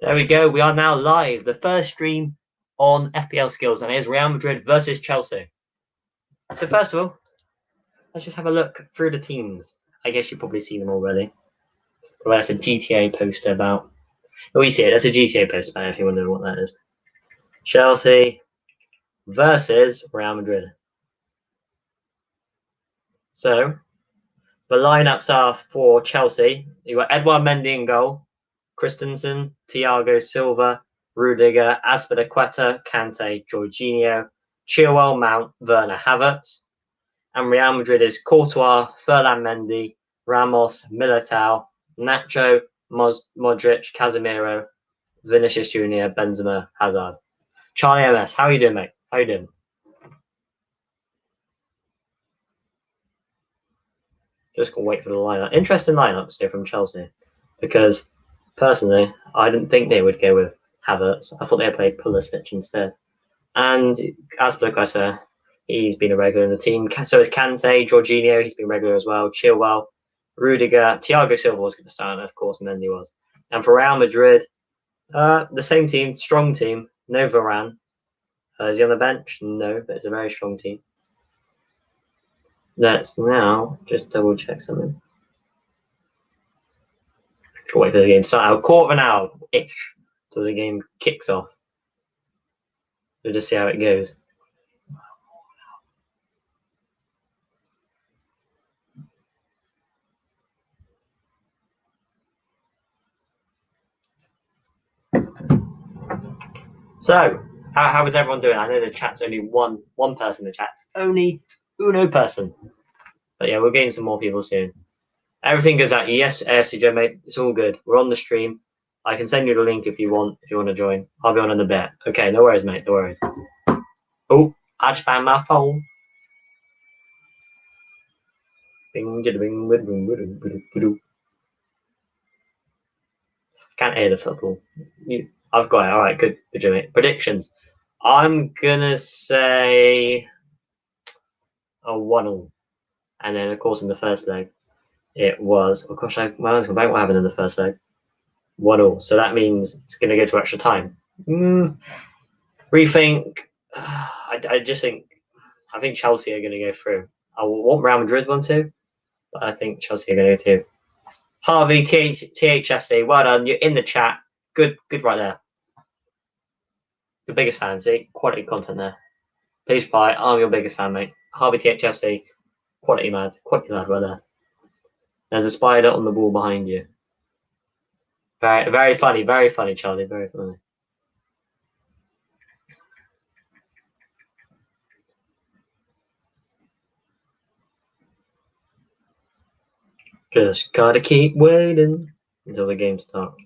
There we go. We are now live. The first stream on FPL Skills, and here's Real Madrid versus Chelsea. So first of all, let's just have a look through the teams. I guess you've probably seen them already. Well, that's a GTA poster about. Oh, you see it. That's a GTA poster about. If you wonder what that is, Chelsea versus Real Madrid. So the lineups are for Chelsea. You got Edouard Mendy in goal, Christensen, Thiago Silva, Rudiger, Azpilicueta, Kante, Jorginho, Chilwell, Mount, Werner, Havertz. And Real Madrid is Courtois, Ferland Mendy, Ramos, Militao, Nacho, Modric, Casemiro, Vinicius Jr., Benzema, Hazard. Charlie MS, how are you doing, mate? How you doing? Just gonna wait for the lineup. Interesting lineups here from Chelsea, because personally, I didn't think they would go with Havertz. I thought they'd play Pulisic instead. And Azpilicueta, he's been a regular in the team. So is Kante, Jorginho, he's been regular as well. Chilwell, Rudiger, Thiago Silva was going to start, and of course Mendy was. And for Real Madrid, the same team, strong team. No Varane. Is he on the bench? No, but it's a very strong team. Let's now just double check something. Wait for the game to start. A quarter of an hour-ish till the game kicks off. We'll just see how it goes. So, how is everyone doing? I know the chat's only one person in the chat. Only uno person. But yeah, we're getting some more people soon. Everything goes out. Yes, AFCJ, mate. It's all good. We're on the stream. I can send you the link if you want to join. I'll be on in a bit. Okay, no worries, mate. No worries. Oh, I just found my phone. Can't hear the football. I've got it. All right, good, Jimmy. Predictions. I'm gonna say a 1-1, and then of course in the first leg, it was. Oh gosh, my mind's gone back. What happened in the first leg? 1-1. So that means it's gonna go to extra time. Rethink. I just think. I think Chelsea are gonna go through. I want Real Madrid one too, but I think Chelsea are gonna go too. Harvey, THFC, well done. You're in the chat. Good right there. Your biggest fan, see? Quality content there. Please buy. I'm your biggest fan, mate. Harvey THFC, quality lad right there. There's a spider on the wall behind you. Very funny, Charlie. Very funny. Just gotta keep waiting until the game starts.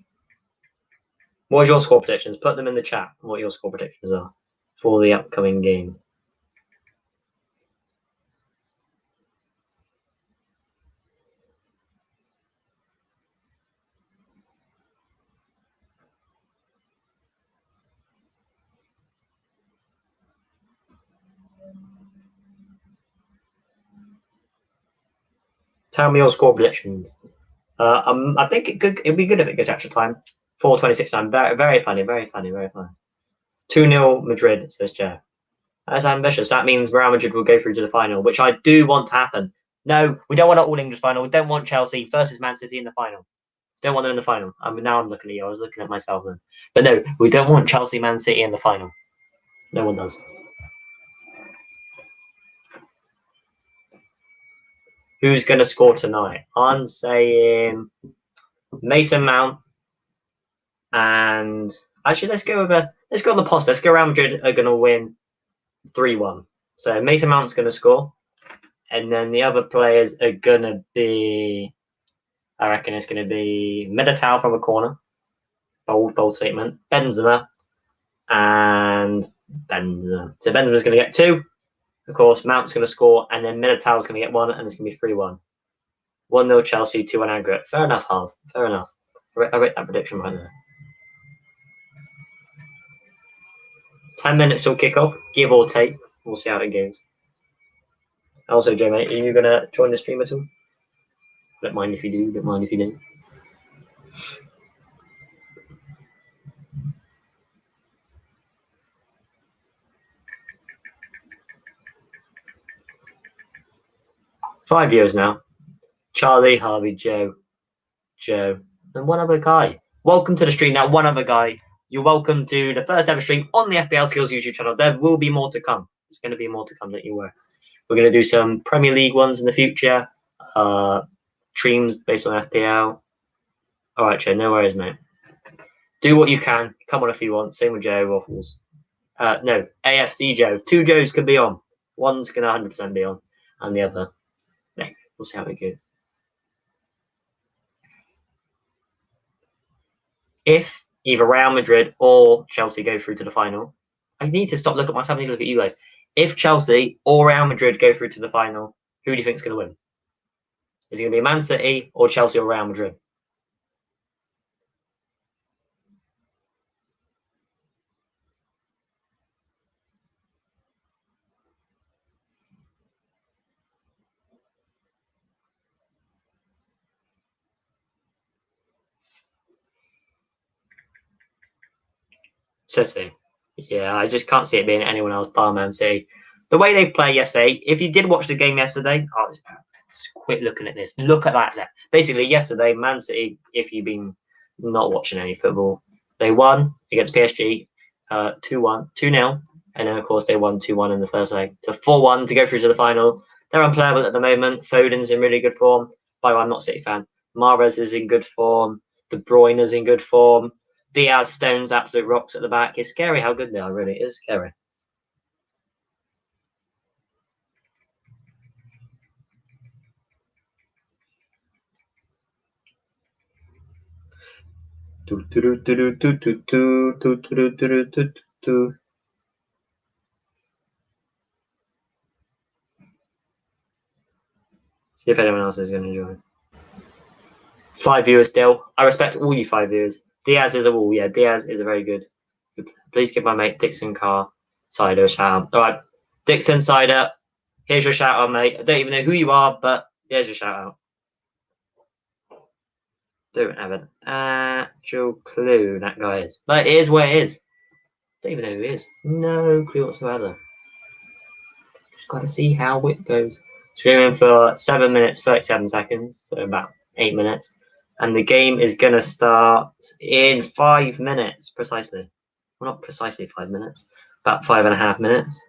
What are your score predictions? Put them in the chat. What your score predictions are for the upcoming game. Tell me your score predictions. I think it'd be good if it goes extra time. 4:26 time. Very funny. 2-0 Madrid, says Joe. That's ambitious. That means Real Madrid will go through to the final, which I do want to happen. No, we don't want an all-English final. We don't want Chelsea versus Man City in the final. Don't want them in the final. Now I'm looking at you. I was looking at myself then. But no, we don't want Chelsea Man City in the final. No one does. Who's going to score tonight? I'm saying Mason Mount. And actually, let's go on the positive. Let's go. Real Madrid are going to win 3-1. So Mason Mount's going to score, and then the other players are going to be. I reckon it's going to be Militao from a corner. Bold statement. Benzema. So Benzema's going to get 2. Of course, Mount's going to score, and then Militao's going to get 1, and it's going to be 3-1. 1-0 Chelsea, 2-1 aggregate. Fair enough, Harv. Fair enough. I rate that prediction right there. 10 minutes till kickoff, give or take. We'll see how it goes. Also, Joe, mate, are you going to join the stream at all? Don't mind if you do. Don't mind if you don't. 5 viewers now. Charlie, Harvey, Joe, and one other guy. Welcome to the stream now, one other guy. You're welcome to the first ever stream on the FPL Skills YouTube channel. There will be more to come. There's going to be more to come, don't you worry. We're going to do some Premier League ones in the future. Streams based on FPL. All right, Joe, no worries, mate. Do what you can. Come on if you want. Same with Joe Waffles. No, AFC Joe. 2 Joes can be on. One's going to 100% be on. And the other, no, we'll see how it goes. If either Real Madrid or Chelsea go through to the final, I need to stop looking at myself. I need to look at you guys. If Chelsea or Real Madrid go through to the final, who do you think is going to win? Is it going to be Man City or Chelsea or Real Madrid? City. Yeah, I just can't see it being anyone else bar Man City. The way they played yesterday, if you did watch the game yesterday, just quit looking at this. Look at that there. Basically, yesterday, Man City, if you've been not watching any football, they won against PSG 2-1, 2-0. And then, of course, they won 2-1 in the first leg. So 4-1 to go through to the final. They're unplayable at the moment. Foden's in really good form. By the way, I'm not a City fan. Mahrez is in good form. De Bruyne is in good form. Diaz, Stones, absolute rocks at the back. It's scary how good they are, really. It is scary. See if anyone else is going to join. 5 viewers still. I respect all you 5 viewers. Diaz is a wall. Yeah, Diaz is a very good. Please give my mate Dixon Carr Cider a shout out. All right, Dixon Cider, here's your shout out, mate. I don't even know who you are, but here's your shout out. Don't have an actual clue that guy is. But it is what it is. Don't even know who he is. No clue whatsoever. Just got to see how it goes. Streaming for 7 minutes, 37 seconds, so about 8 minutes. And the game is going to start in 5 minutes, precisely. Well, not precisely 5 minutes, about 5.5 minutes.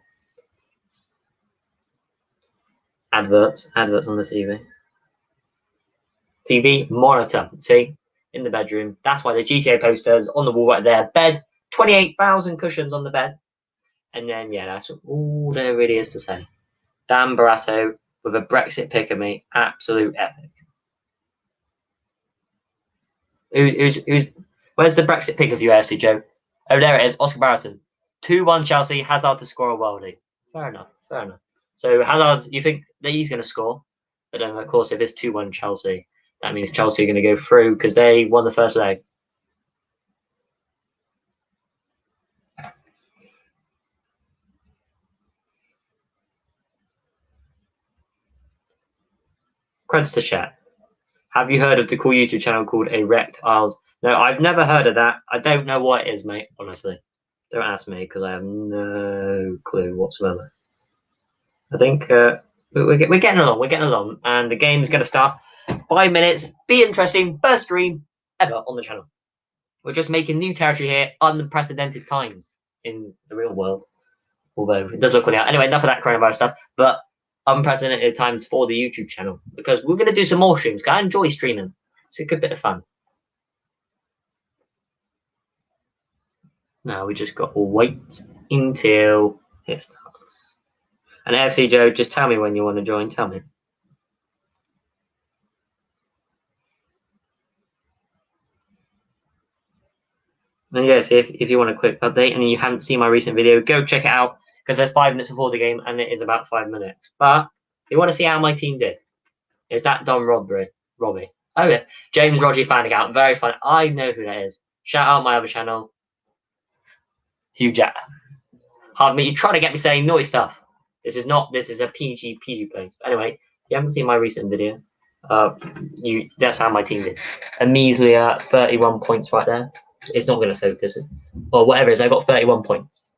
Adverts on the TV. TV monitor, see, in the bedroom. That's why the GTA posters on the wall right there. Bed, 28,000 cushions on the bed. And then, yeah, that's all there really is to say. Dan Barato with a Brexit pick of me. Absolute epic. Where's the Brexit pick of you, AFC Joe? Oh, there it is. Oscar Barton. 2-1 Chelsea. Hazard to score a worldie. Fair enough. So Hazard, you think that he's going to score? But then, of course, if it's 2-1 Chelsea, that means Chelsea are going to go through because they won the first leg. Credits to chat. Have you heard of the cool YouTube channel called Erect Isles? No, I've never heard of that. I don't know what it is, mate, honestly. Don't ask me because I have no clue whatsoever. I think we're getting along, and the game is going to start 5 minutes. Be interesting. First stream ever on the channel. We're just making new territory here, unprecedented times in the real world. Although it does look on the out. Anyway, enough of that coronavirus stuff. But unprecedented times for the YouTube channel because we're going to do some more streams. I enjoy streaming. It's a good bit of fun. Now we just got to wait until it starts. And AFC Joe, just tell me when you want to join. Tell me. And yes, if you want a quick update and you haven't seen my recent video, go check it out because there's 5 minutes before the game and it is about 5 minutes. But if you want to see how my team did, is that Don Robbie? Oh yeah, James Rodgy fan account, very fun. I know who that is. Shout out my other channel, Hugh Jack. Hard me, you try to get me saying naughty stuff. This is a PG place. But anyway, if you haven't seen my recent video, that's how my team did. A measly 31 points right there. It's not going to focus, or whatever it is. I got 31 points,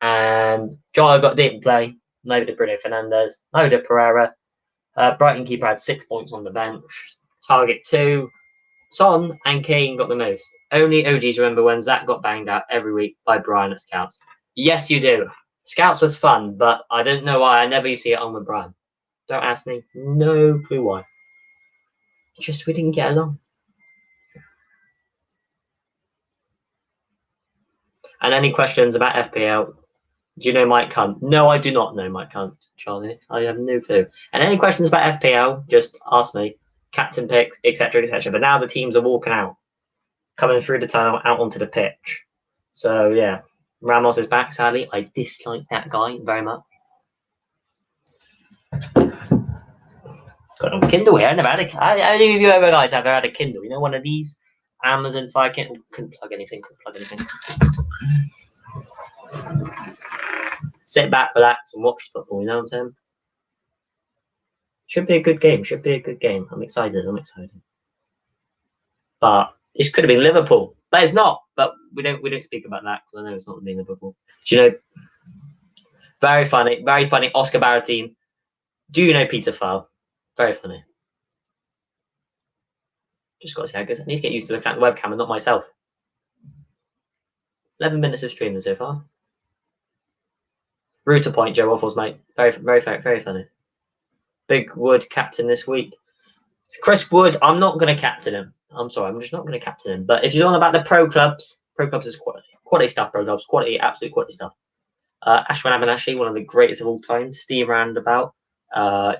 and Jota didn't play. Neither did Bruno Fernandes. Neither did Pereira. Brighton keeper had 6 points on the bench. Target 2. Son and Kane got the most. Only OGs remember when Zach got banged out every week by Brian at Scouts. Yes, you do. Scouts was fun, but I don't know why I never used to get on with Brian. Don't ask me. No clue why. Just we didn't get along. And any questions about FPL? Do you know Mike Hunt? No, I do not know Mike Hunt, Charlie. I have no clue. And any questions about FPL, just ask me. Captain picks, etc., etc. But now the teams are walking out, coming through the tunnel, out onto the pitch. So, yeah. Ramos is back, sadly. I dislike that guy very much. Got a Kindle here. I never had how many of you ever guys have ever had a Kindle? You know, one of these Amazon Fire Kindle. Couldn't plug anything. Sit back, relax, and watch football. You know what I'm saying? Should be a good game. I'm excited. But this could have been Liverpool, but it's not. But we don't speak about that because I know it's not being Liverpool. Do you know? Very funny. Oscar Baratine. Do you know Peter Fowl? Very funny. Just got to see how it goes. I need to get used to looking at the webcam and not myself. 11 minutes of streaming so far. Rude to point, Joe Waffles, mate. Very funny. Big Wood captain this week. Chris Wood, I'm not going to captain him. I'm sorry, I'm just not going to captain him. But if you're on about the pro clubs is quality stuff, pro clubs. Absolute quality stuff. Ashwin Abanashi, one of the greatest of all time. Steve Roundabout.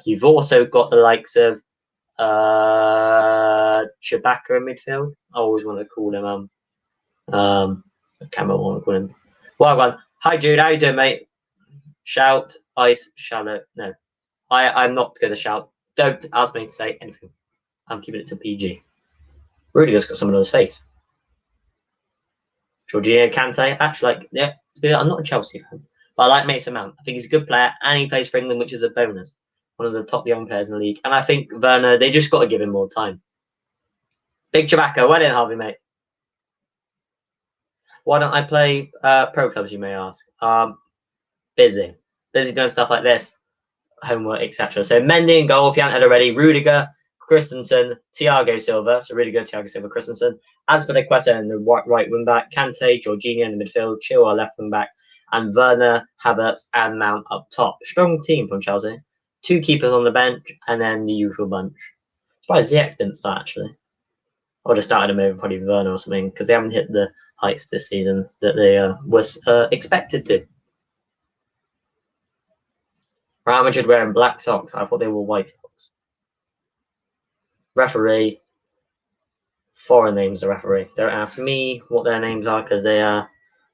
You've also got the likes of Chewbacca in midfield. I always want to call him I can't remember what I call him. Well one. Hi Jude, how you doing, mate? Shout, ice, shallow. No. I'm not gonna shout. Don't ask me to say anything. I'm keeping it to PG. Rudiger's got someone on his face. Jorginho Kante, actually I'm not a Chelsea fan, but I like Mason Mount. I think he's a good player and he plays for England, which is a bonus. One of the top young players in the league. And I think Werner, they just got to give him more time. Big Chewbacca, well in, Harvey, mate. Why don't I play pro clubs, you may ask? Busy doing stuff like this, homework, etc. So Mendy in goal, if you haven't had already. Rudiger, Christensen, Thiago Silva. So Rudiger, Thiago Silva, Christensen. Azpilicueta in the right wing back. Kante, Jorginho in the midfield. Chilwell left wing back. And Werner, Havertz, and Mount up top. Strong team from Chelsea. 2 keepers on the bench, and then the usual bunch. Surprised Ziyech didn't start, actually. I would have started him over probably Werner or something, because they haven't hit the heights this season that they was expected to. Real Madrid wearing black socks. I thought they were white socks. Referee. Foreign names, the referee. Don't ask me what their names are, because they are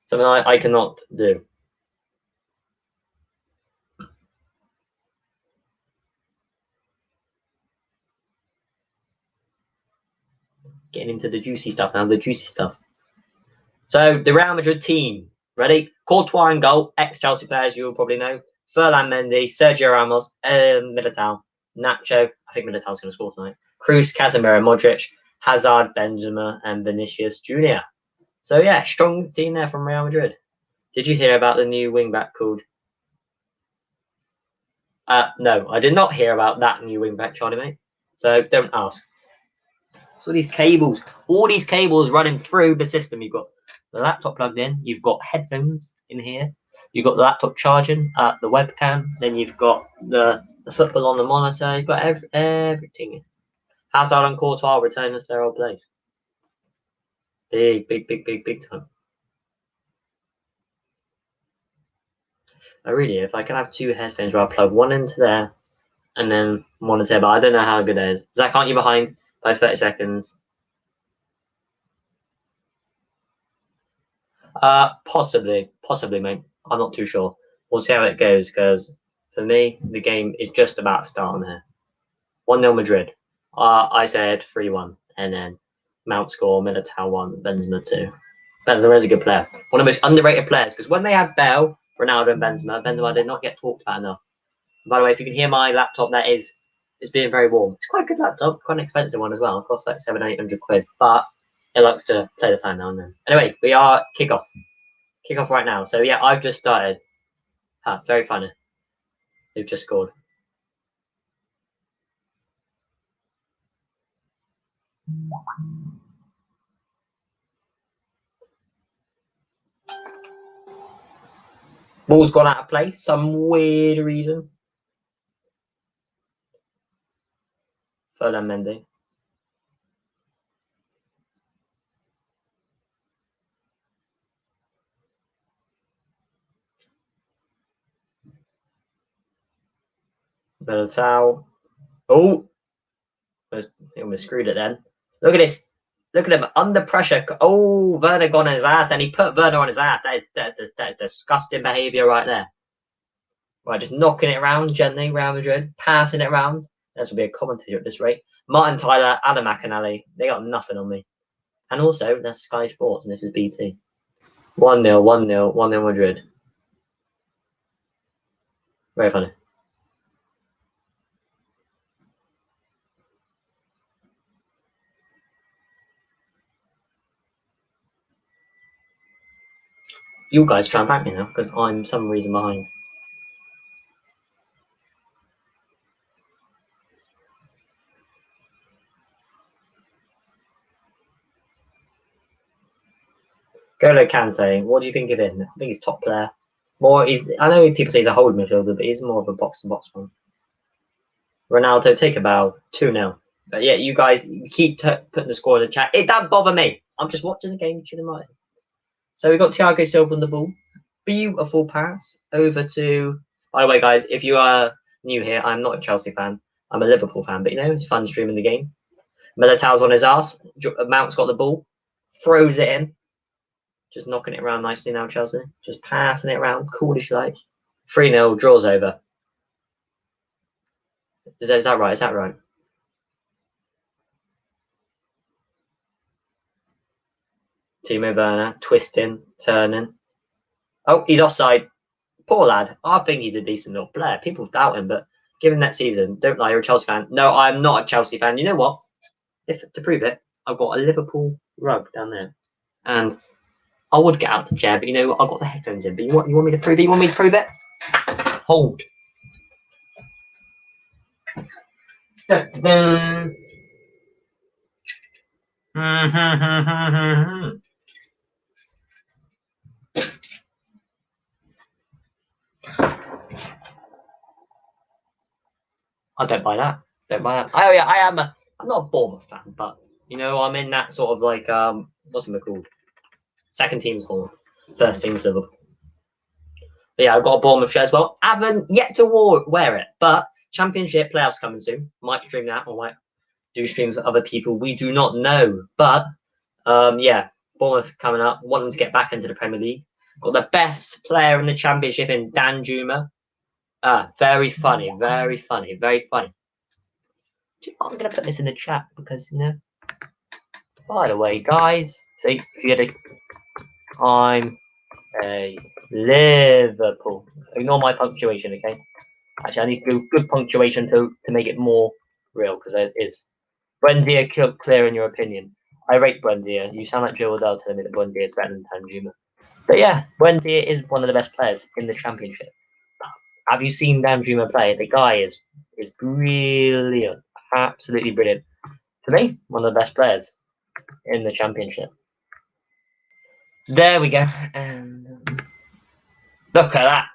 something I cannot do. Getting into the juicy stuff now, So, the Real Madrid team. Ready? Courtois in goal. Ex-Chelsea players, you will probably know. Ferland Mendy, Sergio Ramos, Militao, Nacho. I think Militao's going to score tonight. Cruz, Casemiro, Modric, Hazard, Benzema, and Vinicius Jr. So, yeah, strong team there from Real Madrid. Did you hear about the new wing-back called... No, I did not hear about that new wing-back, Charlie, mate. So, don't ask. So all these cables running through the system. You've got the laptop plugged in. You've got headphones in here. You've got the laptop charging, the webcam. Then you've got the football on the monitor. You've got everything. Hazard and Courtois returning to their old place. Big time. If I could have 2 headphones where I plug one into there and then one into there, but I don't know how good it is. Zach, aren't you behind by 30 seconds? Possibly, mate. I'm not too sure. We'll see how it goes, because for me, the game is just about starting here. 1-0 Madrid. I said 3-1, and then Mount score, Militao 1, Benzema 2. Benzema is a good player. One of the most underrated players, because when they had Bale, Ronaldo, and Benzema did not get talked about enough. And by the way, if you can hear my laptop, it's being very warm. It's quite a good laptop, quite an expensive one as well. It costs like 700-800 quid, but it likes to play the fan now and then. Anyway, we are kickoff right now. So yeah, I've just started. Very funny. They've just scored. Ball's gone out of play. Some weird reason. Ferdinand Mendy. Militao. Oh, he almost screwed it then. Look at this. Look at him under pressure. Oh, Werner gone on his ass, and he put Werner on his ass. That is disgusting behaviour right there. Right, just knocking it around gently, Real Madrid, passing it around. This will be a commentator at this rate. Martin Tyler, Adam McAnally, they got nothing on me. And also, that's Sky Sports, and this is BT. 1-0, 1-0, 1-0 Madrid. Very funny. You guys try and back me now, because I'm some reason behind. Golo Kante, what do you think of him? I think he's top player. I know people say he's a hold midfielder, but he's more of a box-to-box one. Ronaldo, take a bow, 2-0. But yeah, you guys keep putting the score in the chat. It don't bother me. I'm just watching the game, chilling right. So we've got Thiago Silva on the ball. Beautiful pass over to... By the way, guys, if you are new here, I'm not a Chelsea fan. I'm a Liverpool fan, but it's fun streaming the game. Militao's on his ass. Mount's got the ball. Throws it in. Just knocking it around nicely now, Chelsea. Just passing it around, coolish like. 3-0, draws over. Is that right? Is that right? Timo Werner, twisting, turning. Oh, he's offside. Poor lad. I think he's a decent little player. People doubt him, but given that season, don't lie, you're a Chelsea fan. No, I'm not a Chelsea fan. You know what? To prove it, I've got a Liverpool rug down there. And I would get out the chair, but I've got the headphones in. But you want me to prove it? You want me to prove it? Hold. I don't buy that. Oh yeah, I'm not a Bournemouth fan, but I'm in that sort of like what's it called? Second team's Bournemouth, first team's Liverpool. But yeah, I've got a Bournemouth shirt as well. Haven't yet to wear it, but Championship playoffs coming soon. Might stream that or might do streams with other people. We do not know, but yeah, Bournemouth coming up. Want them to get back into the Premier League. Got the best player in the Championship in Danjuma. Very funny, very funny, very funny. I'm going to put this in the chat because, by the way, guys, see, if you get I'm a Liverpool. Ignore my punctuation, okay? Actually, I need to do good punctuation to make it more real because it is. Buendia clear in your opinion. I rate Buendia. You sound like Joe Waddell telling me that Buendia is better than Danjuma. But yeah, Buendia is one of the best players in the Championship. Have you seen Danjuma play? The guy is brilliant. Absolutely brilliant. For me, one of the best players in the Championship. There we go. And look at that.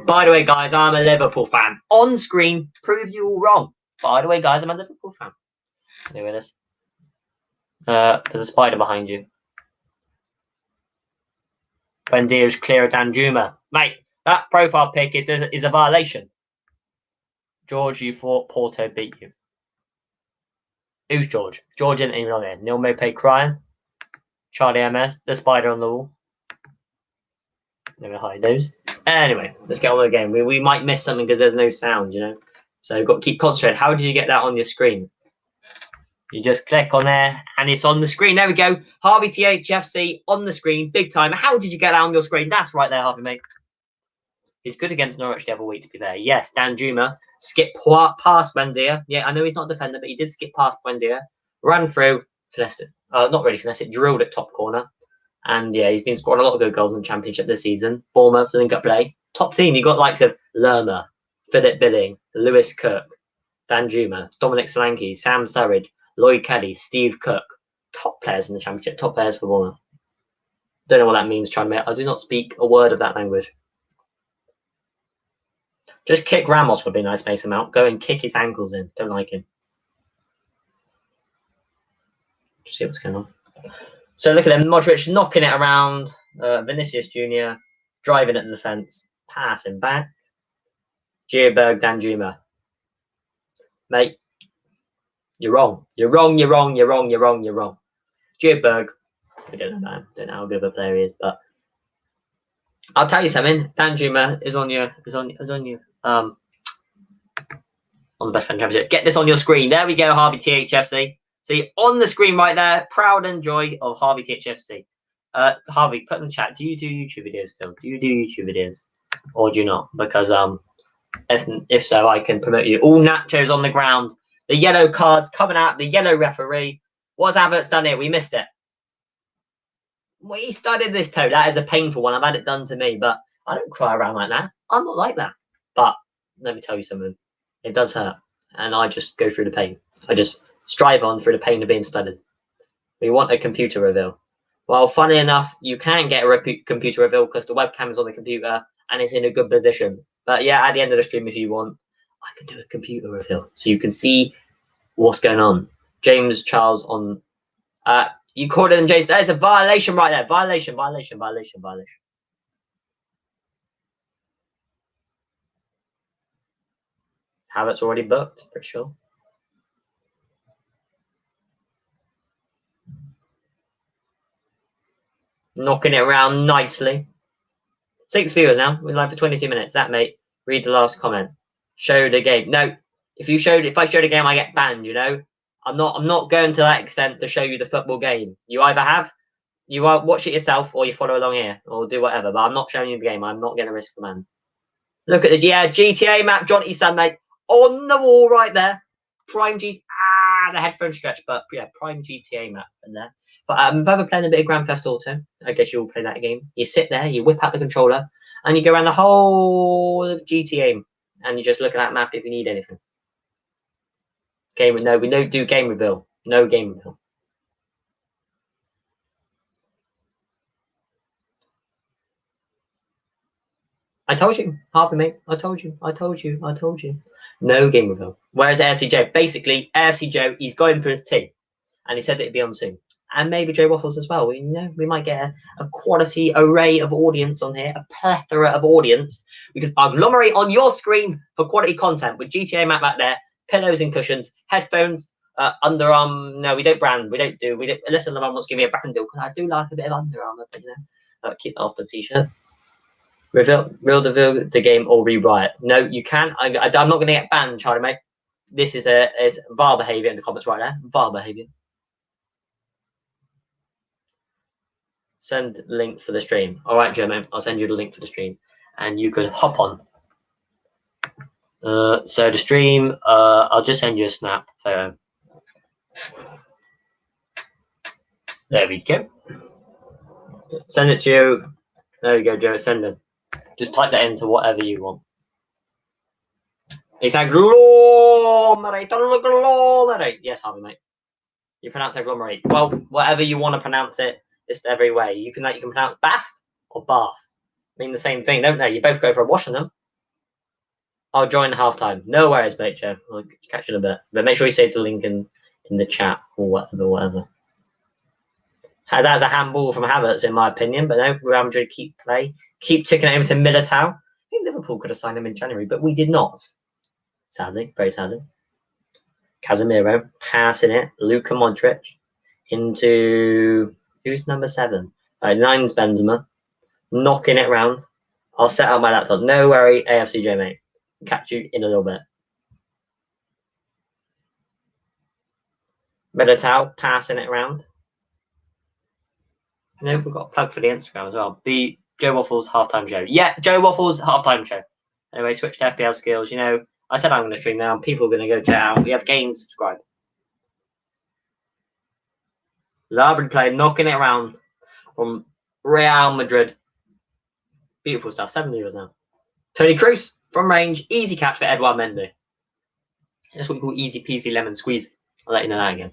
By the way, guys, I'm a Liverpool fan. On screen, prove you all wrong. By the way, guys, I'm a Liverpool fan. There it is. There's a spider behind you. Buendia's clear of Danjuma. Mate, that profile pic is a violation. George, you thought Porto beat you. Who's George? George isn't even on there. Neil Mope crying. Charlie MS, the spider on the wall. Never hide those. Anyway, let's get on with the game. We might miss something because there's no sound, So you've got to keep concentrating. How did you get that on your screen? You just click on there and it's on the screen. There we go. Harvey THFC on the screen. Big time. How did you get that on your screen? That's right there, Harvey, mate. He's good against Norwich the other week, to be there. Yes, Danjuma skipped past Buendia. Yeah, I know he's not a defender, but he did skip past Buendia. Ran through, finessed it. Not really finessed it, drilled it top corner. And yeah, he's been scoring a lot of good goals in the Championship this season. Bournemouth, link up play. Top team. You got likes of Lerma, Philip Billing, Lewis Cook, Danjuma, Dominic Solanke, Sam Surridge, Lloyd Kelly, Steve Cook. Top players in the Championship. Top players for Bournemouth. Don't know what that means, I do not speak a word of that language. Just kick Ramos would be nice, Mason Mount. Go and kick his ankles in. Don't like him. Just see what's going on. So look at them. Modric knocking it around. Vinicius Jr. driving at the defence. Passing back. Gioberg Danjuma. Mate, you're wrong. You're wrong. You're wrong. You're wrong. You're wrong. You're wrong. Gioberg. I don't know, man. Don't know how good of a player he is, but I'll tell you something. Danjuma is on your on the Best Friend Championship. Get this on your screen. There we go, Harvey THFC. See, on the screen right there, proud and joy of Harvey THFC. Harvey, put in the chat, do you do YouTube videos still? Do you do YouTube videos? Or do you not? Because if so, I can promote you. All nachos on the ground. The yellow cards coming out. The yellow referee. What's Havertz done here? We missed it. We studied this toe. That is a painful one. I've had it done to me, but I don't cry around like that. I'm not like that. But let me tell you something. It does hurt. And I just go through the pain. I just strive on through the pain of being studied. We want a computer reveal. Well, funny enough, you can get a computer reveal because the webcam is on the computer and it's in a good position. But yeah, at the end of the stream, if you want, I can do a computer reveal so you can see what's going on. James Charles on... you called him James. There's a violation right there. Violation. Havertz already booked, pretty sure. Knocking it around nicely. 6 viewers now. We're live for 22 minutes. That, mate. Read the last comment. Show the game. No, if I showed a game, I get banned, you know? I'm not going to that extent to show you the football game. You either watch it yourself or you follow along here or do whatever. But I'm not showing you the game. I'm not going to risk the man. Look at the GTA map, Johnny Sun, mate. On the wall right there. Prime G. The headphone stretch, but yeah, Prime GTA map in there. But if I'm playing a bit of Grand Theft Auto, I guess you'll play that game. You sit there, you whip out the controller, and you go around the whole of GTA, and you just look at that map if you need anything. No, we don't do game reveal. No game reveal. I told you, Harvey, mate. I told you. No game reveal. Whereas AFC Joe, basically, AFC Joe, he's going for his team, and he said that he'd be on soon. And maybe Joe Waffles as well. We might get a quality array of audience on here, a plethora of audience. We could agglomerate on your screen for quality content with GTA map back there, pillows and cushions, headphones, underarm. No, we don't brand. We don't. Unless someone wants to give me a brand deal, because I do like a bit of Under Armour, but keep that off the t-shirt. Reveal the game or rewrite. No, you can. I'm not going to get banned, Charlie, mate. This is VAR behaviour in the comments right there. VAR behaviour. Send link for the stream. All right, Joe, I'll send you the link for the stream, and you can hop on. So the stream, I'll just send you a snap. There we go. Send it to you. There you go, Joe. Send it. Just type that into whatever you want. It's agglomerate. Yes, Harvey, mate. You pronounce agglomerate. Well, whatever you want to pronounce it, just every way. You can pronounce bath or bath. Mean the same thing, don't they? You both go for a wash in them. I'll join halftime. No worries, mate, Joe. I'll catch you in a bit. But make sure you save the link in the chat or whatever. That's a handball from Havertz, in my opinion. But no, Real Madrid keep ticking it over to Militao. I think Liverpool could have signed him in January, but we did not. Sadly, very sadly. Casemiro passing it. Luka Modric into who's number 7? 9's Benzema. Knocking it around. I'll set up my laptop. No worry, AFCJ, mate. Catch you in a little bit. Militao passing it around. We've got a plug for the Instagram as well. Be Joe Waffles halftime show. Yeah, Joe Waffles halftime show. Anyway, switch to FPL skills. I said I'm going to stream now. People are going to go check out. We have gains. Subscribe. Lovely play, knocking it around from Real Madrid. Beautiful stuff. 7 viewers now. Tony Cruz from range. Easy catch for Edouard Mendy. That's what we call easy peasy lemon squeeze. I'll let you know that again.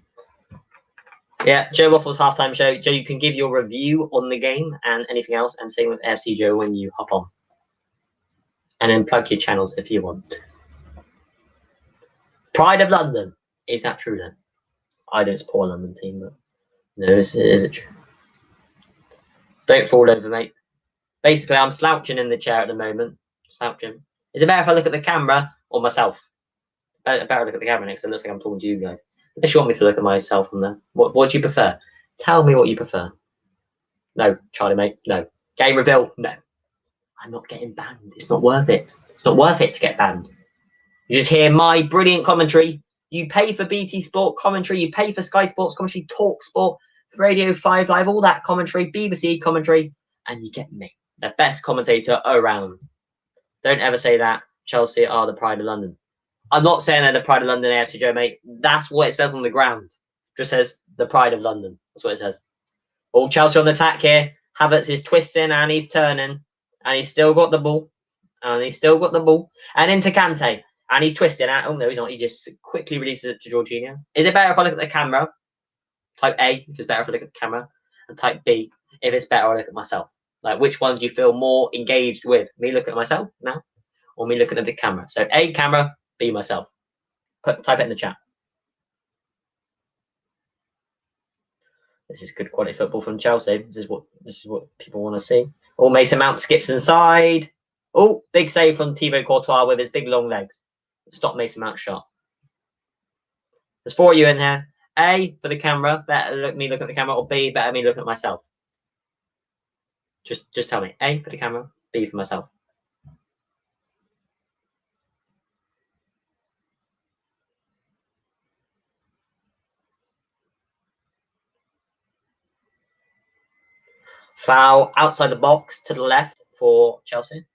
Yeah, Joe Waffles halftime show. Joe, you can give your review on the game and anything else, and same with FC Joe when you hop on. And then plug your channels if you want. Pride of London. Is that true then? I don't support a London team, but no, is it true? Don't fall over, mate. Basically, I'm slouching in the chair at the moment. Slouching. Is it better if I look at the camera or myself? Better look at the camera next, so it looks like I'm talking to you guys. Unless you want me to look at myself from there. What do you prefer? Tell me what you prefer. No, Charlie, mate. No. Game reveal. No. I'm not getting banned. It's not worth it. It's not worth it to get banned. You just hear my brilliant commentary. You pay for BT Sport commentary. You pay for Sky Sports commentary, Talk Sport, Radio 5 Live, all that commentary, BBC commentary, and you get me, the best commentator around. Don't ever say that Chelsea are the pride of London. I'm not saying they're the pride of London, AFC Joe, mate. That's what it says on the ground. It just says the pride of London. That's what it says. All Chelsea on the attack here. Havertz is twisting and he's turning. And he's still got the ball. And he's still got the ball. And into Kante. And he's twisting out. Oh, no, he's not. He just quickly releases it to Jorginho. Is it better if I look at the camera? Type A, if it's better if I look at the camera. And type B, if it's better I look at myself. Like, which one do you feel more engaged with? Me looking at myself now? Or me looking at the camera? So A, camera. B, myself. Type it in the chat. This is good quality football from Chelsea. This is what people want to see. Oh, Mason Mount skips inside. Oh, big save from Thibaut Courtois with his big long legs. Stop Mason Mount's shot. There's 4 of you in here. A, for the camera, better me look at the camera, or B, better me look at myself. Just tell me. A, for the camera, B, for myself. Foul outside the box to the left for Chelsea.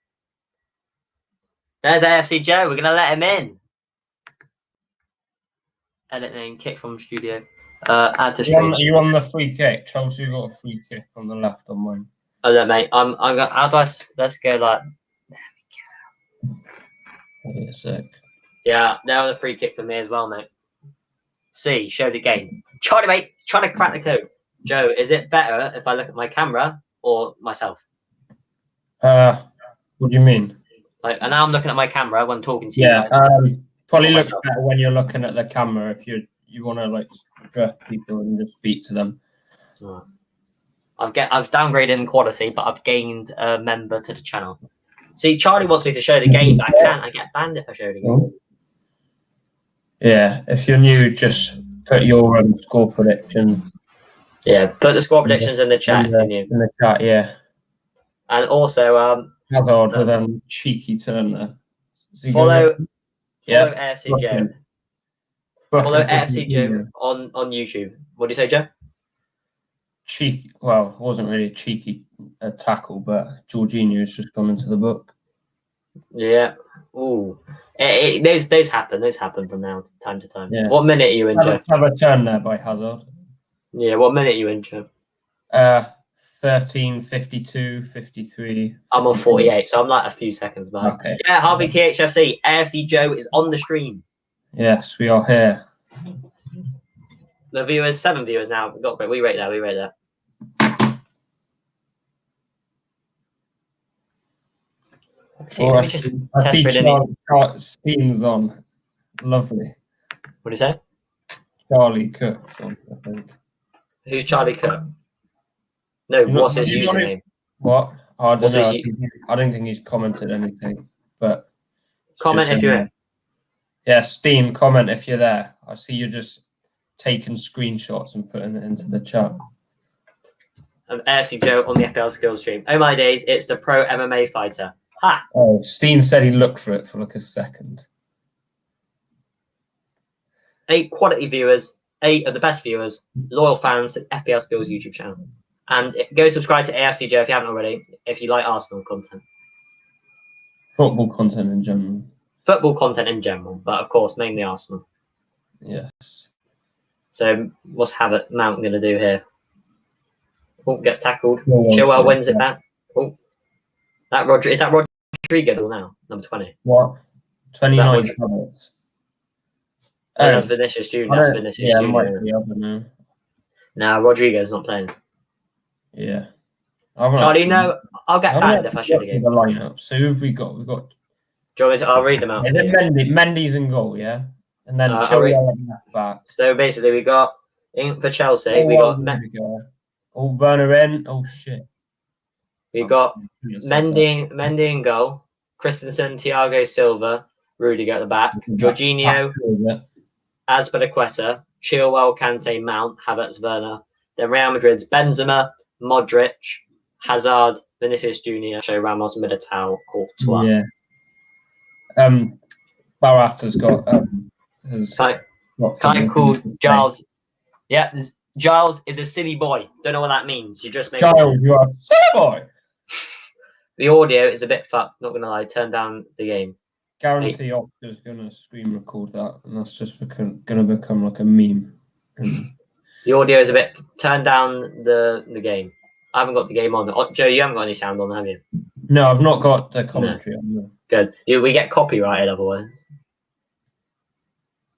There's AFC Joe. We're going to let him in. Editing, kick from studio. Add to stream. You on the free kick? Chelsea got a free kick on the left on mine. Oh, look, mate. I'm going. How do I? Let's go like. There we go. Wait a sec. Yeah, they're on the free kick for me as well, mate. C, show the game. Charlie, mate, trying to crack the code. Joe, is it better if I look at my camera or myself? What do you mean? Like, and now I'm looking at my camera when talking to you. Yeah, guys. probably looks better when you're looking at the camera if you want to like address people and just speak to them. Right. I've downgraded in quality, but I've gained a member to the channel. See, Charlie wants me to show the game, but I can't. I get banned if I show the game. Yeah, if you're new, just put your score prediction. Yeah, put the score predictions in the chat if you're new. In the chat, yeah. And also, Hazard with a cheeky turn there. Follow AFC Joe. Follow AFC Joe on YouTube. What do you say, Joe? Cheeky. Well, it wasn't really a cheeky tackle, but Jorginho's just come into the book. Yeah. Ooh. Those happen from now time to time. Yeah. What minute are you in, Joe? Have a turn there by Hazard. Yeah. What minute are you in, Joe? 13, 52, 53. I'm on 48, so I'm like a few seconds back. Okay. Yeah, Harvey THFC. AFC Joe is on the stream. Yes, we are here. The viewers, 7 viewers now. We rate that. We rate that. I see Steam's on. Lovely. What do you say? Charlie Cook's on, I think. Who's Charlie Cook? No, what's his username? What? I don't know. I don't think he's commented anything. But comment if you're in. Yeah, Steam, comment if you're there. I see you're just taking screenshots and putting it into the chat. AFC Joe on the FPL skills stream. Oh my days, it's the pro MMA fighter. Ha! Oh, Steen said he looked for it for like a second. 8 quality viewers, 8 of the best viewers, loyal fans at FPL Skills YouTube channel. And go subscribe to AFC Joe if you haven't already, if you like Arsenal content. Football content in general. Football content in general, but of course, mainly Arsenal. Yes. So what's Mount going to do here? Oh, gets tackled. Chilwell wins it back. Oh, is that Rodrigo now? Number 20. What? 29 minutes. That's Vinicius Junior. That's Vinicius Junior. Nah, Rodrigo's not playing. Yeah. Charlie, no, I'll get banned if I show the game. The lineup. So who have we got? We've got Do you want me to? I'll read them out. Is it Mendy's in goal, yeah? And then Chilwell at left back. So basically, we got for Chelsea, we got Werner in. Oh shit. We got Mendy in goal, Christensen, Thiago Silva, Rudiger at the back, Jorginho, Azpilicueta, Chilwell, Kante, Mount, Havertz, Werner. Then Real Madrid's Benzema, Modric, Hazard, Vinicius Junior, Ramos, Militao, Courtois. Yeah. Barata's got guy called Giles. Yeah, Giles is a silly boy. Don't know what that means. You just made Giles, you are a silly boy. The audio is a bit fucked. Not gonna lie. Turn down the game. Guarantee Opta's gonna screen record that, and that's just gonna become like a meme. The audio is a bit. Turn down the game. I haven't got the game on. Joe, you haven't got any sound on, have you? No, I've not got the commentary on. No. Good. We get copyrighted otherwise.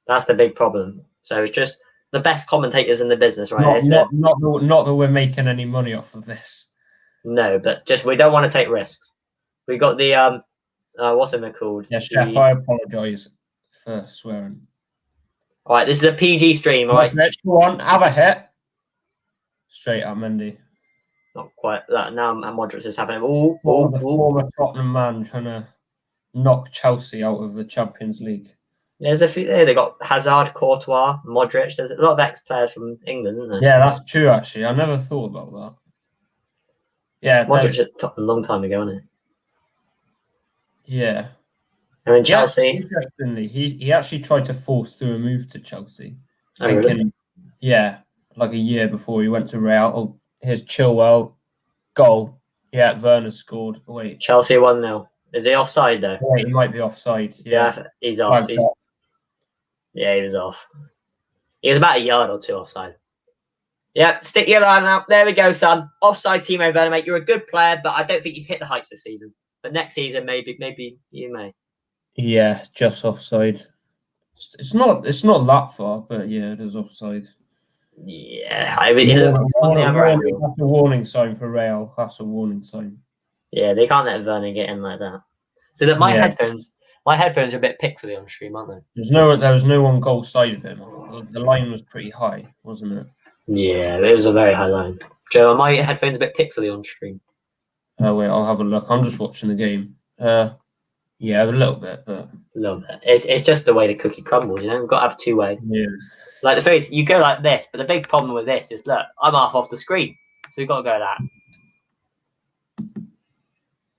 That's the big problem. So it's just the best commentators in the business, right? Not that we're making any money off of this. No, but just we don't want to take risks. We got the what's it called? Yeah, Chef, I apologise for swearing. All right, this is a PG stream, all right? Let's go on, have a hit. Straight at Mendy. Not quite that. Now Modric is happening. The former Tottenham man trying to knock Chelsea out of the Champions League. There's a few there. They got Hazard, Courtois, Modric. There's a lot of ex-players from England, isn't there? Yeah, that's true, actually. I never thought about that. Yeah, Modric is a long time ago, isn't he? Yeah. And then Chelsea. Interestingly, he actually tried to force through a move to Chelsea. Oh, really? Yeah, like a year before he went to Real. Oh, here's Chilwell, goal. Yeah, Werner scored. Wait. Chelsea 1-0. Is he offside though? Wait, he might be offside. Yeah, he's off. Yeah, he was off. He was about a yard or two offside. Yeah, stick your line out. There we go, son. Offside, Timo Werner, mate. You're a good player, but I don't think you've hit the heights this season. But next season, maybe you may. Yeah, just offside. It's not that far, but yeah, it is offside. Yeah, I mean, that's a warning sign for Real. That's a warning sign. Yeah, they can't let Werner get in like that. So that my headphones are a bit pixely on stream, aren't they? There was no one goal side of him. The line was pretty high, wasn't it? Yeah, it was a very high line. Joe, are my headphones a bit pixely on stream? Oh wait, I'll have a look. I'm just watching the game. Yeah, a little bit, but a little bit. It's just the way the cookie crumbles, you know. We've got to have two way. Yeah. Like the face, you go like this, but the big problem with this is look, I'm half off the screen, so we've got to go like that.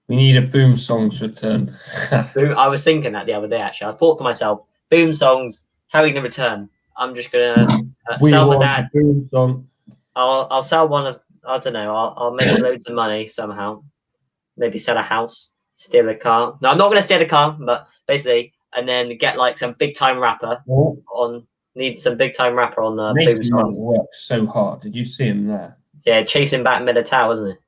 We need a boom songs return. I was thinking that the other day. Actually, I thought to myself, boom songs, how are we gonna return? I'm just gonna sell my dad. Boom song. I'll sell one of. I don't know. I'll make loads of money somehow. Maybe sell a house, steal a car. No, I'm not gonna steal a car, but basically, and then get like some big time rapper on. Need some big time rapper on the boom songs. Worked so hard. Did you see him there? Yeah, chasing back Militao, wasn't he?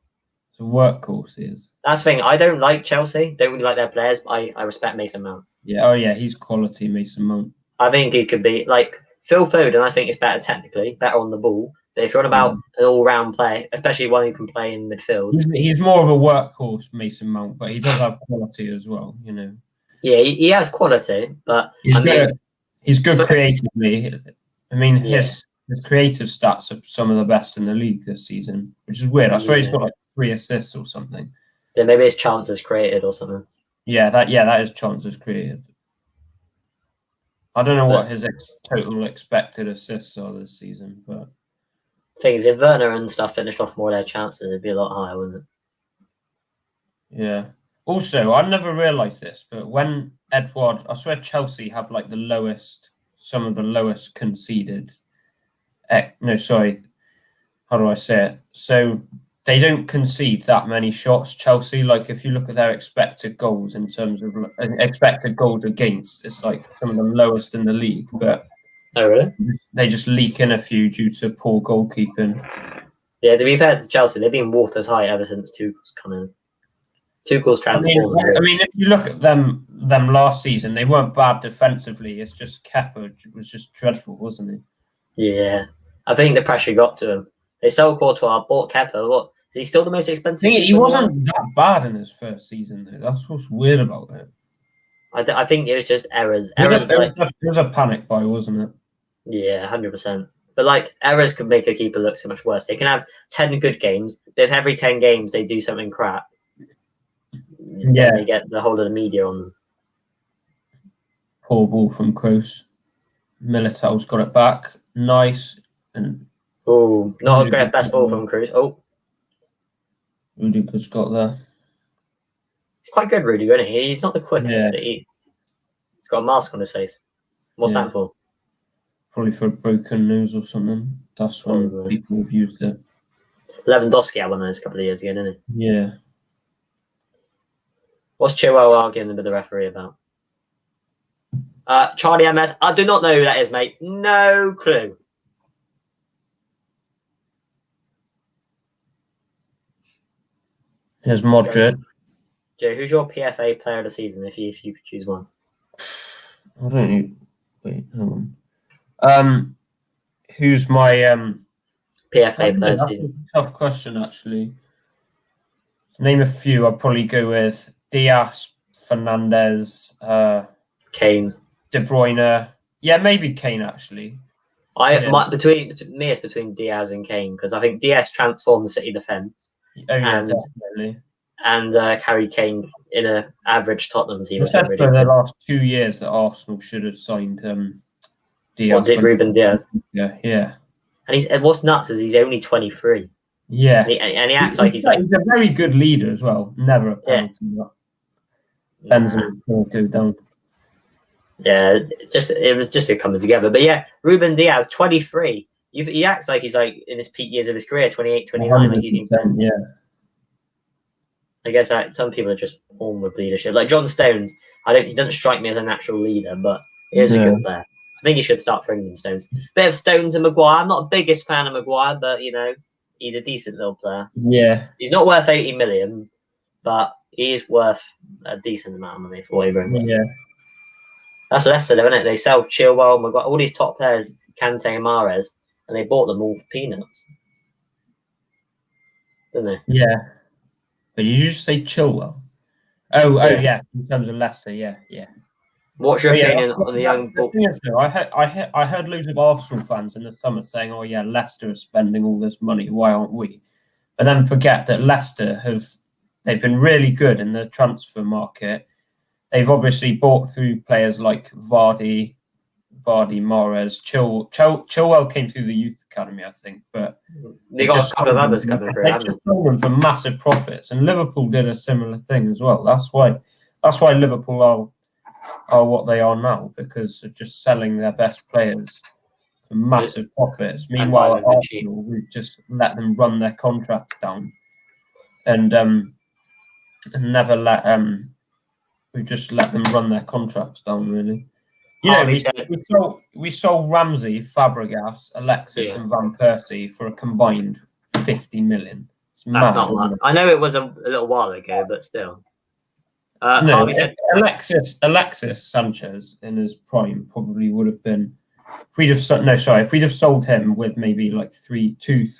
It's a workhorse, he is. That's the thing. I don't like Chelsea. Don't really like their players. But I respect Mason Mount. Yeah. Oh yeah, he's quality, Mason Mount. I think he could be like Phil Foden. I think is better technically, better on the ball. But if you're on about an all-round play, especially one who can play in midfield, he's more of a workhorse, Mason Mount, but he does have quality as well. You know. Yeah, he has quality, but he's good creatively. I mean, his creative stats are some of the best in the league this season, which is weird. I swear he's got like 3 assists or something. Yeah, maybe his chances created or something. Yeah, that is chances created. I don't know what his total expected assists are this season, but things if Werner and stuff finished off more of their chances, it'd be a lot higher, wouldn't it? Yeah. Also, I never realised this, but when Edouard, I swear Chelsea have like some of the lowest conceded. No, sorry. How do I say it? So they don't concede that many shots, Chelsea. Like if you look at their expected goals in terms of expected goals against, it's like some of the lowest in the league. But oh, really? They just leak in a few due to poor goalkeeping. Yeah, to be fair to Chelsea, they've been water's high ever since Tuchel's come in. Tuchel's transformed. I mean, if you look at them last season, they weren't bad defensively. It's just Kepa was just dreadful, wasn't he? Yeah, I think the pressure got to him. They sold Courtois, bought Kepa. What? Is he still the most expensive? He wasn't that bad in his first season, though. That's what's weird about it. I think it was just errors. It was a panic buy, wasn't it? Yeah, 100%. But like errors could make a keeper look so much worse. They can have 10 good games, but if every 10 games they do something crap, then they get the whole of the media on them. Poor ball from Kroos. Militao's got it back. Nice. And not a great best ball from Kroos. Rudiger's got there. He's quite good, Rudiger, isn't he? He's not the quickest, but he's got a mask on his face. What's that for? Probably for a broken nose or something. That's when people have used it. Lewandowski had one of those a couple of years ago, didn't he? Yeah. What's Chilwell arguing with the referee about? Charlie MS. I do not know who that is, mate. No clue. Here's Madrid. Joe, who's your PFA player of the season if you could choose one? I don't know. Wait, hang on. Who's my PFA player of the season? Tough question, actually. Name a few. I'll probably go with Diaz, Fernandez, Kane, De Bruyne. Yeah, maybe Kane actually. Between me, it's between Diaz and Kane because I think Diaz transformed the City defence. Oh yeah, definitely. And carried Kane in an average Tottenham team. For the last 2 years that Arsenal should have signed Diaz. Ruben Diaz? Yeah. And what's nuts is he's only 23. Yeah. And he acts like he's a very good leader as well. Never a penalty. Benzema will go down. Yeah, it was just a coming together. But yeah, Ruben Diaz, 23. He acts like he's like in his peak years of his career, 28, 29. Like he's yeah. I guess some people are just born with leadership. Like John Stones, he doesn't strike me as a natural leader, but he is a good player. I think he should start for England, Stones. Bit of Stones and Maguire. I'm not the biggest fan of Maguire, but he's a decent little player. Yeah. He's not worth 80 million, but he is worth a decent amount of money for what he brings. Yeah. That's Leicester, though, isn't it? They sell Chilwell, Maguire, all these top players, Kante and Mahrez, and they bought them all for peanuts. Didn't they? Yeah. But did you just say Chilwell? Oh yeah. In terms of Leicester, yeah. What's your opinion on the young ball? I heard loads of Arsenal fans in the summer saying, "Oh yeah, Leicester is spending all this money. Why aren't we?" But then forget that Leicester they've been really good in the transfer market. They've obviously bought through players like Vardy, Mahrez, Chilwell came through the youth academy, I think, but they got a couple of others coming through. They just sold them for massive profits, and Liverpool did a similar thing as well. That's why Liverpool are what they are now, because of just selling their best players for massive profits. Meanwhile, at Arsenal, we just let them run their contracts down, and never let we just let them run their contracts down, really. We sold Ramsey, Fabregas, Alexis, and Van Persie for a combined 50 million. That's not much. I know it was a little while ago, but still. Alexis Sanchez in his prime probably would have been. If we'd have sold him with maybe like 3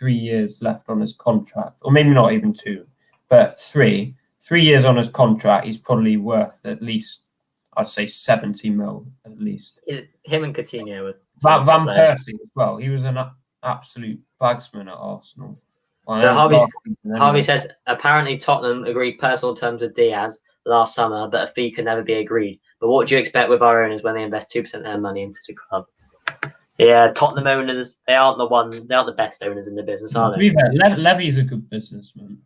years left on his contract, or maybe not even 2, but 3 years on his contract, he's probably worth at least, I'd say 70 mil at least. Him and Coutinho. Van Persie as well. He was an absolute bagsman at Arsenal. So Harvey says, apparently Tottenham agreed personal terms with Diaz last summer, but a fee can never be agreed. But what do you expect with our owners when they invest 2% of their money into the club? Yeah, Tottenham owners, they aren't the best owners in the business, are they? Levy's a good businessman.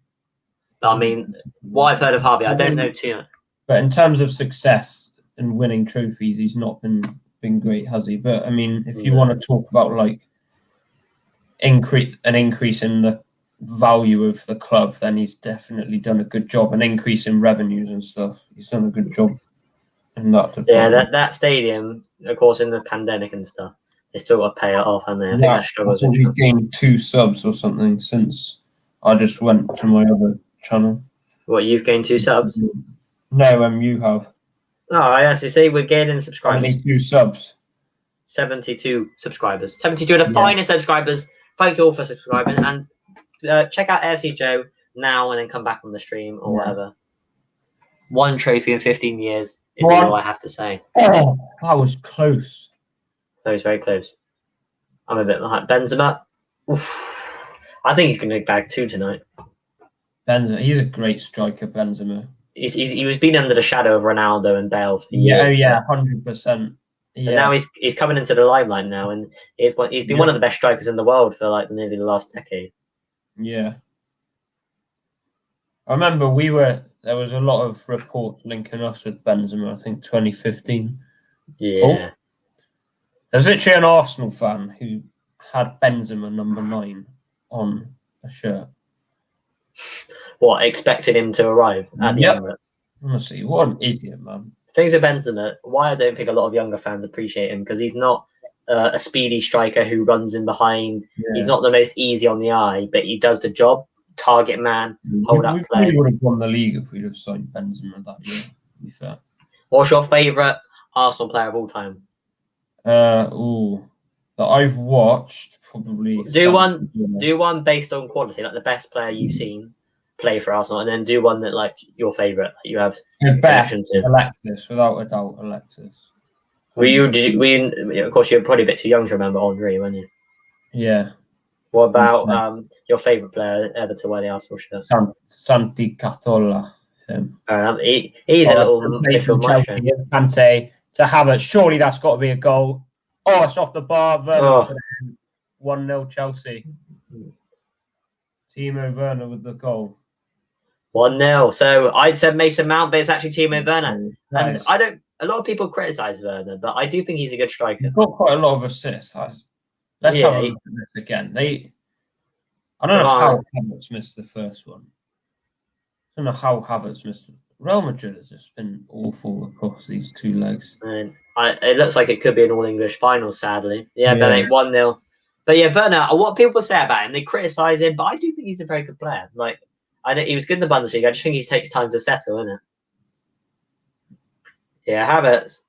I mean, what I've heard of Harvey, I don't know too much. But in terms of success and winning trophies, he's not been great, has he? But I mean, if you want to talk about like an increase in the value of the club, then he's definitely done a good job. An increase in revenues and stuff, he's done a good job in that department. Yeah, that stadium, of course, in the pandemic and stuff, they still got to pay it off, haven't they? I think that struggles. He's gained 2 subs or something since I just went to my other channel. What, you've gained 2 subs? No, you have. Oh, I actually see we're gaining subscribers. 72 subs. 72 subscribers. 72 of the finest subscribers. Thank you all for subscribing, and check out AFC Joe now and then come back on the stream or whatever. 1 trophy in 15 years is all I have to say. Oh, that was close. That was very close. I'm a bit behind. Benzema. Oof. I think he's going to bag 2 tonight. Benzema, he's a great striker, Benzema. He was been under the shadow of Ronaldo and Bale for years. Yeah, 100%. Yeah. And now he's coming into the limelight now, and he's been one of the best strikers in the world for like nearly the last decade. Yeah. I remember there was a lot of reports linking us with Benzema, I think 2015. Yeah. Oh, there's literally an Arsenal fan who had Benzema number 9 on a shirt. What, expected him to arrive at the Emirates? Honestly, what an idiot, man. Things with Benzema, why I don't think a lot of younger fans appreciate him, because he's not a speedy striker who runs in behind. Yeah. He's not the most easy on the eye, but he does the job. Target man, hold up play. We would have won the league if we'd have signed Benzema that year, to be fair. What's your favourite Arsenal player of all time? That I've watched, probably. Do one based on quality, like the best player you've seen play for Arsenal, and then do one that like your favourite that you have. The best, Alexis, without a doubt, Alexis. Of course, you're probably a bit too young to remember Henry, weren't you? Yeah. What about your favourite player ever to wear the Arsenal shirt? Santi Cazorla. He's a little midfield maestro. Kante to Havertz. Surely that's got to be a goal. Oh, it's off the bar. 1-0 Chelsea. Timo Werner with the goal. 1-0. So I said Mason Mount, but it's actually Timo Werner. And a lot of people criticise Werner, but I do think he's a good striker. He's got quite a lot of assists. Let's have a look at this again. I don't know how Havertz missed the first one. I don't know how Havertz missed it. Real Madrid has just been awful across these 2 legs. It looks like it could be an all-English final, sadly. Yeah, but 1-0. But yeah, Werner, what people say about him, they criticise him, but I do think he's a very good player. Like, he was good in the Bundesliga. I just think he takes time to settle, isn't it? Yeah, Havertz.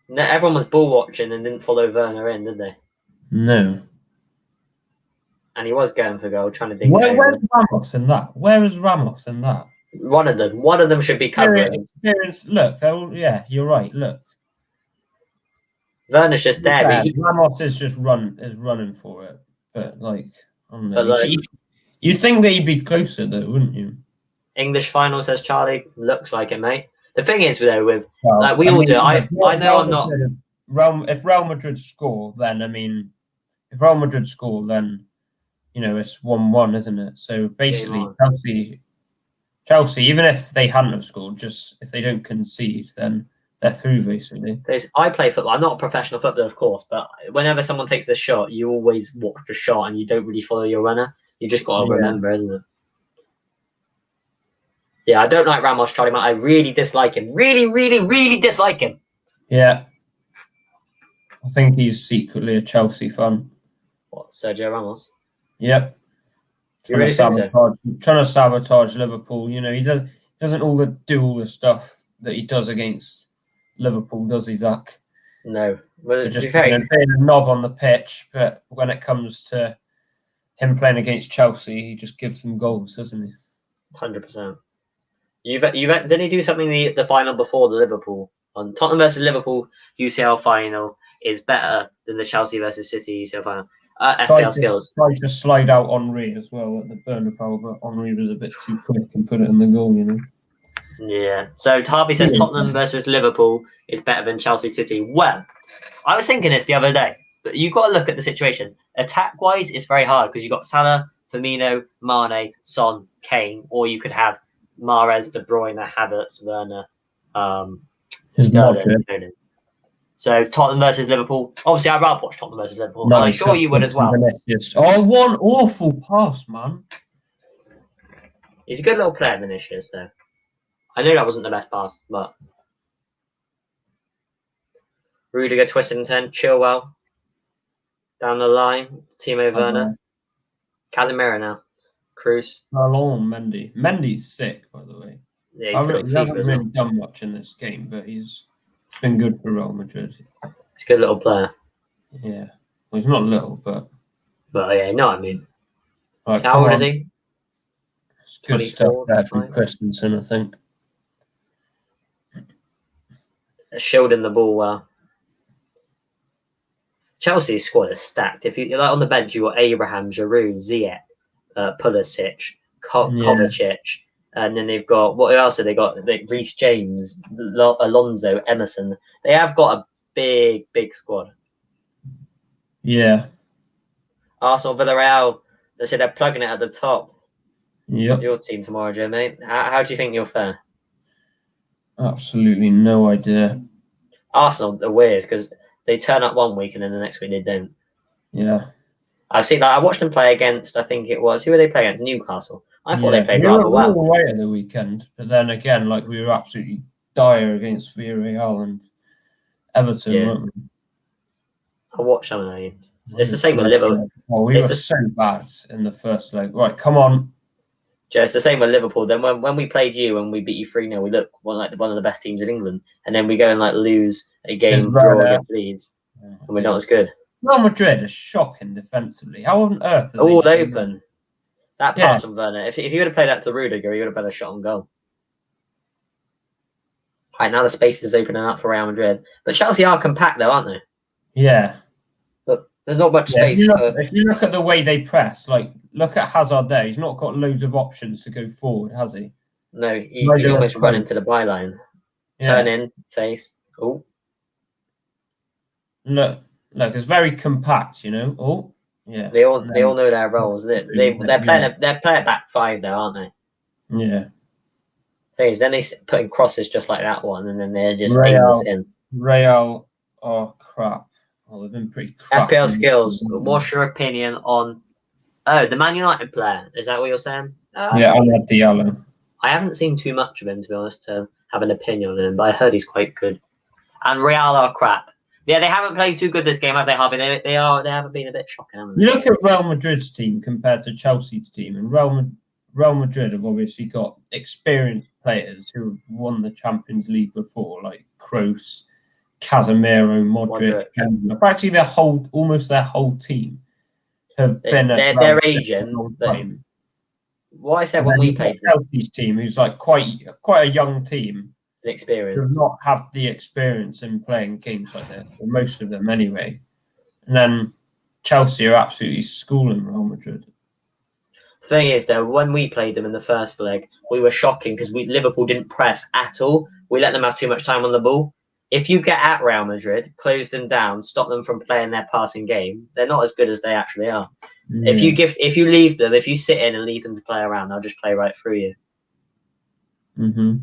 No, everyone was ball watching and didn't follow Werner in, did they? No. And he was going for goal, trying to dig. Where's Ramos in that? Where is Ramos in that? One of them should be covering. Look, you're right. Look, Werner's just there. Yeah, Ramos is just running for it, but like, I don't know. You'd think that he'd be closer, though, wouldn't you? English final, says Charlie. Looks like it, mate. The thing is, though, with I know I'm not. If Real Madrid score, then it's 1-1, isn't it? So basically, Chelsea, even if they hadn't have scored, just if they don't concede, then they're through, basically. I play football. I'm not a professional footballer, of course, but whenever someone takes the shot, you always watch the shot and you don't really follow your runner. You just got to remember, isn't it? Yeah, I don't like Ramos, Charlie. I really dislike him. Really, really, really dislike him. Yeah. I think he's secretly a Chelsea fan. What, Sergio Ramos? Yep. Trying to sabotage Liverpool. You know, he doesn't do all the stuff that he does against Liverpool, does he, Zach? No. Well, just being a knob on the pitch, but when it comes to him playing against Chelsea, he just gives them goals, doesn't he? 100%. Did he do something the final before the Liverpool? On Tottenham versus Liverpool UCL final is better than the Chelsea versus City UCL final. FPL skills. Tried to slide out Henry as well at the Bernabeu, but Henry was a bit too quick and put it in the goal, you know. Yeah. So Harvey says Tottenham versus Liverpool is better than Chelsea City. Well, I was thinking this the other day, but you've got to look at the situation. Attack-wise, it's very hard because you've got Salah, Firmino, Mane, Son, Kane, or you could have Mahrez, De Bruyne, Havertz, Werner, Sterling. So Tottenham versus Liverpool. Obviously, I'd rather watch Tottenham versus Liverpool. No, I'm sure you would as well. Oh, one awful pass, man. He's a good little player, Vinicius, though. I know that wasn't the best pass, but Rudiger twisted and turned, Chilwell down the line, Timo Werner, Casemiro now, Cruz. Alon Mendy. Mendy's sick, by the way. Yeah, he hasn't really done much in this game, but he's been good for Real Madrid. He's a good little player. Yeah, well, he's not little, but yeah, you know what I mean. Right, how old is he? It's good stuff there from Christensen, I think. shielding the ball well. Chelsea's squad is stacked. If you like on the bench, you got Abraham, Giroud, Ziyech, Pulisic, Kovacic, and then they've got what else have they got? Reece James, Alonso, Emerson. They have got a big squad. Yeah. Arsenal, Villarreal. They said they're plugging it at the top. Yep. Your team tomorrow, Joe, mate. How do you think you'll fare? Absolutely no idea. Arsenal are weird because they turn up one week and then the next week they don't. Yeah. I've seen I watched them play against, I think it was, who were they playing against? Newcastle. I thought they played rather well. We were right at the weekend, but then again, like we were absolutely dire against Villarreal and Everton, weren't we? I watched some of those games. It's the same with Liverpool. Oh, we were so bad in the first leg. Right, come on. Joe, it's the same with Liverpool. Then when we played you and we beat you 3-0, we look one of the best teams in England. And then we go and lose a game draw against Leeds. And we're not as good. Real Madrid is shocking defensively. How on earth are they all open? That pass from Werner. If you would have played that to Rudiger, he would have been a shot on goal. Right, now the space is opening up for Real Madrid. But Chelsea are compact though, aren't they? Yeah. But there's not much space. If you look at the way they press, like look at Hazard there. He's not got loads of options to go forward, has he? No, he's almost run into the byline. Turn in, face. Oh. Look, it's very compact, you know. Oh, yeah. They all know their roles. They're playing a back five though, aren't they? Yeah. Things. Then they put in crosses just like that one, and then they're just aimless in. Real, oh crap! Well, they've been pretty crap. FPL skills. What's your opinion on? Oh, the Man United player. Is that what you're saying? Yeah, Amad Diallo. I haven't seen too much of him to be honest to have an opinion on him, but I heard he's quite good. And Real are crap. Yeah, they haven't played too good this game, have they, Harvey? They haven't been a bit shocking, haven't they? You look at Real Madrid's team compared to Chelsea's team, and Real Madrid have obviously got experienced players who have won the Champions League before, like Kroos, Casemiro, Modric. And practically almost their whole team have been at their agent. What I said when we played Chelsea's team, who's like quite a young team, experience, does not have the experience in playing games like this, or most of them anyway. And then Chelsea are absolutely schooling Real Madrid. The thing is, though, when we played them in the first leg, we were shocking because Liverpool didn't press at all. We let them have too much time on the ball. If you get at Real Madrid, close them down, stop them from playing their passing game, they're not as good as they actually are. Yeah. If you sit in and leave them to play around, they'll just play right through you. Mm-hmm.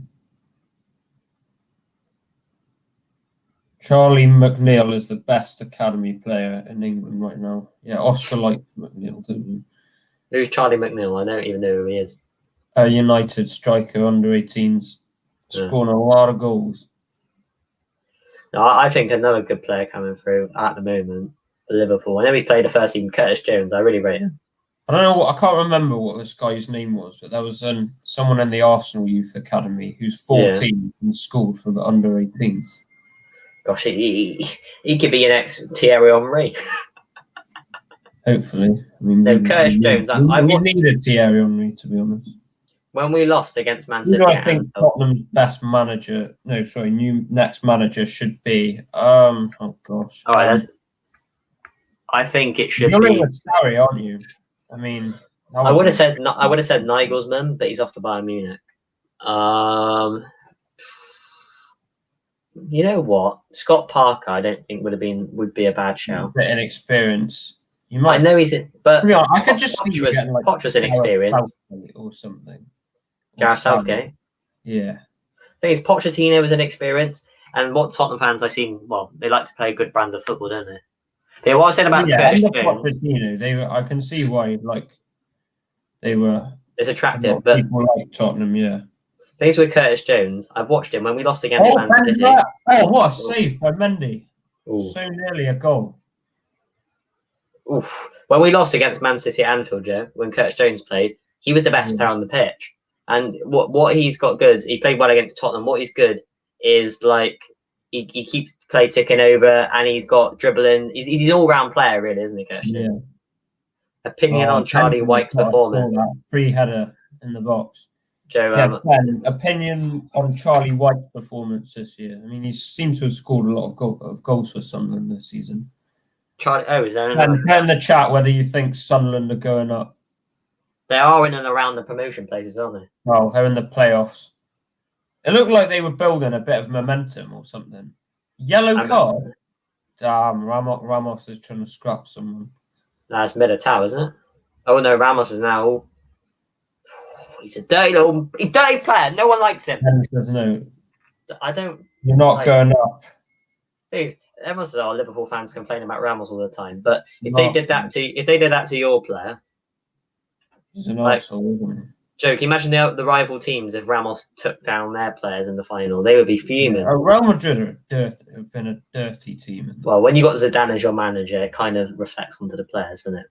Charlie McNeil is the best academy player in England right now. Yeah, Oscar likes McNeil, don't you? Who's Charlie McNeil? I don't even know who he is. A United striker, under 18s, scoring a lot of goals. No, I think another good player coming through at the moment for Liverpool. I know he's played the first team, Curtis Jones. I really rate him. I don't know. I can't remember what this guy's name was, but there was someone in the Arsenal Youth Academy who's 14 and scored for the under 18s. Gosh, he could be your next Thierry Henry. Hopefully. I mean, Curtis Jones. We needed Thierry Henry, to be honest. When we lost against Man City, I think Tottenham's best manager. No, sorry, next manager should be. Oh gosh. All right, I think it should you're be. You're Sarri, aren't you? I mean, I would have said Nagelsmann, but he's off to Bayern Munich. You know what? Scott Parker, I don't think would be a bad shout. Bit inexperience. You might. I know he's in, but I could just see Potter's inexperienced or something. Gareth Southgate. Yeah. I think Pochettino was inexperienced, and what Tottenham fans I've seen, well, they like to play a good brand of football, don't they? But what I said about Curtis Jones, Pochettino, I can see why they were. It's attractive, but people like Tottenham, yeah. Things with Curtis Jones, I've watched him when we lost against Man City. What a save by Mendy! Ooh. So nearly a goal. Oof! When we lost against Man City at Anfield, Joe, when Curtis Jones played, he was the best player on the pitch. And what he's got good, he played well against Tottenham. What he's good is like he keeps play ticking over, and he's got dribbling. He's an all-round player, really, isn't he, Curtis? Yeah. Opinion on Charlie White's performance? Free header in the box. Joe, Yeah, Ben, opinion on Charlie White's performance this year. I mean, he seems to have scored a lot of goals for Sunderland this season. Charlie, is there Put in the chat whether you think Sunderland are going up. They are in and around the promotion places, aren't they? Well, they're in the playoffs. It looked like they were building a bit of momentum or something. Yellow card? Damn, Ramos is trying to scrap someone. No, it's Militao, isn't it? Oh no, Ramos is now. He's a dirty player. No one likes him. There's no. I don't. You're not going up. Please, everyone's Liverpool fans complaining about Ramos all the time, but if they did that to your player, he's an arsehole, isn't he? Joe, can you imagine the rival teams if Ramos took down their players in the final? They would be fuming. Yeah, Real Madrid have been a dirty team. Well, when you got Zidane as your manager, it kind of reflects onto the players, doesn't it?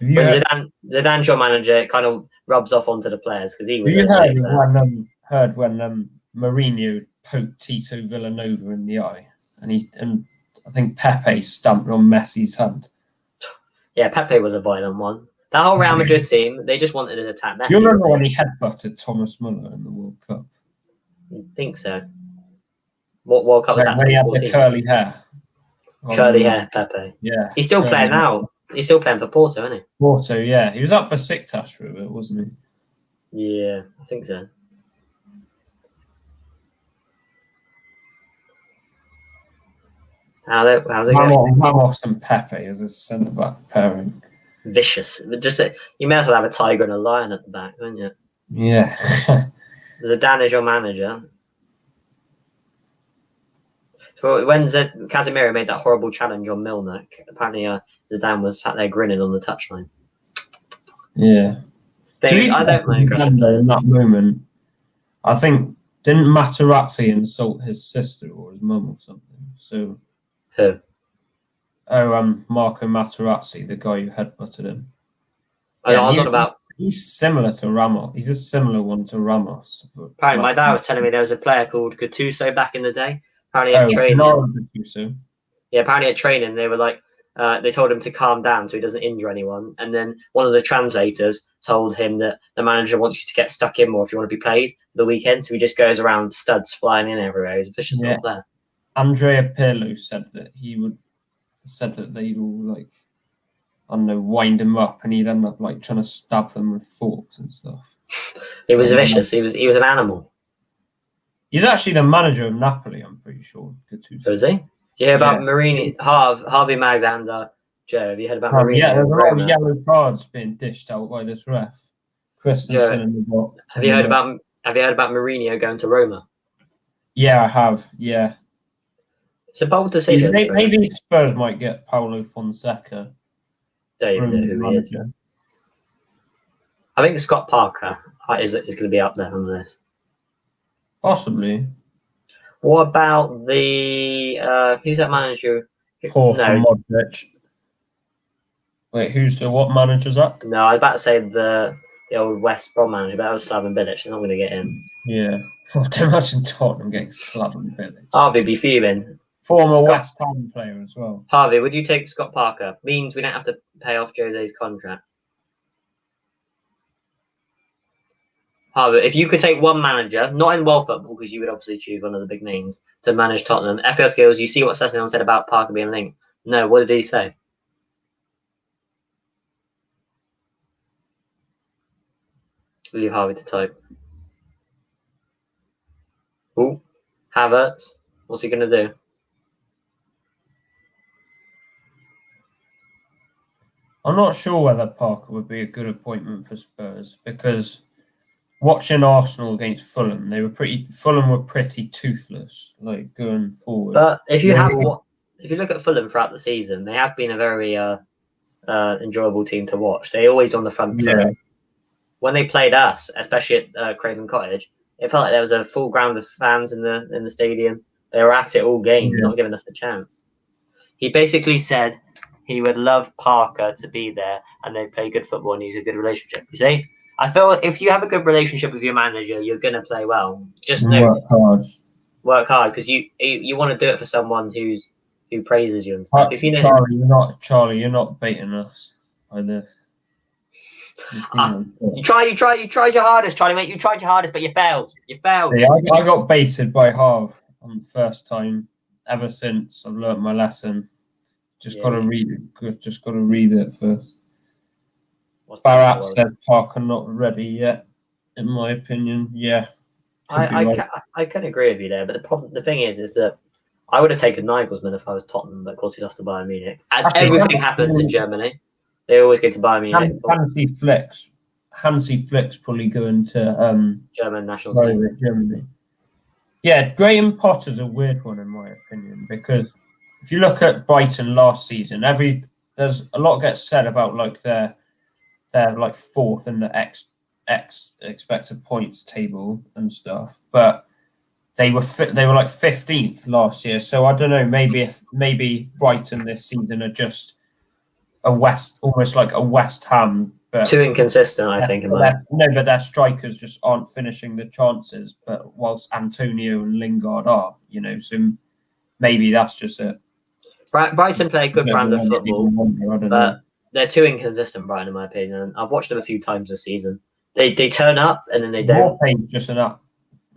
When Zidane's your manager, it kind of rubs off onto the players because he was. Heard when Mourinho poked Tito Villanova in the eye, and I think Pepe stamped on Messi's hand. Yeah, Pepe was a violent one. That whole Real Madrid team, they just wanted to attack Messi. You remember when he headbutted Thomas Muller in the World Cup? I think so. What World Cup was that? When he had the curly hair. Curly hair, Pepe. Yeah. He's still playing now. He's still playing for Porto, isn't he? Porto, yeah. He was up for Besiktas for a bit, wasn't he? Yeah, I think so. How's it going? Ramos and Pepe as a centre-back pairing. Vicious. You may as well have a tiger and a lion at the back, don't you? Yeah. Zidane is your manager. So when Casemiro made that horrible challenge on Milner, apparently Zidane was sat there grinning on the touchline. Yeah. I don't mind in that moment. I think didn't Materazzi insult his sister or his mum or something? So who? Oh, Marco Materazzi, the guy who headbutted him. I was on about. He's similar to Ramos. He's a similar one to Ramos. Apparently, my dad was telling me there was a player called Gattuso back in the day. Apparently, at training. Yeah, apparently at training they were like, they told him to calm down so he doesn't injure anyone. And then one of the translators told him that the manager wants you to get stuck in more if you want to be played for the weekend. So he just goes around studs flying in everywhere. He's a vicious little player. Andrea Pirlo said that they'd all like, I don't know, wind him up, and he'd end up like trying to stab them with forks and stuff. He was vicious. He was an animal. He's actually the manager of Napoli, I'm pretty sure. Was he? Do you hear about Marini, Harvey Maggs and Joe? Have you heard about Marini? Yeah, there's a lot of yellow cards being dished out by this ref. Christensen in the box. Have you heard about Mourinho going to Roma? Yeah, I have. Yeah. It's a bold decision. Maybe Spurs might get Paulo Fonseca. Don't even know who he is. I think Scott Parker is going to be up there on this. Possibly. What about the who's that manager? Modric. Wait, what manager's that? No, I was about to say the old West Brom manager, but that was Slaven Bilic. They're not going to get him. Yeah. I don't imagine Tottenham getting Slaven Bilic. Harvey be fuming. Former West Ham player as well. Harvey, would you take Scott Parker? Means we don't have to pay off Jose's contract. Harvey, if you could take one manager, not in world football, because you would obviously choose one of the big names, to manage Tottenham. FPL skills, you see what Sesson said about Parker being linked. No, what did he say? Leave Harvey to type. Ooh, Havertz. What's he going to do? I'm not sure whether Parker would be a good appointment for Spurs, because watching Arsenal against Fulham, Fulham were pretty toothless, like going forward. But if you look at Fulham throughout the season, they have been a very enjoyable team to watch. They're always on the front foot. Yeah. When they played us, especially at Craven Cottage, it felt like there was a full ground of fans in the stadium. They were at it all game, not giving us a chance. He basically said he would love Parker to be there and they play good football and he's a good relationship. You see? I feel if you have a good relationship with your manager, you're going to play well. Just work hard because you want to do it for someone who praises you and stuff. If you know, Charlie, you're not baiting us by this. You tried your hardest, Charlie, mate. You tried your hardest, but you failed. You failed. See, I got baited by Harv on the first time. Ever since I've learnt my lesson, got to read it. Just got to read it first. Barat said Parker not ready yet, in my opinion. Yeah, I can agree with you there, but the thing is that I would have taken Nagelsmann if I was Tottenham, but of course he's off to Bayern Munich. As everything happens in Germany, they always get to Bayern Munich. Hansi Flick's probably going to German national team. Germany. Yeah, Graham Potter's a weird one in my opinion, because if you look at Brighton last season, there's a lot gets said about like they're like fourth in the X expected points table and stuff, but they were like 15th last year. So I don't know, maybe Brighton this season are just almost like a West Ham, but too inconsistent, I think. But their strikers just aren't finishing the chances. But whilst Antonio and Lingard are, so maybe that's just it. Brighton play a good brand of football, but they're too inconsistent, Brighton, in my opinion. I've watched them a few times this season. They turn up and then they don't.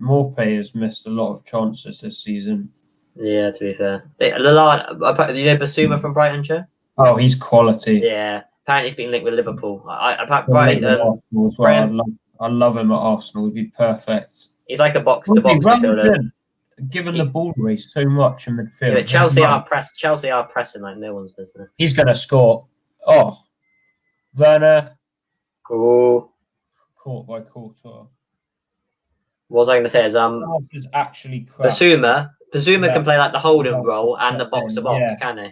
Morpay has missed a lot of chances this season. Yeah, to be fair. Lallana, Basuma from Brighton, Joe? Oh, he's quality. Yeah. Apparently he's been linked with Liverpool. I love him at Arsenal. He'd be perfect. He's like a box-to-box midfielder. Given the ball race so much in midfield. Yeah, but Chelsea are pressing like no one's business. He's going to score. Oh, Werner. Cool. Caught by Courtois. What was I going to say? Is actually crap. Basuma can play like the holding role and the box-to-box, can he?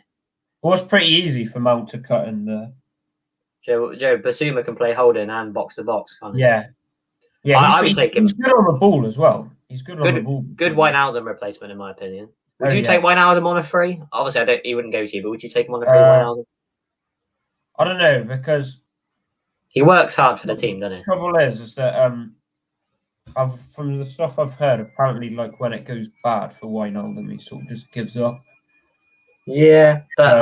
Well, it's pretty easy for Mount to cut in there. Joe, Basuma can play holding and box-to-box, can't he? Yeah. I would take him. He's good on the ball as well. He's good on the ball. Good Wijnaldum replacement, in my opinion. Would you take Wijnaldum on a free? Obviously, he wouldn't go to you, but would you take him on a free, Wijnaldum? I don't know, because he works hard for the team, doesn't he? The trouble is that from the stuff I've heard, apparently, like when it goes bad for Wijnaldum, he sort of just gives up. Yeah, but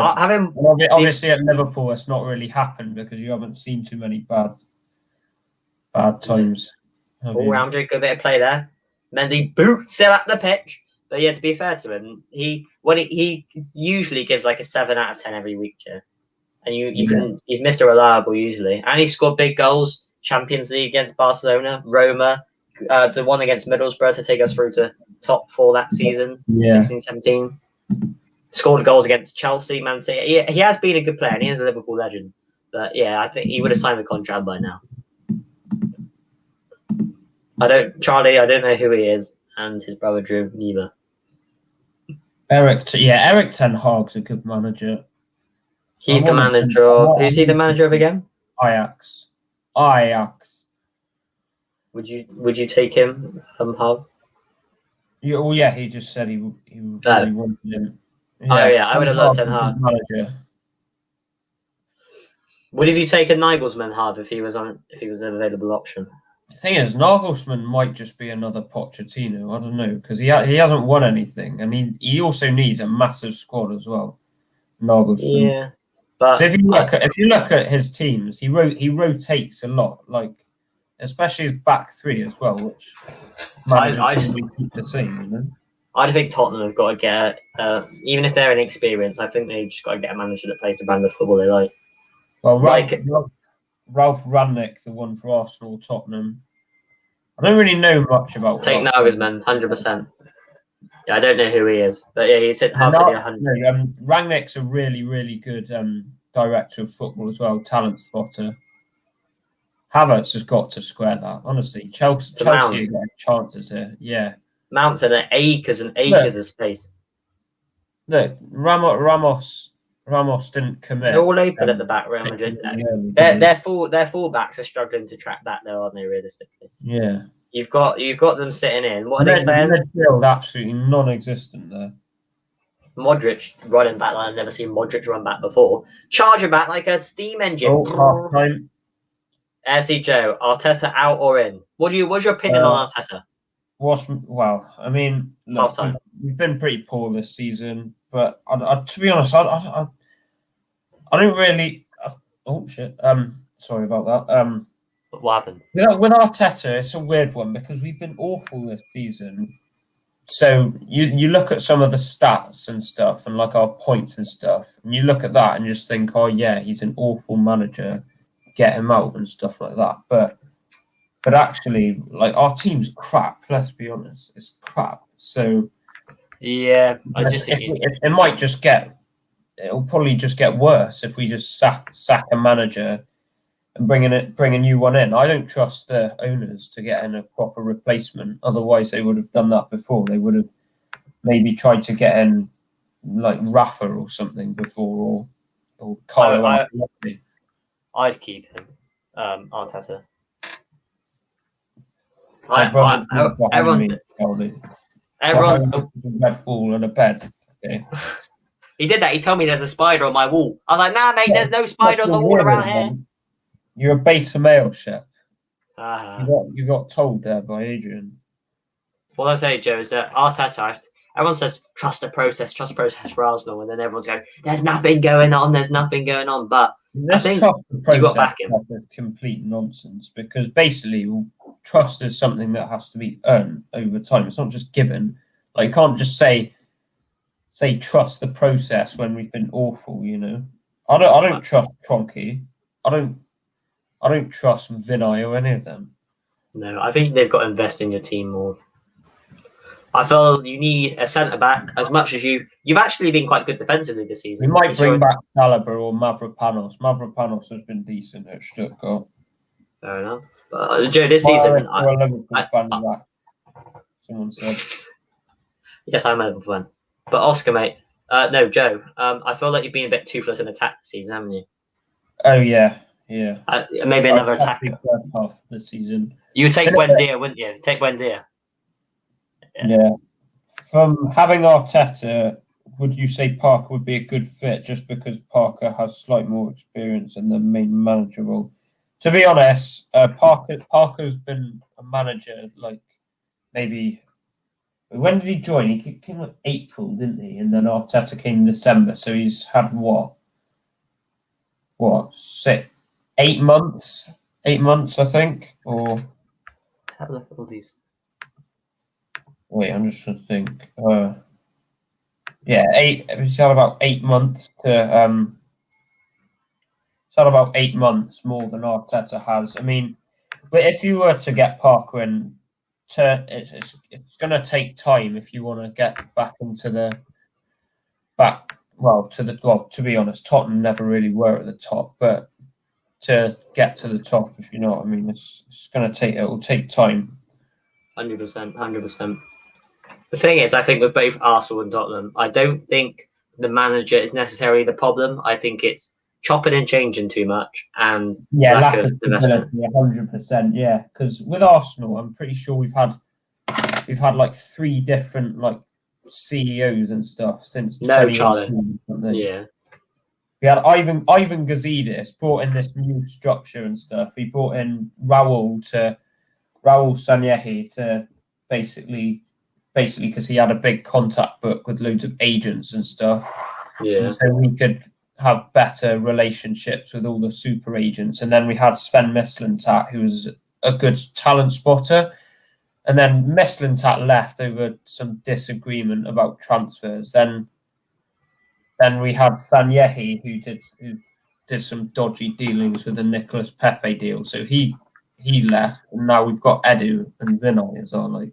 obviously at Liverpool, it's not really happened because you haven't seen too many bad times. All round a good bit of play there. Mendy boots it up the pitch. But yeah, to be fair to him, he usually gives like a 7 out of 10 every week, Joe. And he's Mr. Reliable usually, and he scored big goals. Champions League against Barcelona, Roma, the one against Middlesbrough to take us through to top 4 that season, 16-17. Scored goals against Chelsea, Man City. He has been a good player, and he is a Liverpool legend. But yeah, I think he would have signed the contract by now. Charlie, I don't know who he is, and his brother Drew neither. Erik Ten Hag's a good manager. He's the manager of. Who's he the manager of again? Ajax. Would you take him from Hag? Yeah, he just said he really wanted him. I would have loved Ten Hag. Would have you taken Nagelsmann hard if he was an available option? The thing is, Nagelsmann might just be another Pochettino. I don't know, because he hasn't won anything, and he also needs a massive squad as well. Nagelsmann. Yeah, but so if you look at his teams, he rotates a lot, like especially his back three as well, which I just keep the same. I think Tottenham have got to get, even if they're inexperienced, I think they've just got to get a manager that plays the brand of football they like. Well, Ralph Rangnick, the one for Arsenal, Tottenham. I don't really know much about. Take Nagelsmann, 100%. Yeah, I don't know who he is, but yeah, he said half a 100. Rangnick's a really, really good director of football as well, talent spotter. Havertz has got to square that. Honestly, Chelsea are getting chances here. Yeah, Mount's in acres and acres of space. Look, Ramos didn't commit. They're all open at the back, Real Madrid. Their fullbacks are struggling to track that, though, aren't they? Realistically, yeah. You've got them sitting in. What are they playing? Midfield absolutely non-existent there. Modric running back like I've never seen Modric run back before. Charging back like a steam engine. Oh, half-time. FC Joe, Arteta out or in? What's your opinion on Arteta? I mean, look, we've been pretty poor this season, but to be honest, I don't really. Oh shit! sorry about that. What happened? With Arteta, it's a weird one because we've been awful this season. So you look at some of the stats and stuff and like our points and stuff, and you look at that and just think, oh yeah, he's an awful manager, get him out and stuff like that. But actually, like our team's crap. Let's be honest, it's crap. So Yeah, I just think it might just get, it'll probably just get worse if we just sack a manager and bring a new one in. I don't trust the owners to get in a proper replacement. Otherwise, they would have done that before. They would have maybe tried to get in like Rafa or something before, or Carlo Ancelotti. I'd keep him, Arteta. Everyone, a red ball and a bed. Okay. He did that. He told me there's a spider on my wall. I was like, nah, mate, there's no spider on the wall around here. You're a beta male, chef. Uh-huh. You got told there by Adrian. What I say, Joe, is that Arteta, everyone says trust the process for Arsenal, and then everyone's going, there's nothing going on. But this I think trust the process you got back him. Is complete nonsense because basically trust is something that has to be earned over time. It's not just given. Like you can't just say trust the process when we've been awful. You know, I don't trust Kroenke. I don't trust Vinay or any of them. No, I think they've got to invest in your team more. I feel you need a centre back as much as you've actually been quite good defensively this season. We might bring back Saliba or Mavropanos. Mavropanos has been decent at Stuttgart. Fair enough. But Joe, this season, someone said. Yes, I'm a Liverpool fan. But Oscar, mate. No, Joe. I feel like you've been a bit toothless in attack this season, haven't you? Oh yeah. Yeah. Maybe another attacker. First half this season. You would take Buendia, wouldn't you? Take Buendia. Yeah. From having Arteta, would you say Parker would be a good fit just because Parker has slightly more experience in the main manager role? To be honest, Parker's been a manager like maybe. When did he join? He came in April, didn't he? And then Arteta came in December. So he's had what? 8 months? 8 months, I think. Or have a look at all these. Wait, I'm just trying to think. It's had about 8 months to. It's had about 8 months more than Arteta has. I mean, but if you were to get Parker in, it's going to take time if you want to get back into the back. To be honest, Tottenham never really were at the top, but to get to the top, if you know what I mean, it will take time. 100%. The thing is, I think with both Arsenal and Tottenham, I don't think the manager is necessarily the problem. I think it's chopping and changing too much and lack of investment. 100%, yeah. Because with Arsenal, I'm pretty sure we've had like 3 different like CEOs and stuff since. No, Charlie. Yeah. We had Ivan Gazidis brought in this new structure and stuff. He brought in Raul Sanyehi to basically because he had a big contact book with loads of agents and stuff. Yeah. And so we could have better relationships with all the super agents. And then we had Sven Mislintat, who was a good talent spotter. And then Mislintat left over some disagreement about transfers. Then we had Sanyehi, who did some dodgy dealings with the Nicolas Pepe deal. So he left, and now we've got Edu and Vinay as our like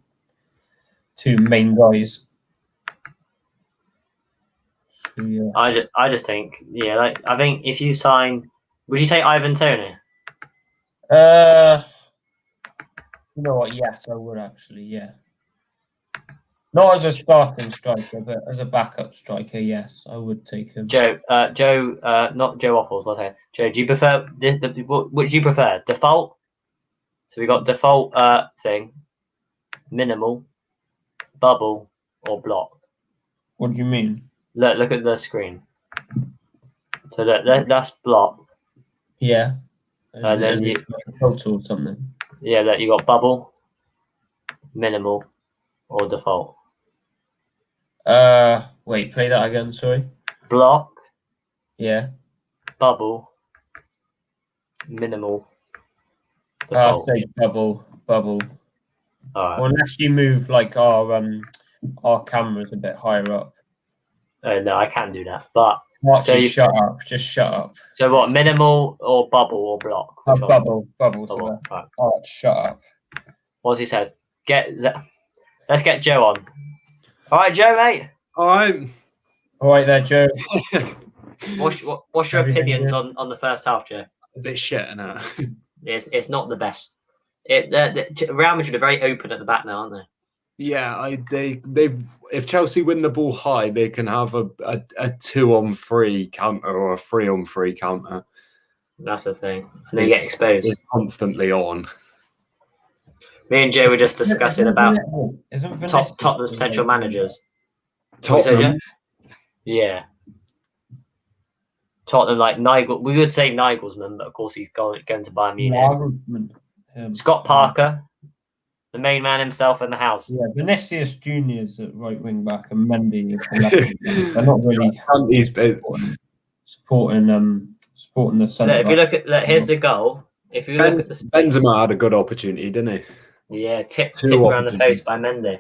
2 main guys. So, yeah. I just think, I think if you sign, would you take Ivan Toney? You know what? Yes, I would actually. Yeah. Not as a starting striker, but as a backup striker, yes, I would take him. Joe, not Joe Waffles, what I say. Joe, do you prefer what do you prefer? Default? So we got default thing, minimal, bubble, or block. What do you mean? Look at the screen. So that's block. Yeah. Then you like a photo or something. Yeah, that you got bubble, minimal, or default. Wait, play that again, sorry. Block. Yeah. Bubble. minimal I'll default? say bubble. All right. Or unless you move like our cameras a bit higher up. No, I can do that. But Archie, shut up. Just shut up. So what? Minimal or bubble or block? Which one? Bubble. Bubble. Right. Arch, shut up. What's he said? Let's get Joe on. All right, Joe, mate. All right there, Joe. What's your opinions on the first half, Joe? A bit shit, innit? It's not the best. Real Madrid are very open at the back now, aren't they? Yeah, they if Chelsea win the ball high, they can have a 2-on-3 counter or a 3-on-3 counter. That's the thing. And they get exposed. It's constantly on. Me and Joe were just discussing about Tottenham's potential managers. Tottenham? Yeah. Tottenham, like Nigel. We would say Nigelsmann, but of course he's going to Bayern Munich. Scott Parker, the main man himself in the house. Yeah, Vinicius Junior's at right wing back and Mendy is the left. They're not really supporting the centre. If you look at here's the goal. If you look at the Benzema had a good opportunity, didn't he? Yeah, tipped around the post by Mendy.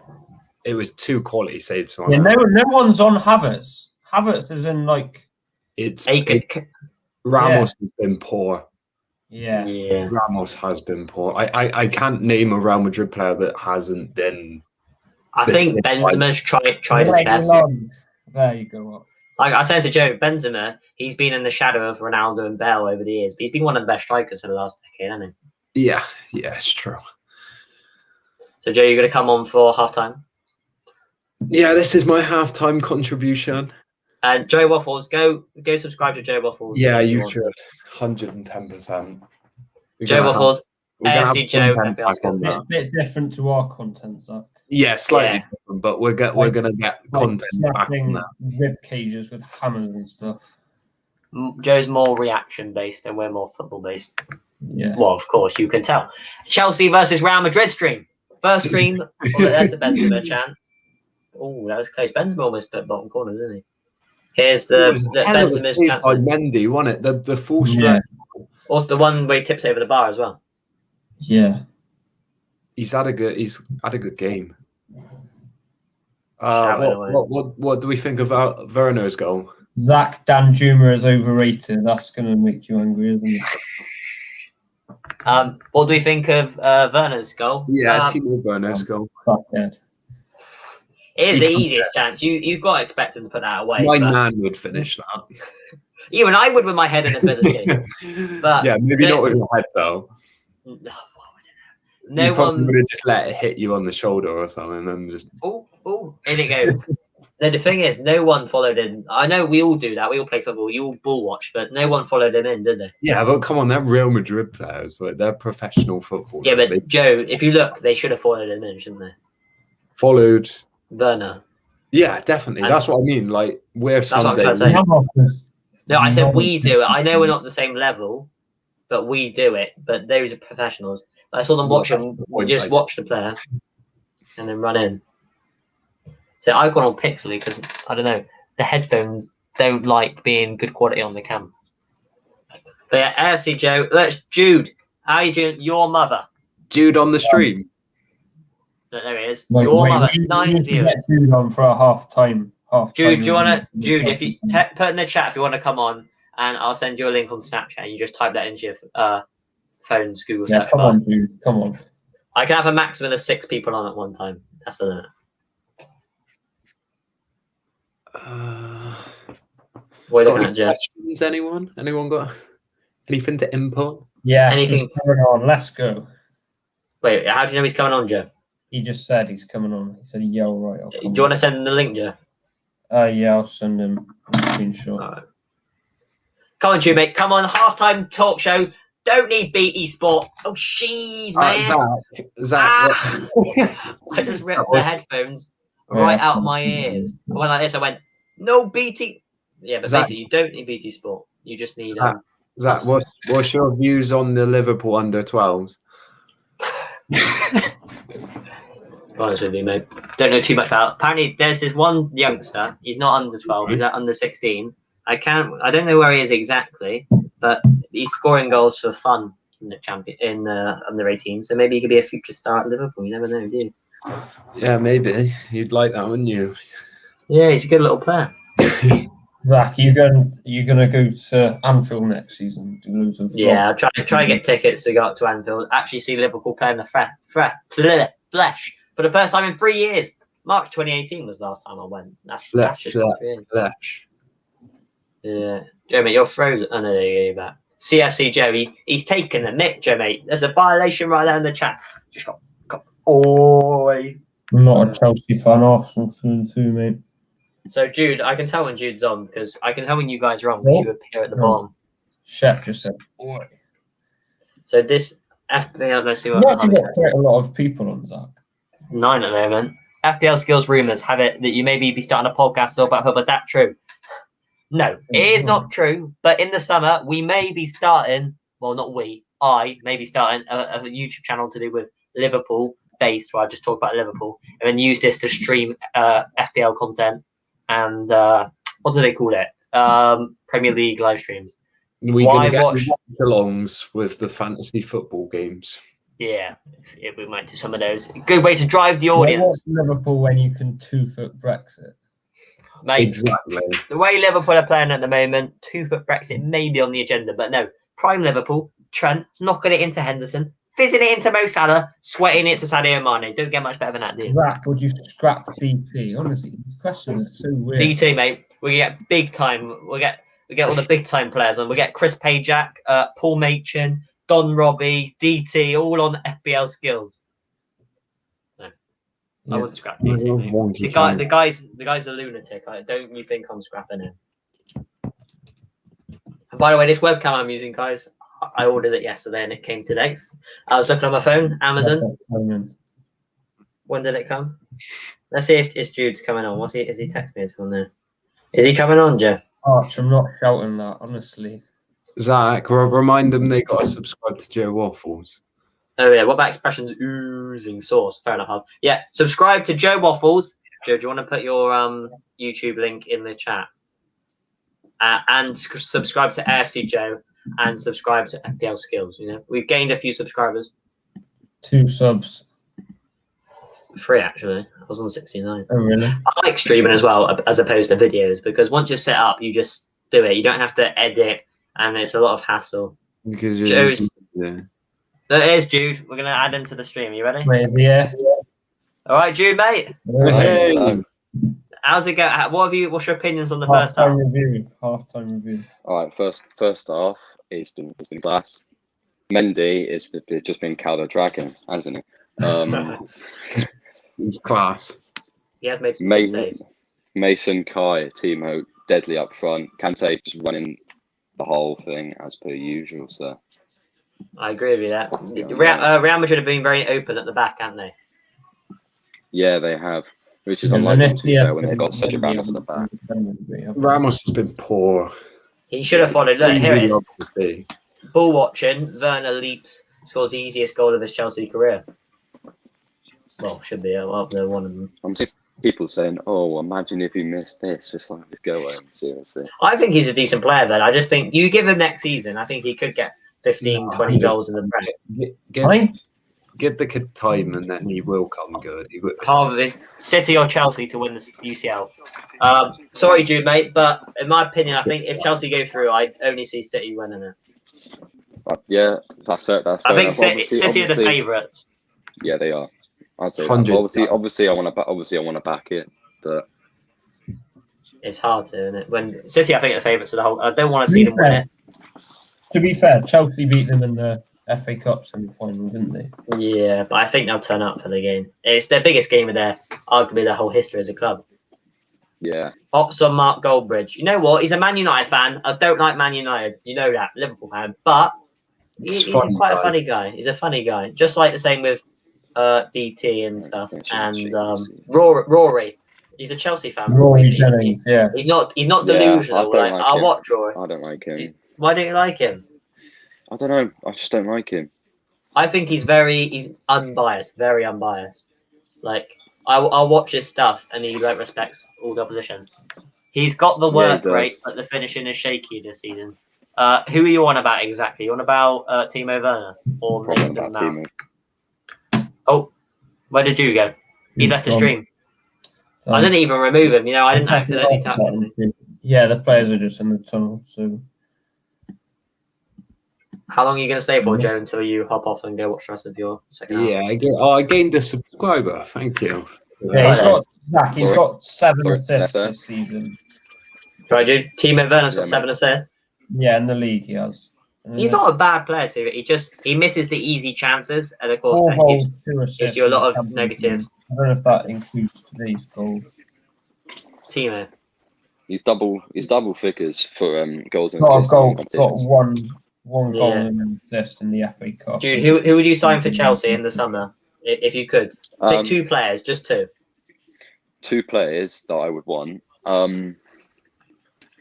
It was 2 quality saves. Yeah, no one's on Havertz. Havertz is in like Ramos has been poor. Yeah. Ramos has been poor. I can't name a Real Madrid player that hasn't been. I think Benzema's tried his best. There you go. Like I said to Joe, Benzema, he's been in the shadow of Ronaldo and Bale over the years, but he's been one of the best strikers for the last decade, hasn't he? Yeah, it's true. So Joe, you're going to come on for halftime? Yeah, this is my halftime contribution. And Joe Waffles, go subscribe to Joe Waffles. Yeah, you should. 110%. Joe Waffles, AFC Joe. A bit different to our content, Zach. Yeah, slightly different, but we're gonna get content back on that. Rib cages with hammers and stuff. Joe's more reaction based, and we're more football based. Yeah. Well, of course you can tell. Chelsea versus Real Madrid stream. First stream. There's the Benzema chance. Oh, that was close. Benzema almost put bottom corner, didn't he? Here's the Benzema's chance by Mendy, wasn't it? The full stretch. Also, the one where he tips over the bar as well. Yeah. He's had a good game. What do we think about Werner's goal? Zach Danjuma is overrated. That's going to make you angry, isn't it? What do we think of Werner's goal? Yeah, Timo Werner's goal. It is the easiest chance. You've got to expect him to put that away. My man would finish that. Even I would with my head in ability. But yeah, maybe not with your head though. No you probably one would have just let it hit you on the shoulder or something, and just in it goes. No, the thing is, no one followed him. I know we all do that. We all play football. You all ball watch, but no one followed him in, did they? Yeah, but come on, they're Real Madrid players. Like they're professional footballers. Yeah, but Joe, if you look, they should have followed him in, shouldn't they? Followed Werner. Yeah, definitely. And that's what I mean. Like we're Sunday. No, I said we do it. I know we're not the same level, but we do it. But those are professionals. I saw them watch him. We just watch the player and then run in. So I've gone on Pixely because I don't know. The headphones don't like being good quality on the cam. But yeah, AFC Joe. Let's Jude. How are you doing? Your mother. Jude on the stream. There he is. Your mother. 9 viewers. Jude on for a half time. Jude, do you want to? Jude, if you put in the chat if you want to come on, and I'll send you a link on Snapchat. And you just type that into your phone's Google search bar. Come on, Jude. Come on. I can have a maximum of 6 people on at one time. That's the limit. Questions? Anyone got anything to input? Yeah, anything coming on? Let's go. Wait, how do you know he's coming on, Joe? He just said he's coming on. He said, "Yeah, all right." Do you want to send him the link, Joe? Yeah, I'll send him a screenshot. Right. Come on, Joe, mate. Come on, halftime talk show. Don't need BT Sport. Oh, jeez, man. Zach. I just ripped the headphones right out my ears. I went like this. I went, no BT. Yeah, but basically, you don't need BT Sport. You just need. Zach, what's your views on the Liverpool under-12s? Honest with you, mate. Don't know too much about it. Apparently, there's this one youngster. He's not under 12. He's under 16. I don't know where he is exactly. but he's scoring goals for fun in the under 18. So maybe he could be a future star at Liverpool. You never know, do you? Yeah, maybe you'd like that, wouldn't you? Yeah, he's a good little player. Zach, you gonna go to Anfield next season? Do loads of Yeah, vlogs? I'll try to get tickets to go up to Anfield. Actually, see Liverpool playing the flesh for the first time in 3 years. March 2018 was the last time I went. That's just gone 3 years. Flesh. Yeah, Joe, mate, you're frozen. Oh no, there you go. Back. CFC Joe, he's taken the nick, Joe, mate. There's a violation right there in the chat. Just got I'm not a Chelsea fan, Arsenal through and through, mate. So Jude, I can tell when Jude's on because I can tell when you guys are on because you appear at the bottom. Shep just said, "Oi." So this FPL, let's see what. You actually got quite a lot of people on, Zach. 9 at the moment. FPL skills rumors have it that you maybe be starting a podcast about football. Is that true? No, it is not true. But in the summer, we may be starting. Well, not we. I may be starting a YouTube channel to do with Liverpool based, where I just talk about Liverpool, and then use this to stream FPL content and what do they call it? Premier League live streams. We're going to get watch-alongs with the fantasy football games. Yeah, we might do some of those. Good way to drive the audience. Liverpool when you can 2-foot Brexit. Mate, exactly. The way Liverpool are playing at the moment, 2-foot Brexit may be on the agenda, but no. Prime Liverpool, Trent, knocking it into Henderson, fizzing it into Mo Salah, sweating it to Sadio Mane. Don't get much better than that, do you? Zach, would you scrap DT? Honestly, this question is so weird. DT, mate, we get big time. We get all the big time players on. We get Chris Pajak, Paul Machin, Don Robbie, DT, all on FBL skills. No, I wouldn't scrap DT. The guy's a lunatic. Don't you think I'm scrapping him? And by the way, this webcam I'm using, guys, I ordered it yesterday and it came today. I was looking on my phone, Amazon. When did it come? Let's see if Jude's coming on. Is he texting me on there? Is he coming on, Jeff? Arch, I'm not shouting that, honestly. Zach, remind them they got to subscribe to Joe Waffles. Oh yeah, what about expressions oozing sauce? Fair enough. Yeah, subscribe to Joe Waffles. Joe, do you want to put your YouTube link in the chat? And subscribe to AFC Joe and subscribe to FPL Skills. You know, we've gained a few subscribers. 2 subs. 3 actually. I was on 69. Oh really? I like streaming as well as opposed to videos because once you're set up, you just do it. You don't have to edit, and it's a lot of hassle. Because Joe's. There's Jude. We're gonna add him to the stream. Are you ready? Wait, yeah. All right, Jude, mate. Hey. How's it go? What's your opinions on the first half? Half-time review. All right, first half, it's been class. Mendy is just been Calder Dragon, hasn't it? He's class. He has made some good saves. Mason, Kai, Timo, deadly up front. Kante just running the whole thing as per usual. So I agree with you that. Real Madrid have been very open at the back, haven't they? Yeah, they have. Which is unlikely when they've got such a Ramos at the back. Ramos has been poor. He should have followed. Look, here it is. Ball watching. Werner leaps, scores the easiest goal of his Chelsea career. Well, should be up there, one of them. I'm seeing people saying, "Oh, imagine if he missed this." Just go home. Seriously. I think he's a decent player, then. I just think you give him next season. I think he could get 15, 20 goals in the Prem. Get the kid time, and then he will come good. Harvey, City or Chelsea to win the UCL. Sorry, Jude, mate, but in my opinion, I think if Chelsea go through, I only see City winning it. Yeah, that's it. I think City are the favourites. Yeah, they are. I'd say that. Obviously, I want to back it, but it's hard to, isn't it? When City, I think, are the favourites of the whole. I don't want to see them win it. To be fair, Chelsea beat them in the FA Cup semi-final, didn't they? Yeah, but I think they'll turn up for the game. It's their biggest game of arguably their whole history as a club. Yeah. Ops on Mark Goldbridge. You know what? He's a Man United fan. I don't like Man United. You know that. Liverpool fan. But he's quite a funny guy. He's a funny guy. Just like the same with DT and stuff. And Rory. He's a Chelsea fan. Rory Jennings, yeah. He's not delusional. I'll watch Rory. I don't like him. Why don't you like him? I don't know. I just don't like him. I think he's unbiased, very unbiased. Like I'll watch his stuff and he respects all the opposition. He's got the work rate, but the finishing is shaky this season. Who are you on about exactly? You on about Timo Werner or Probably Mason about Mount? Timo. Oh, where did you go? He left the stream. I Um, didn't even remove him. I didn't accidentally tap him. Yeah, the players are just in the tunnel. So How long are you going to stay for, Joe, until you hop off and go watch the rest of your second half? Yeah, I gained a subscriber. Thank you. yeah, he's got Zach. He's Sorry. got 7 Sorry, assists Nessa. this season. Right, dude. Timo Werner's got Yeah, 7 assists. Yeah, in the league he has. He's not a bad player, too. He misses the easy chances, and of course 4 that goals, gives 2 assists. you a in the lot of Champions negative. League. I don't know if that includes today's goal. Timo. He's double figures for goals and Got a assists in goal. Got competitions. one goal and an assist in the FA Cup. Dude, who would you sign for Chelsea in the summer if you could? Pick 2 players, just 2. 2 players that I would want.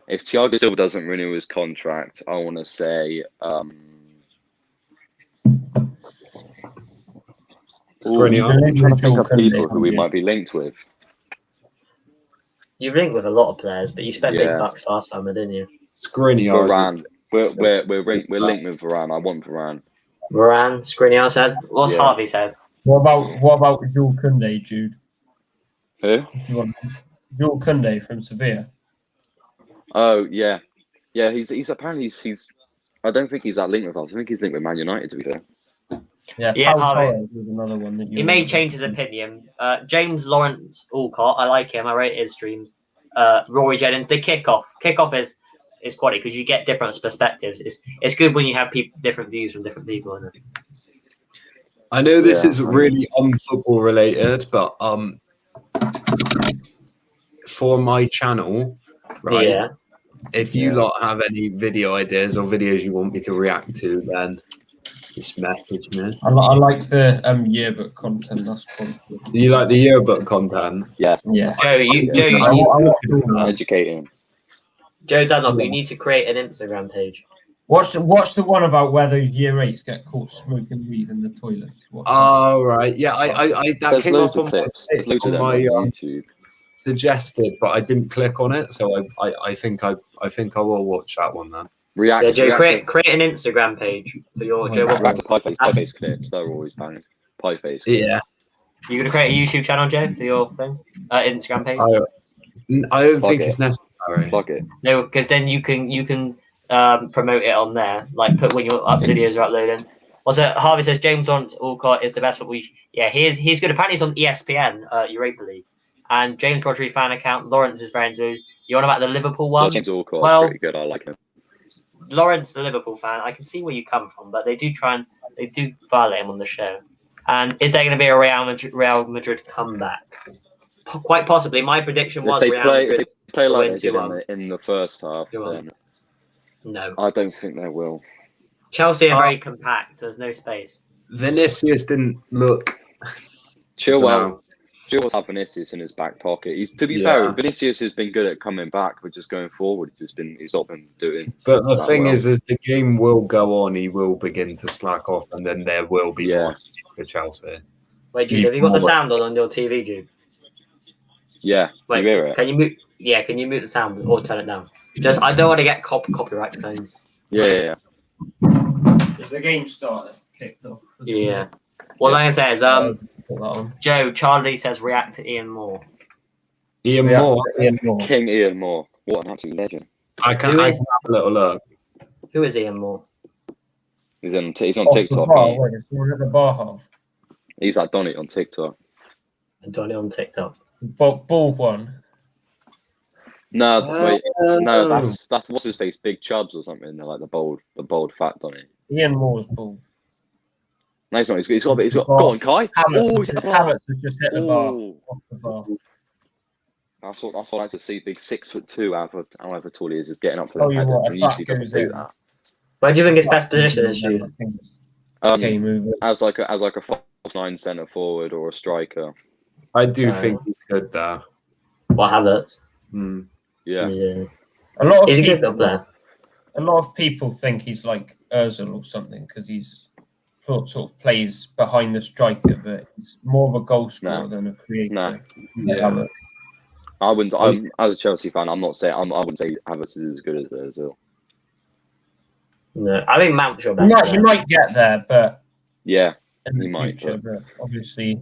If Thiago Silva doesn't renew his contract, I want to say. Skriniar. I'm trying to think of people who we might be linked with. You've linked with a lot of players, but you spent big Yeah. bucks last summer, didn't you? Skriniar. Varane. We're linked with Varane. I want Varane. Varane, Skriniar said. What's Yeah. Harvey said? What about Jules Koundé, Jude? Who? If you want Jules Koundé from Sevilla. Oh yeah, yeah. He's apparently he's. I don't think he's that linked with us. I think he's linked with Man United. To be fair. Yeah, Yeah, Pau Harvey. Torres was another one that you. He may change his opinion. James Lawrence Alcott, I like him. I rate his streams. Rory Jennings, the kickoff. Kickoff is quality because you get different perspectives. It's good when you have different views from different people. Isn't it? I know this Yeah. is really unfootball related, but for my channel, right? Yeah. If you lot have any video ideas or videos you want me to react to, then just message me. I like the yearbook content. That's quality. You like the yearbook content? Yeah. Joe, Educating. Joe Dunlop, you need to create an Instagram page. Watch the one about where those year 8s get caught smoking weed in the toilets. Oh right, yeah. I that There's came loads up of clips. There's loads of them on YouTube. Suggested, but I didn't click on it, so I think I will watch that one then. Yeah, Joe, create an Instagram page for your Joe. Back to Pie-Face clips. They're always banging. Pie-Face. Yeah. You gonna create a YouTube channel, Joe, for your thing? Instagram page? I don't think it's necessary. Fuck it. No, because then you can promote it on there, like put when your videos are uploading. Also, Harvey says James Alcott is the best football. Yeah, he's good. Apparently, he's on ESPN Europa League. And James Rodri fan account. Lawrence is very good. You on about the Liverpool one? Yeah, James Alcott's pretty good. I like him. Lawrence, the Liverpool fan, I can see where you come from, but they do violate him on the show. And is there going to be a Real Madrid comeback? Quite possibly. My prediction was If Real they Madrid play like win they did 2-1. in the first half, then No. I don't think they will. Chelsea are very compact. There's no space. Vinicius didn't look. Chilwell has Vinicius in his back pocket. To be fair, Vinicius has been good at coming back, but just going forward, he's not been doing. But the thing is, as the game will go on, he will begin to slack off, and then there will be more for Chelsea. Wait, Jude, have you got the sound on your TV, Jude? Yeah, wait, you hear it? Can you mute? Yeah, can you mute the sound or turn it down? Just, I don't want to get copyright claims. Yeah. Is the game started? Kicked off. Yeah. What I'm gonna say is, Joe, Charlie says react to Ian Moore. Ian Moore. King Ian Moore. What an absolute legend. I can have a little look. Who is Ian Moore? He's on TikTok. The bar half. He's like Donny on TikTok. Donny on TikTok. Ball one. No, wait. No, that's what's his face? Big Chubs or something. They're like the bold fat Donny. Ian Moore's ball. No, he's not. He's got. Go on, Kai. Havertz has just hit the bar. Off the bar. That's what I like to see. Big 6'2", however tall he is getting up for the headers. And usually doesn't do that. Where do you think his best position is, Jude? As like a false 9 centre forward or a striker. I do think he's good there. Well, Havertz. Yeah. A lot of he's people, a good player. A lot of people think he's like Ozil or something because he's sort of plays behind the striker, but he's more of a goal scorer than a creator. Yeah. I wouldn't. I'm as a Chelsea fan. I wouldn't say Havertz is as good as Ozil. No, I think Mount's your He best player. might get there, but Yeah, in the he might, future, but obviously,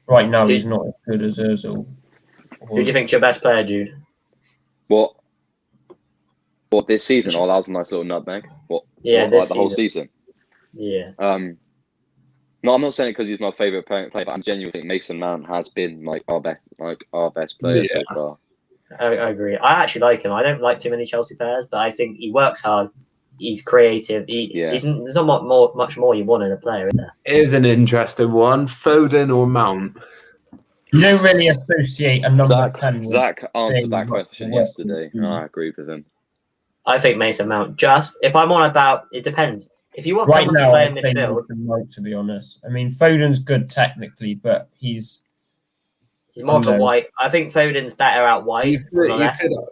right now he's not as good as Ozil. Who do you think's your best player, Jude? What this season? Oh, that was a nice little nutmeg. Yeah, like the whole season. Yeah. No, I'm not saying it because he's my favourite player, but I'm genuinely think Mason Mount has been our best player so far. I agree. I actually like him. I don't like too many Chelsea players, but I think he works hard. He's creative. There's not much more you want in a player, is there? Here's an interesting one: Foden or Mount? You don't really associate a number 10. Zach answered that question yesterday. I agree with him. I think Mason Mount. Just if I'm on about, it depends. If you want Right someone now, to play I in think midfield, Mason Mount, to be honest. I mean, Foden's good technically, but he's more of a white. I think Foden's better out wide.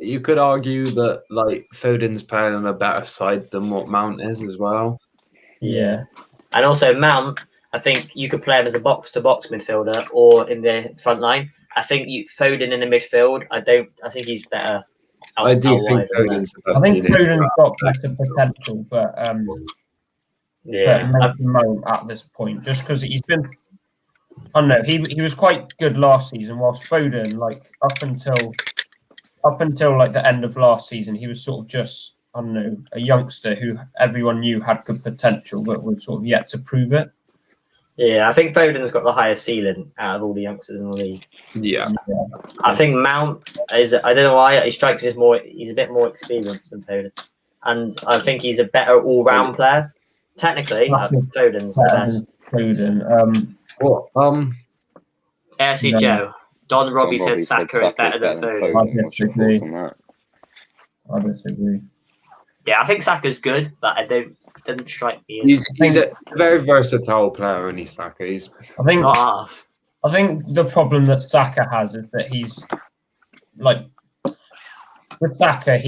You could argue that like Foden's playing on a better side than what Mount is as well. Yeah. And also Mount, I think you could play him as a box-to-box midfielder or in the front line. I think Foden in the midfield. I think he's better. I do think Foden's the best. I think Foden's got better potential, but Mason Mount at this point, just because he's been. I don't know. He was quite good last season, whilst Foden, like up until like the end of last season, he was sort of just, I don't know, a youngster who everyone knew had good potential, but was sort of yet to prove it. Yeah, I think Foden's got the highest ceiling out of all the youngsters in the league. Yeah. I think Mount is. I don't know why he strikes me as more. He's a bit more experienced than Foden, and I think he's a better all-round player. Technically, Foden's the best. Foden. AFC Joe. Don Robbie said Saka is better than Foden. I disagree. Yeah, I think Saka's good, but doesn't strike me. He's a very versatile player, and Saka. I think the problem that Saka has is that he's like with Saka,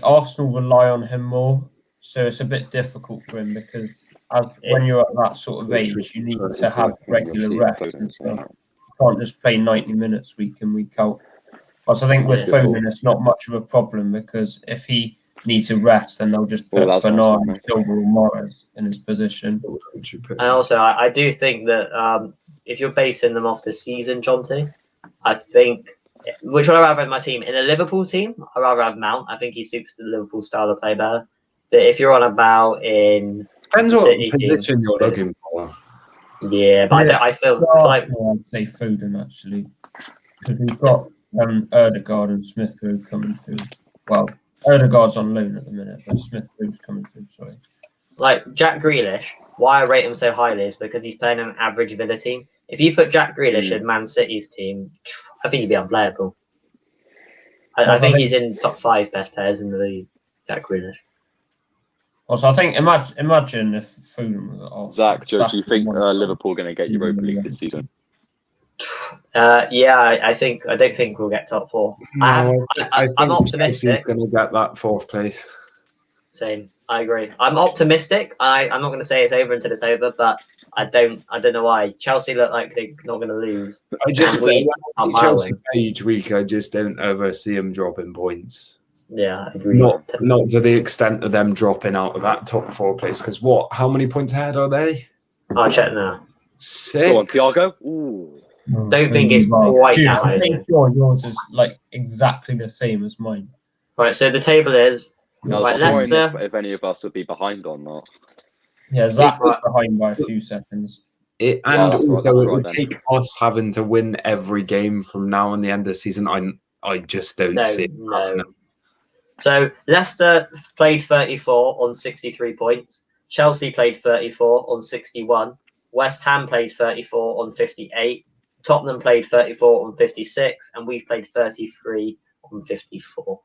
Arsenal rely on him more, so it's a bit difficult for him because when you're at that sort of age, you need to have regular rest and stuff. You can't just play 90 minutes week in, week out. But I think with Foden, it's not much of a problem because if he needs to rest, then they'll just put Bernard, Silva, or Morris in his position. And also, I do think that if you're basing them off the season, Jonty, I think which would I rather have my team in a Liverpool team? I'd rather have Mount. I think he suits the Liverpool style of play better. But if you're on about in depends what position you're looking for. Yeah, but I feel like I'd say Foden actually because we've got Ødegaard and Smith Rowe coming through. Well, Ødegaard's on loan at the minute, but Smith Rowe's coming through. Sorry. Like Jack Grealish, why I rate him so highly is because he's playing an average Villa team. If you put Jack Grealish in Man City's team, I think he'd be unplayable. I think he's in top 5 best players in the league, Jack Grealish. Also, I think imagine if Foden was at Arsenal. Zach, do you think Liverpool are going to get Europa League this season? Yeah, I don't think we'll get top 4. No, I'm optimistic. He's going to get that 4th place. Same, I agree. I'm optimistic. I'm not going to say it's over until it's over, but I don't know why. Chelsea look like they're not going to lose. I just Chelsea each week. I just don't ever see them dropping points. Yeah, I agree. Not to the extent of them dropping out of that top 4 place. Because how many points ahead are they? I'll check now. 6. Go on, Thiago. Ooh. Don't think it's quite that high. I'm sure yours is like exactly the same as mine. Right, so the table is Leicester. If any of us would be behind or not. Yeah, Zach was behind by a few seconds. It would take us having to win every game from now and the end of the season. I just don't see it happening. So Leicester played 34 on 63 points. Chelsea played 34 on 61. West Ham played 34 on 58. Tottenham played 34 on 56, and we played 33 on 54.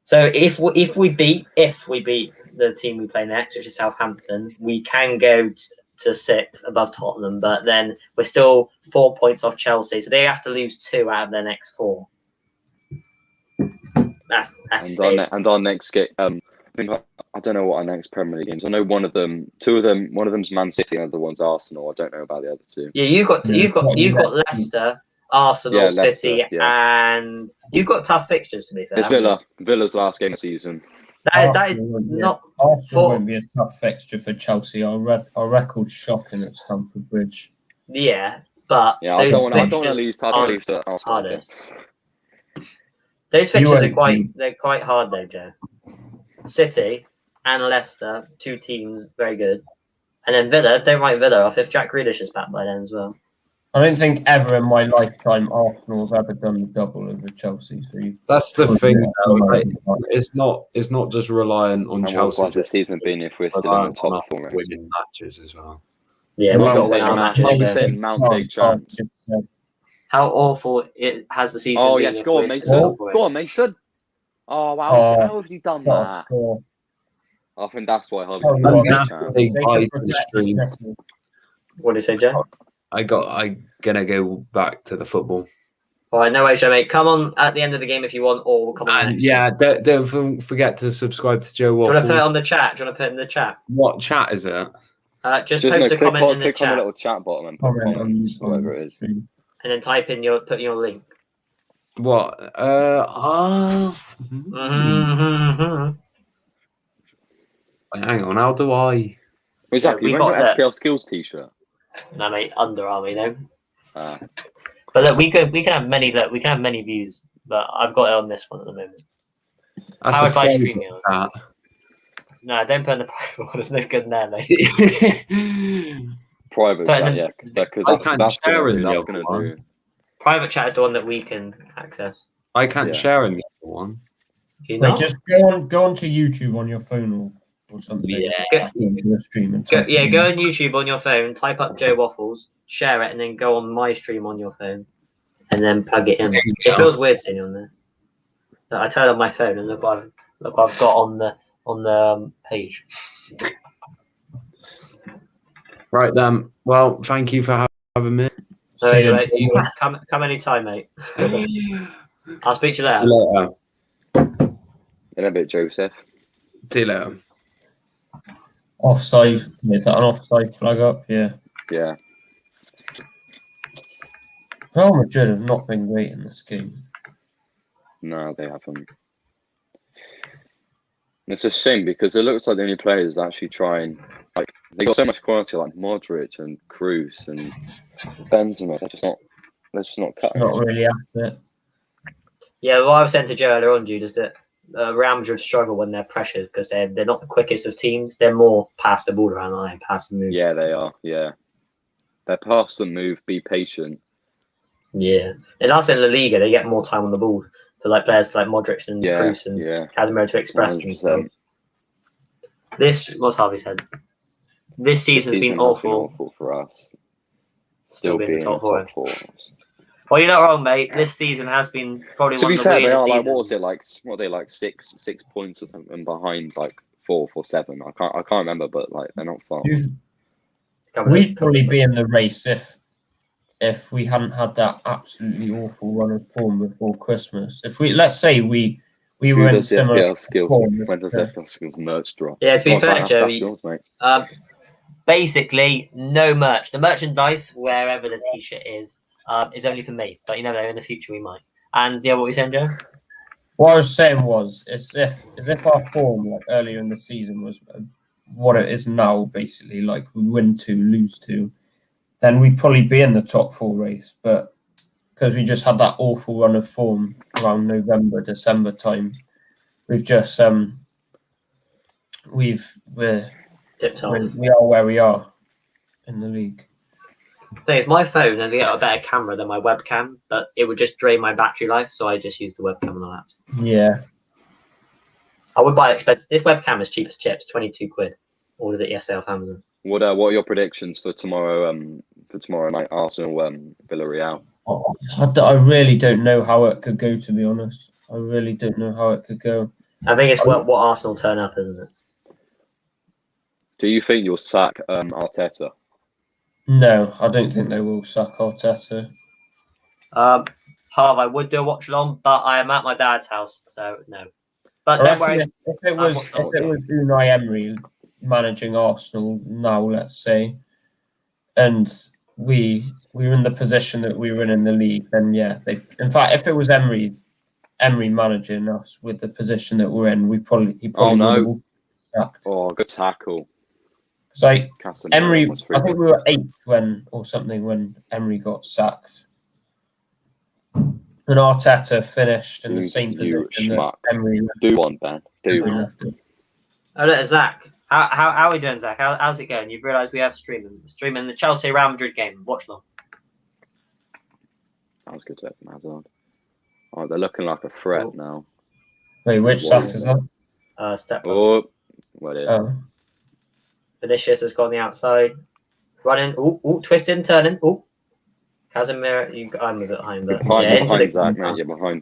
So if we beat the team we play next, which is Southampton, we can go to 6th above Tottenham, but then we're still 4 points off Chelsea, so they have to lose 2 out of their next 4. That's our next game. I don't know what our next Premier League games. I know one of them. One of them's Man City, and the other one's Arsenal. I don't know about the other 2. Yeah, you've got Leicester, Arsenal, City, and you've got tough fixtures to be fair. It's Villa's last game of the season. That is Arsenal won't be not Arsenal for- won't be a tough fixture for Chelsea. Our record's shocking at Stamford Bridge. yeah, but Yeah, I those don't want to fixtures lose. aren't to Arsenal. hardest. Those You fixtures are won't they're quite hard though, Joe. City and Leicester, two teams very good, and then Villa. Don't write Villa off if Jack Grealish is back by then as well. I don't think ever in my lifetime Arsenal have ever done the double over Chelsea. So That's the thing. Though, like, Like, it's not just reliant on And what Chelsea. was the season been if we're still in reliant the top on us 4 race? winning matches as well. Yeah, we've Like got you to win say, our Mount- matches. like you Joe. said, Mount big chance. How awful it has the season Oh, been. yes, if go on, we're Mason. still top four Go race? on, Mason. Oh, wow. Oh, How have you done that? score. I think that's why Harvey's Oh, got well, a big that's chance. big. They I can can protect stream. his misses. What do you say, Joe? I'm gonna go back to the football. All right, no way, Joe, mate. Come on at the end of the game if you want, or we'll come on And next. yeah, don't forget to subscribe to Joe Do you want to put it Waffle. on the chat? Do you want to put it in the chat? What chat is it? Just Just post a click comment in the on the chat, little chat bottom and put Comment comments, on whatever it is. stream. and then put your link. What? Mm-hmm. Hang on. How do I? Exactly. we You wearing got your that. FPL skills t-shirt? No, mate, Under Armour, you know. Ah. But look, we can have many views, but I've got it on this one at the moment. That's Powered a by private StreamYard. chat. No, don't put in the private one. There's no good in there, mate. Private But chat, then- yeah. Because I can't that's share gonna in do. the That's other gonna one. do. Private chat is the one that we can access. I can't Yeah. share in the other one. Do you Wait, not? just go on to YouTube on your phone or something. Yeah. Into the stream and Go type it in. on YouTube on your phone, type up Joe Waffles, share it, and then go on my stream on your phone, and then plug it in. It feels weird seeing you on there. But I turn on my phone and look what I've got on the page. Right then. Well, thank you for having me. So See you mate, you later. come anytime, mate. See I'll speak to you later. you later. In a bit, Joseph. See you later. Offside. Is that an offside flag up? Yeah. Yeah. Real Madrid have not been great in this game. No, they haven't. It's a shame because it looks like the only players actually trying. Like they got so much quality, like Modric and Cruz and Benzema. They're just not. They're just not It's cutting not it. really at it. Yeah, what I was saying to Joe earlier on, Jude, is that Real Madrid struggle when they're pressured because they're not the quickest of teams. They're more pass the ball around the line, pass and move. Yeah, they are. Yeah, they're pass and move. Be patient. Yeah. And also in La Liga, they get more time on the ball for like players like Modric and Yeah, Cruz and yeah. Casemiro to express 100%. themselves. This, what's Harvey said? This season's been awful for us. Still being being the top four. four. Well, you're not wrong, mate. This season has been probably To one be of the fair, they weirdest are like seasons. what was it like? What are they like 6 points or something behind like 4 or 7? I can't remember, but like they're not far. We'd probably be in the race if we hadn't had that absolutely awful run of form before Christmas. If let's say we were in similar FPL skills? form. When does FPL skills merch drop? Yeah, to be fair, that's Joe, yours, mate. basically no merch. The merchandise, wherever the t-shirt is only for me. But you never know, in the future we might. And yeah, what were you saying, Joe? What I was saying was, as if our form like earlier in the season was what it is now, basically, like we win 2, lose 2, then we'd probably be in the top 4 race. But because we just had that awful run of form around November, December time, we've just we are where we are in the league. The thing is, my phone has got a better camera than my webcam, but it would just drain my battery life, so I just use the webcam on the laptop. Yeah. I would buy expensive. This webcam is cheap as chips, 22 quid. Ordered it yesterday off Amazon. What are your predictions for tomorrow? For tomorrow night, Arsenal, Villarreal. I really don't know how it could go. To be honest, I really don't know how it could go. I think it's what Arsenal turn up, isn't it? Do you think you'll sack Arteta? No, I don't think they will sack Arteta. Harv, I would do a watch along, but I am at my dad's house, so no. But don't worry. If it was Unai Emery managing Arsenal now, let's say, and we were in the position that we were in the league, then yeah, in fact, if it was Emery Emery managing us with the position that we're in, he probably Oh, no. would have sacked. Oh, good tackle. Because like Casemiro Emery, was free. I think we were 8th when Emery got sacked. And Arteta finished in the same You position that schmuck. Emery left. Do one, Ben. Do Emery one. left it. Oh, look, Zach. How are we doing, Zach? How's it going? You've realised we have streaming the Chelsea Real Madrid game. Watch long. That was good to have Hazard. Oh, they're looking like a threat now. Wait, which sack is that? Step. Oh, what is? Vinicius has gone the outside. Running. Ooh, twisting, turning. Ooh. Casemiro, I'm a bit behind, but Behind Zach, mate. You're behind.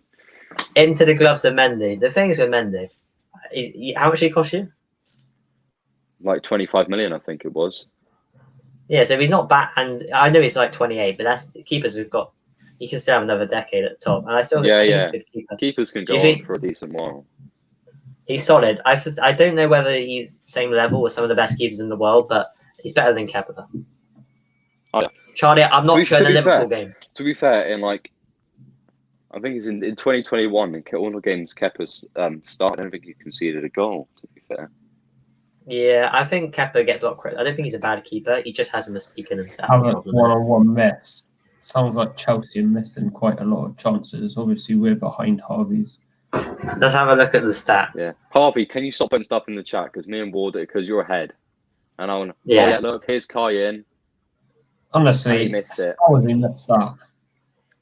Into the gloves of Mendy. The thing is with Mendy, how much did he cost you? Like 25 million, I think it was. Yeah, so he's not bad, and I know he's like 28, but that's keepers who've got. He can still have another decade at the top, and I still think he's a good keeper. Keepers can go on for a decent while. He's solid. I don't know whether he's same level with some of the best keepers in the world, but he's better than Kepa. Oh, yeah. Charlie, I'm not sure in the Liverpool game. To be fair, in like, I think it's in 2021, in all the games Kepa's started, I don't think he conceded a goal, to be fair. Yeah, I think Kepa gets a lot of credit. I don't think he's a bad keeper. He just has a mistake in him. That's Have a one-on-one miss. Sounds like Chelsea are missing quite a lot of chances. Obviously, we're behind Harvey's. Let's have a look at the stats. Yeah, Harvey, can you stop putting stuff in the chat? Because me and Ward, because you're ahead. And I want to. Yeah. Oh, yeah, look, here's Kai in. Honestly, he missed it. How would we miss that?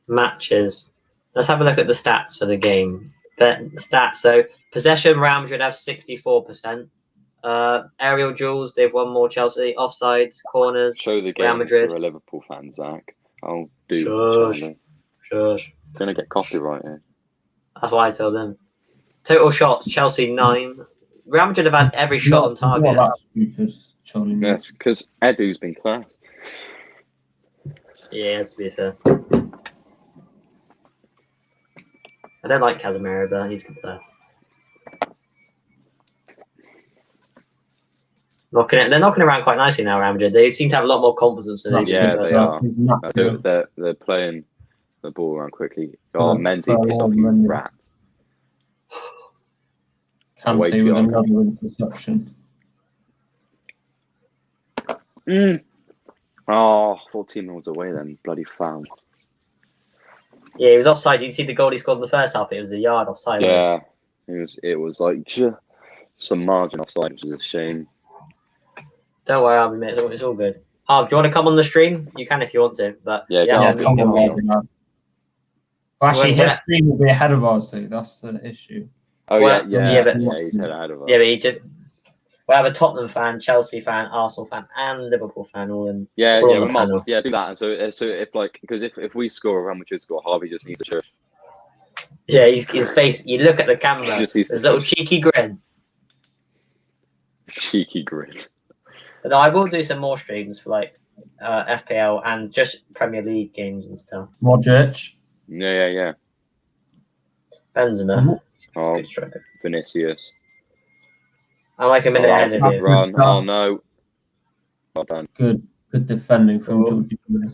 Matches. Let's have a look at the stats for the game. Stats. So possession, Real Madrid have 64%. Aerial duels, they've won more. Chelsea offsides, corners. Show the game Real Madrid. for a Liverpool fan, Zach. I'll do. Shush. Gonna get copyright here. That's why I told them. Total shots, Chelsea 9. Real Madrid have had every shot on target. Not that stupid, Charlie. Yes, because Edu's been class. Yeah, to be fair. I don't like Casemiro, but he's a good player. They're knocking around quite nicely now, Real Madrid. They seem to have a lot more confidence than they did. Yeah, they are. They're playing the ball around quickly. Oh, Mendy pissed off, you rat. Kante with another interception. Oh, 14 mils away then. Bloody foul. Yeah, he was offside. You can see the goal he scored in the first half. It was a yard offside. Yeah, it was like some margin offside, which is a shame. Don't worry, I'll be mate. It's all good. Harv, do you want to come on the stream? You can if you want to, but come on. Well, actually, his stream will be ahead of ours, though. That's the issue. Oh yeah, he's ahead of us. Yeah, but we'll have a Tottenham fan, Chelsea fan, Arsenal fan, and Liverpool fan all in. We might as well. Yeah, do that. And so if because if we score, Real Madrid score, Harvey just needs to shush. Yeah, his face. You look at the camera. There's a little cheeky grin. Cheeky grin. But no, I will do some more streams for like FPL and just Premier League games and stuff. Modric. Yeah. Benzema. Oh, good striker. Vinicius. I like him in the head of you. Run. Oh no. Well done. Good defending from Jorginho.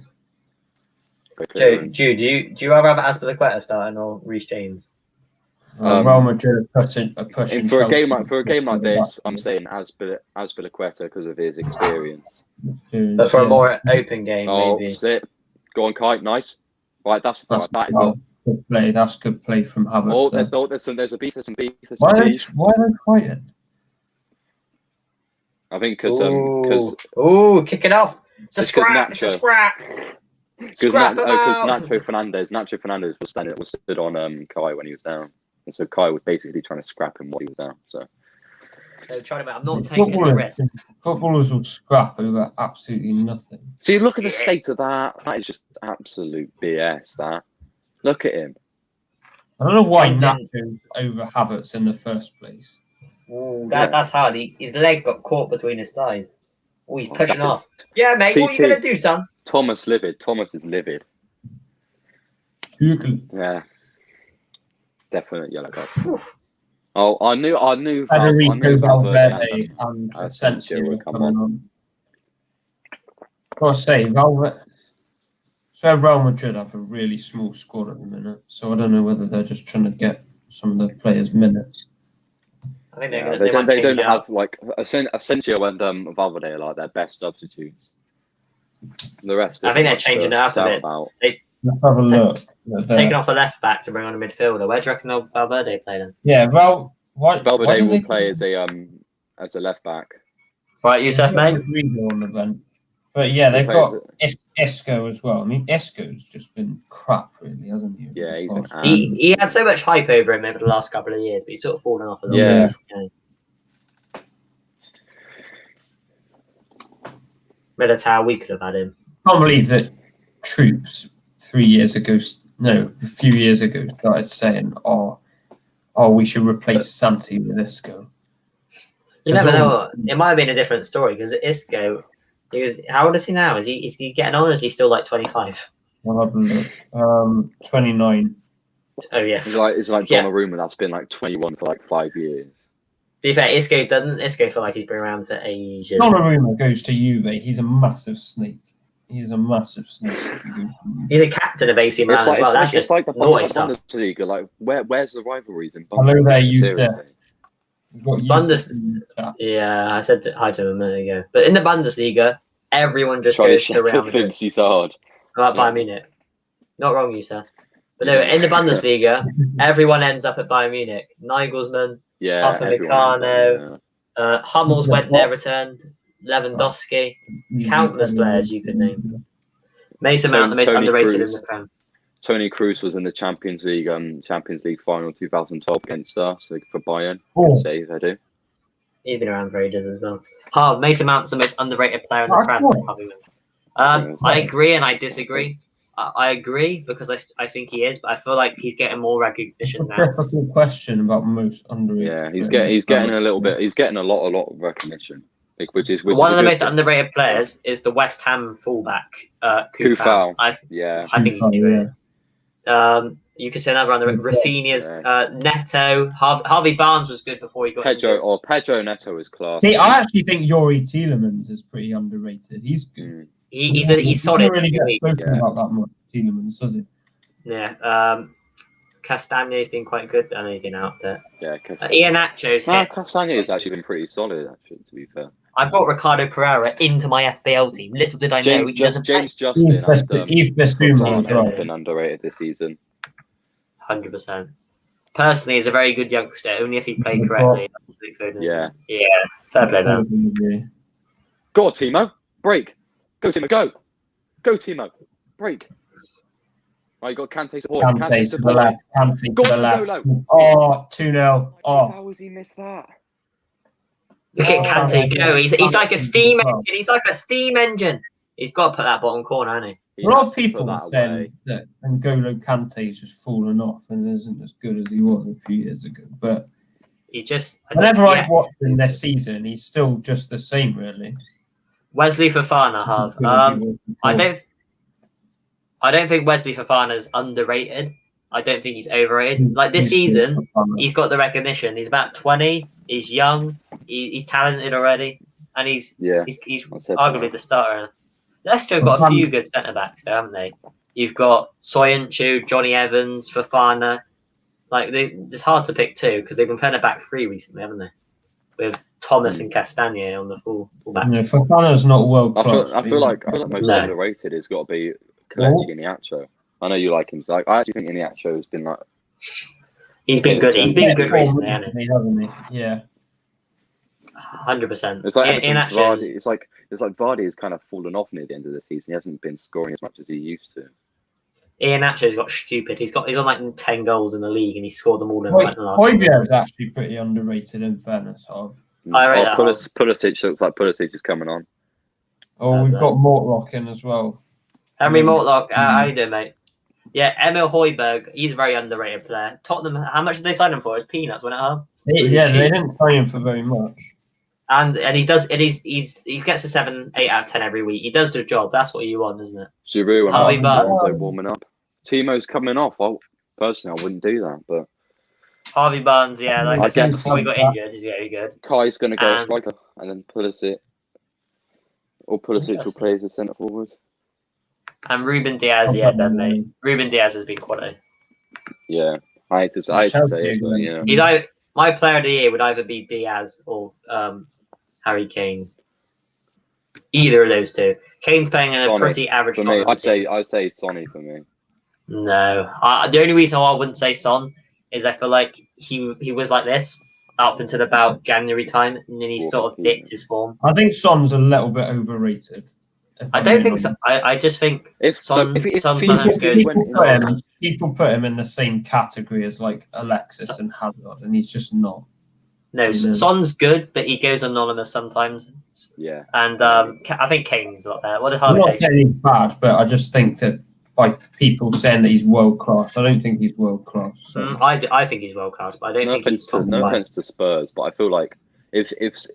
Joe, do you rather have Azpilicueta starting or Reece James? Real Madrid are pushing for a game like this, I'm saying Azpilicueta because of his experience. But for a more open game, maybe. Sit. Go on, Kai. Nice. Right, that is good play. That's good play from Havertz. Oh, there's a beef. There's some beef. Why are they fighting? I think because kick it off. It's a scrap. It's a scrap. Because Nacho Fernandez was stood on Kai when he was down, and so Kai was basically trying to scrap him while he was down. So I'm not taking the risk. Footballers will scrap over absolutely nothing. See, look at the state of that. That is just absolute BS. That. Look at him. I don't know why Nacho's over Havertz in the first place. Ooh, that's hard. His leg got caught between his thighs. Oh, he's pushing off. Yeah, mate. What are you gonna do, son? Thomas is livid. Yeah. Definite yellow card. Oh, I knew Federico Valverde and Asensio were coming on. I'll say Valverde. So Real Madrid have a really small squad at the minute, so I don't know whether they're just trying to get some of the players' minutes. I think Yeah, they might they change don't it up. have like Asensio and Valverde are like their best substitutes. The rest, I think they're changing it up a bit. About. Let's have a look. Taking off a left back to bring on a midfielder. Where do you reckon Valverde play then? Yeah, well, why Valverde do will they play as a left back. Right, Youssef, mate? Rodrigo on the bench? But yeah, they've got Isco as well. I mean, Isco's just been crap, really, hasn't he? Yeah, he's been He had so much hype over him over the last couple of years, but he's sort of fallen off a little Yeah. bit. Militao, we could have had him. I can't believe that Troops 3 years ago, no, a few years ago, started saying, "Oh, we should replace Santi with Isco." You never know. It might have been a different story because Isco, how old is he now? Is he getting on, or is he still like 25? I'll have a look. 29. Oh yeah. It's like Donnarumma that's been like 21 for like 5 years. To be fair, Isco feel like he's been around for ages. Donnarumma goes to Juve. He's a massive snake. He's a massive snake. He's a captain of AC Milan as well. That's just like the naughty stuff. Bundesliga. Like where's the rivalries in Hello Bundesliga? there, Youssef. Yeah, I said hi to him a minute ago. But in the Bundesliga, everyone just goes to Real Madrid. Thinks he's hard. About Bayern Munich. Not wrong, Youssef. But no, in the Bundesliga, everyone ends up at Bayern Munich. Nagelsmann, Upamecano, Hummels went there, returned. Lewandowski, countless players you could name. Mason Mount, the most underrated in the Prem. Toni Kroos was in the Champions League final 2012 against us for Bayern. Oh. Good save, I do. He's been around for ages as well. Mason Mount's the most underrated player in the Prem. I agree and I disagree. I agree because I think he is, but I feel like he's getting more recognition now. Difficult question about most underrated. Yeah, he's getting a little bit. He's getting a lot of recognition. Which is one of the most underrated players is the West Ham fullback, Kufal. I think he's great. You could say another underrated. Rafinha's Neto. Harvey Barnes was good before he got Pedro Neto is class. See, I actually think Yuri Tielemans is pretty underrated. He's good. He's solid. Really get spoken about that much, Tielemans, does he? Yeah. Castagne's been quite good. I know he's been out there. Yeah, Iheanacho's Castagne has actually been pretty solid, actually, to be fair. I brought Ricardo Pereira into my FPL team. Little did I know he doesn't play. James Justin Yves Bissouma as well. Been underrated this season. 100%. Personally, he's a very good youngster, only if he played correctly. Yeah. Yeah, fair play now. Go on, Timo. Break. Go, Timo, go. Go, Timo. Break. Oh, you got Kante support. Kante to the left. Kante to the left. Oh, 2-0. Oh. How has he missed that? Look at Kante go. He's like a steam engine. He's like a steam engine. He's got to put that bottom corner, hasn't he? A lot of people saying that N'Golo Kante's just fallen off and isn't as good as he was a few years ago. But whenever I watch him this season, he's still just the same, really. Wesley Fofana, I don't think Wesley Fofana's underrated. I don't think he's overrated. Like this season, he's got the recognition. He's about 20. He's young. He's talented already, and he's arguably the starter. Leicester have got a few good centre backs there, haven't they? You've got Soyuncu, Johnny Evans, Fofana. Like it's hard to pick two because they've been playing a back three recently, haven't they? With Thomas and Castagne on the full back. Yeah, Fofana's not world class. I feel like most underrated has got to be Kelechi Iheanacho. I know you like him. So I actually think Iheanacho has been like. He's been good. He's been good recently, hasn't he? Yeah. 100%. It's like Vardy. It's like Vardy has kind of fallen off near the end of the season. He hasn't been scoring as much as he used to. Iheanacho's got stupid. He's on like 10 goals in the league, and he scored them all in like the last. Højbjerg's actually pretty underrated in fairness. Pulisic looks like Pulisic is coming on. Oh, we've got Mortlock in as well. Henry Mortlock, how you doing, mate? Yeah, Emil Højbjerg, he's a very underrated player. Tottenham, how much did they sign him for? It's peanuts, wasn't it? Yeah, they didn't sign him for very much. And he does. He gets a 7, 8 out of 10 every week. He does the job. That's what you want, isn't it? Giroud and Harvey Barnes warming up. Timo's coming off. Personally, I wouldn't do that, but Harvey Barnes, yeah, like I said before he got injured, he's very good. Kai's going to go striker, and then Pulisic will play as a centre forward. And Ruben Diaz, definitely. Ruben Diaz has been quality. Yeah, I hate to say it, but yeah. My player of the year would either be Diaz or Harry Kane. Either of those two. Kane's playing in a pretty average. For me, I'd say Sonny for me. No, the only reason why I wouldn't say Son is I feel like he was like this up until about January time, and then he sort of dipped his form. I think Son's a little bit overrated. I don't think so. I just think Son sometimes goes. People put him in the same category as like Alexis and Hazard, and he's just not. No, Son's good, but he goes anonymous sometimes. Yeah. And I think Kane's not there. What did I'm Harvey not saying he's bad, but I just think that by people saying that he's world class, I don't think he's world class. So. I think he's world class, but I don't think he's top. No offense to Spurs, but I feel like if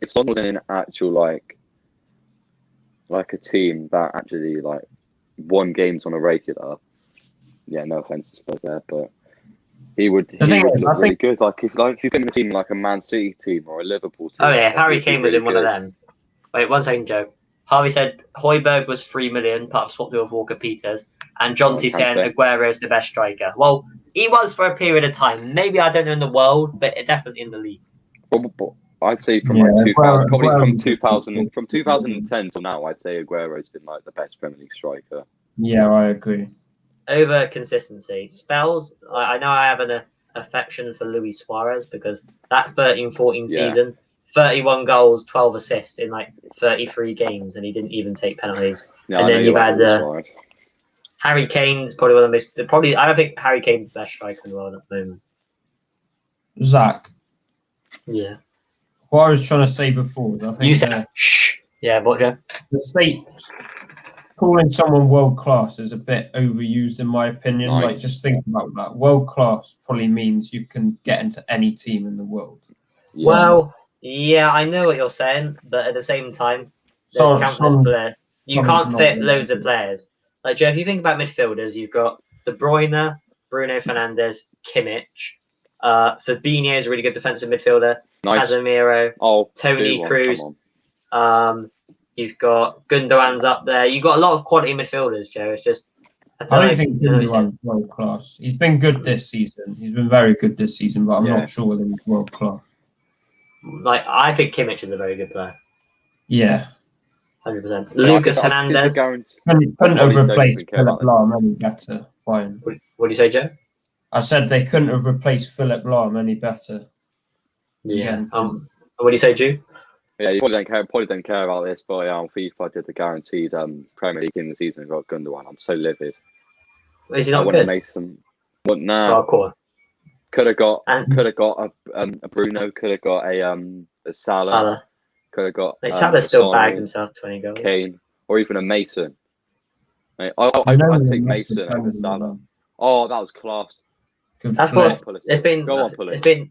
Son was in an actual like a team that actually like won games on a regular, yeah, no offense to Spurs there, but he would look really good. Like if you've been in a team like a Man City team or a Liverpool team. Oh yeah, Harry Kane was in one of them. Wait, 1 second, Joe. Harvey said Højbjerg was 3 million, part of swap deal with Walker Peters, and Jonty saying Aguero's the best striker. Well, he was for a period of time. Maybe I don't know in the world, but definitely in the league. Well, I'd say from like 2000, probably from 2010 till now, I'd say Aguero's been like the best Premier League striker. Yeah, I agree. Over consistency. Spells, I know I have an affection for Luis Suarez because that's 13-14 season. 31 goals, 12 assists in like 33 games, and he didn't even take penalties. Yeah, and then you've had Harry Kane's probably one of the most. I don't think Harry Kane's the best striker in the world at the moment. Zach. Yeah. What I was trying to say before was I think you said shh. Yeah, what, Joe? The state calling someone world class is a bit overused in my opinion. Nice. Like, just think about that. World class probably means you can get into any team in the world. Yeah. Well. Yeah, I know what you're saying, but at the same time, there's countless players. You can't fit loads of players. Like, Joe, if you think about midfielders, you've got De Bruyne, Bruno Fernandes, Kimmich. Fabinho is a really good defensive midfielder. Nice. Casemiro, Toni Kroos. You've got Gundogan's up there. You've got a lot of quality midfielders, Joe. It's just... I don't think Gundogan's world class. He's been good this season. He's been very good this season, but I'm not sure whether he's world class. Like, I think Kimmich is a very good player. Yeah. 100%. Lucas Hernandez. Couldn't have replaced Philip Lahm any better. What do you say, Joe? I said they couldn't have replaced Philip Lahm any better. Yeah. What do you say, Drew? Yeah, you probably don't care about this, but FIFA did the guaranteed Premier League team this season and got Gundogan. I'm so livid. Is he not good? Nah. Could have got a Bruno. Could have got a Salah. Could have got. Salah still bagged himself 20 goals. Kane, or even a Mason. I'd take Mason over Salah. Oh, that was class. That's what it's been. It's been.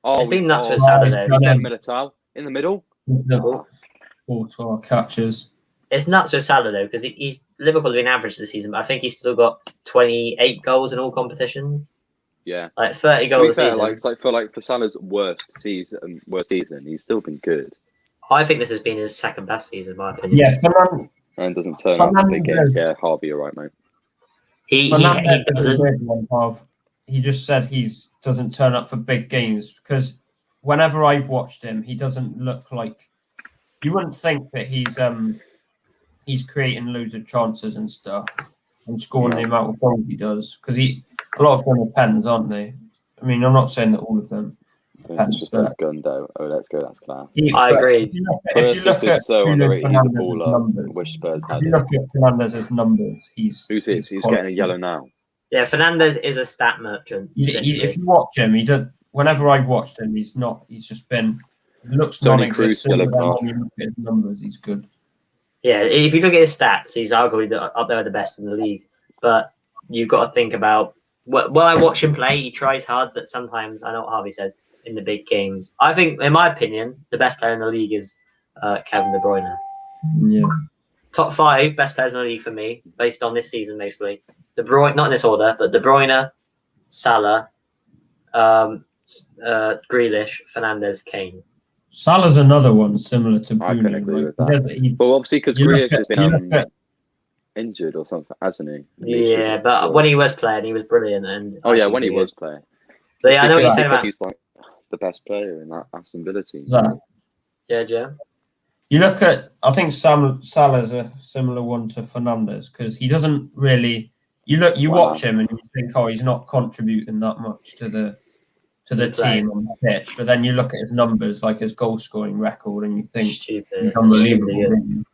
It's been nuts for Salah though. Militao in the middle. 4-12 catches. It's nuts with Salah though because Liverpool have been average this season, but I think he's still got 28 goals in all competitions. Yeah, like 30 goals a season. For Salah's worst season, he's still been good. I think this has been his second best season, in my opinion. Yes, and doesn't turn up for big games. Yeah, Harvey, you're right, mate. He doesn't. He just said he doesn't turn up for big games because whenever I've watched him, he doesn't look like. You wouldn't think that he's creating loads of chances and stuff and scoring the amount of goals he does because a lot of them are pens, aren't they? I mean, I'm not saying that all of them. Pens, but Gundo. Oh, let's go. That's class. I agree. If you look at so underrated, he's a baller. Which Spurs had. If you look at Fernandez's numbers, he's getting a yellow now. Yeah, Fernandez is a stat merchant. If you watch him, he does. Whenever I've watched him, he's not. He's just been. He looks non-existent. But when you look at his numbers, he's good. Yeah, if you look at his stats, he's arguably up there with the best in the league. But you've got to think about when I watch him play, he tries hard, but sometimes I know what Harvey says in the big games. I think, in my opinion, the best player in the league is Kevin De Bruyne. Yeah. Top 5 best players in the league for me, based on this season mostly. De Bruyne, not in this order, but De Bruyne, Salah, Grealish, Fernandes, Kane. Salah's another one similar to Bruno. I can agree with that. Well, obviously, because Grealish has been. injured or something, hasn't he? Yeah, but when he was playing, he was brilliant. And oh yeah, when he was playing. But yeah, I know what you said about. He's like the best player in that Aston Villa team. Yeah, Joe. You look at, I think Salah's a similar one to Fernandes because he doesn't really. You watch him and you think, oh, he's not contributing that much to the team on the pitch. But then you look at his numbers, like his goal scoring record, and you think he's unbelievable.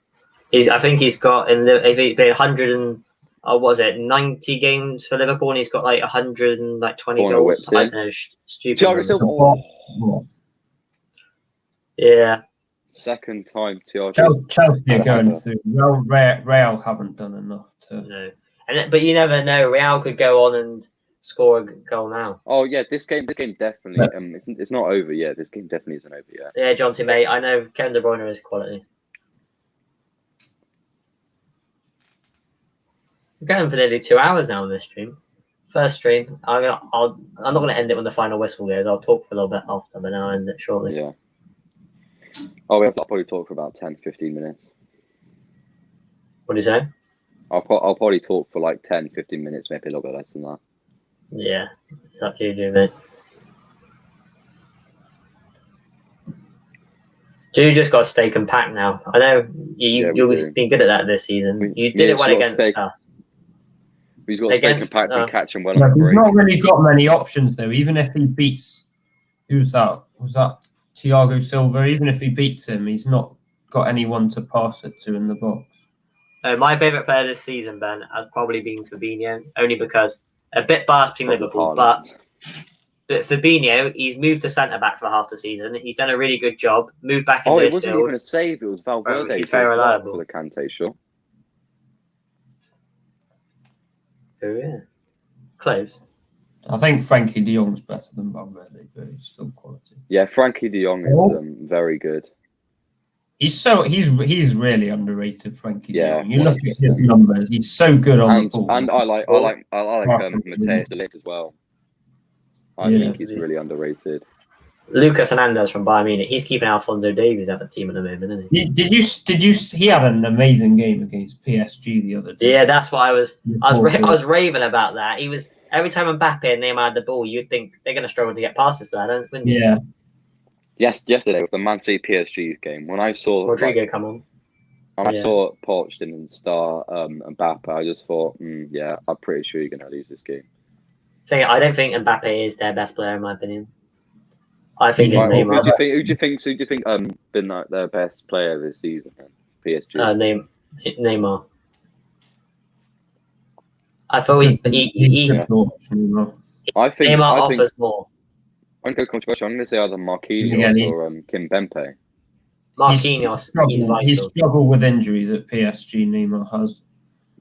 I think he's got he's been 100 and what was it, 90 games for Liverpool, and he's got like 120 goals. I don't know, stupid. Thiago Silva. Yeah. Second time Thiago. Chelsea are going through. Well, Real haven't done enough to. No, but you never know. Real could go on and score a goal now. Oh yeah, this game definitely. It's not over yet. This game definitely isn't over yet. Yeah, Jonty, mate. I know Kevin De Bruyne is quality. We're going for nearly 2 hours now on this stream. First stream. I'm not going to end it when the final whistle goes. I'll talk for a little bit after, but I'll end it shortly. Yeah. Oh, I'll probably talk for about 10, 15 minutes. What do you say? I'll probably talk for like 10, 15 minutes, maybe a little bit less than that. Yeah, it's up to you, mate. You just got to stay compact now. I know you've been good at that this season. You did it well against us. He's got to stay compact and catch him well. He's not really got many options though. Even if he beats, who's that? Was that Thiago Silva? Even if he beats him, he's not got anyone to pass it to in the box. My favourite player this season, Ben, has probably been Fabinho, only because a bit biased between Liverpool, but Fabinho, he's moved to centre back for half the season. He's done a really good job. Moved back in midfield. It wasn't even a save. It was Valverde. He's very reliable. For the Kante shot. Oh yeah, close. I think Frankie De Jong's better than Valverde, but he's still quality. Yeah, Frankie De Jong is very good. He's really underrated, Frankie De Jong. You Yeah, look at his numbers; he's so good on the ball. And I like Mateus Delit as well. I think he's really underrated. Lucas Hernandez from Bayern Munich. He's keeping Alphonso Davies out of the team at the moment, isn't he? Did you? He had an amazing game against PSG the other day. Yeah, that's what I was raving about that. He was every time Mbappe and Neymar had the ball, you'd think they're going to struggle to get passes to that, don't you? Yeah. Yes, yesterday with the Man City PSG game, when I saw Rodrigo come on, and I saw Poch didn't start Mbappe, I just thought, I'm pretty sure you're going to lose this game. I don't think Mbappe is their best player in my opinion. I think it's Neymar. Neymar. Who do you think been like their best player this season? PSG. Neymar. I thought I think Neymar offers more. I'm going to go controversial. I'm going to say either Marquinhos or Kimpembe. Marquinhos. He's struggled with injuries at PSG. Neymar has.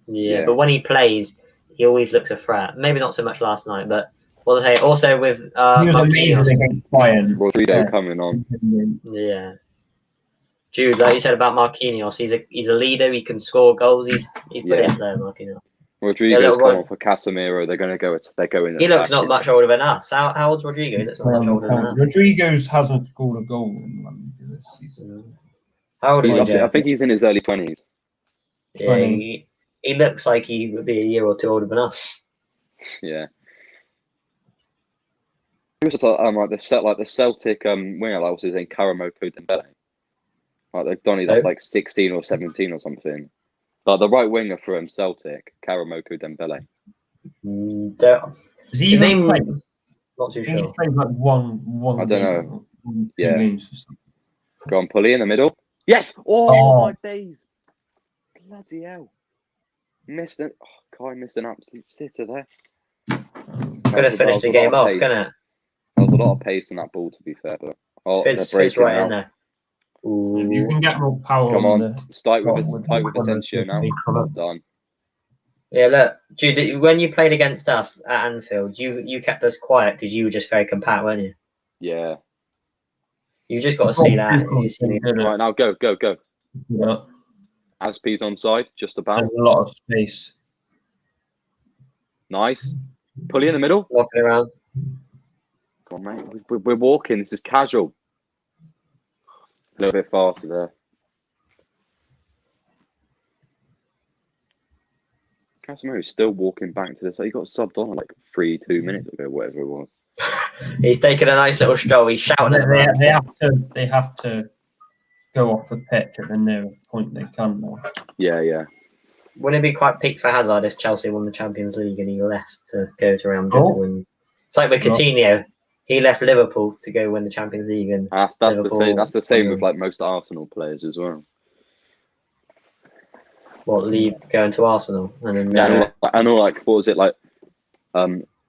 Yeah, but when he plays, he always looks a threat. Maybe not so much last night, but what I say also with he was amazing against Bayern. Rodrigo coming on. Yeah. Jude, like you said about Marquinhos, he's a leader. He can score goals. He's brilliant there, Marquinhos. Rodrigo's coming for Casemiro. They're going. He looks not much older than us. How old's Rodrigo? He looks not much older than us. Rodrigo's hasn't scored a goal in London this season. How old is he? I think he's in his early 20s. Yeah, he looks like he would be a year or two older than us. Yeah. He was just like the Celtic winger, like what's his name, Karamoko Dembele. Like Donny, that's like 16 or 17 or something. Like the right winger for Celtic, Karamoko Dembele. Is he even playing? Not too sure. He played like one. I don't know. Yeah. Games. Go on, Pulley in the middle. Yes. Oh my days! Bloody hell! Missed it. I missed an absolute sitter there. Could have finished the game off, couldn't it? There was a lot of pace in that ball, to be fair, but Fizz right in there. Ooh. You can get more power. Come on, start with Asensio now. Well done. Yeah, look, Jude, when you played against us at Anfield, you kept us quiet because you were just very compact, weren't you? Yeah. You just got to see that. Right now, go. Yeah. Aspie's on side, just about. There's a lot of space. Nice. Pulley in the middle. Walking around. Come on, mate. We're walking. This is casual. A little bit faster there. Casemiro's still walking back to this. He got subbed on like 2 minutes ago, whatever it was. He's taking a nice little stroll. He's shouting at them. They have to go off the pitch at the nearest point they can now. Yeah. Wouldn't it be quite peak for Hazard if Chelsea won the Champions League and he left to go to Real Madrid to win? It's like with Coutinho. He left Liverpool to go win the Champions League, and that's the same with like most Arsenal players as well. Leave going to Arsenal and then what was it like?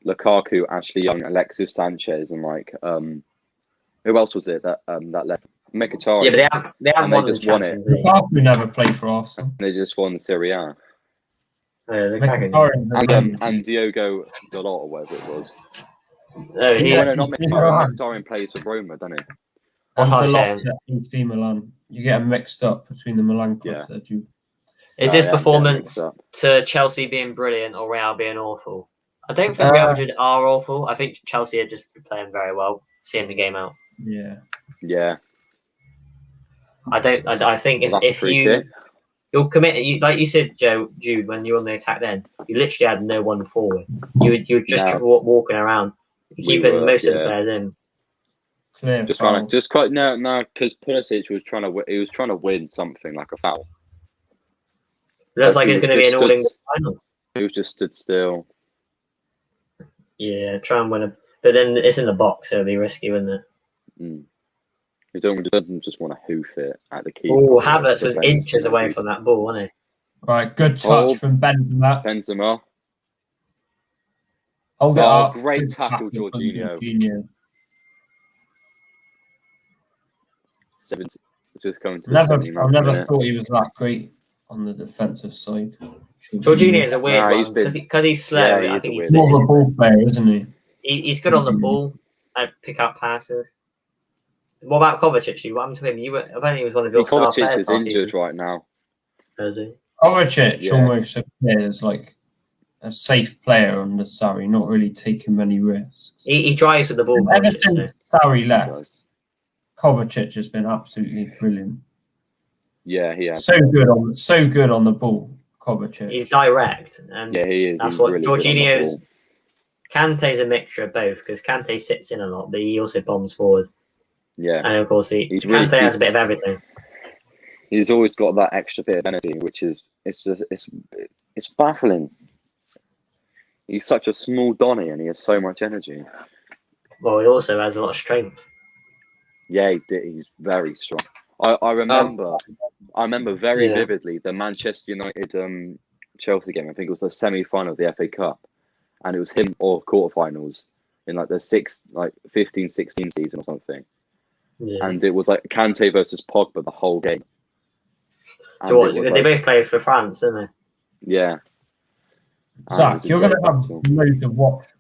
Lukaku, Ashley Young, Alexis Sanchez, and like who else was it that left? Mkhitaryan. Yeah, but they haven't won the Champions League. Lukaku never played for Arsenal. They just won the Serie A. And Diogo Dalot or whatever it was. No, not Mkhitaryan. Mkhitaryan plays for Roma, doesn't he? That's what I'm saying. AC Milan. You get them mixed up between the Milan clubs. Is this performance to Chelsea being brilliant or Real being awful? I don't think Real Madrid are awful. I think Chelsea are just playing very well, seeing the game out. Yeah. I think if you'll commit, like you said, Jude, when you were on the attack, then you literally had no one forward. You were just walking around, keeping most of the players in. Because Pulisic was trying to win something like a foul. It looks like it's going to be an all-England final. He was just stood still. Yeah, try and win it, but then it's in the box, so it'll be risky, wouldn't it? He doesn't just want to hoof it at the keeper. Oh, Havertz was inches away from that ball, wasn't he? Right, good touch from Benzema. Hold it up. Great tackle, Jorginho. 70, just coming to I never thought he was that great on the defensive side. Jorginho is a weird one because he's slow. I think he's more of a ball player, isn't he? He's good on the ball and pick up passes. What about Kovacic? What happened to him? I think he was one of your star players. Kovacic is injured right now. Is he? Kovacic almost appears like a safe player under Sarri, not really taking many risks. He drives with the ball. Ever since Sarri left, Kovacic has been absolutely brilliant. Yeah, he has. So good on the ball, Kovacic. He's direct, and he is. That's what really Jorginho's. Kante's a mixture of both because Kante sits in a lot, but he also bombs forward. Yeah, and of course Kante has a bit of everything. He's always got that extra bit of energy, which is it's baffling. He's such a small Donny, and he has so much energy. Well, he also has a lot of strength. Yeah, he's very strong. I remember very vividly the Manchester United Chelsea game. I think it was the semi-final of the FA Cup, and it was him or quarterfinals in like the 15-16 season or something. Yeah. And it was like Kante versus Pogba the whole game. They both played for France, didn't they? Yeah. Zach, you're going to have loads of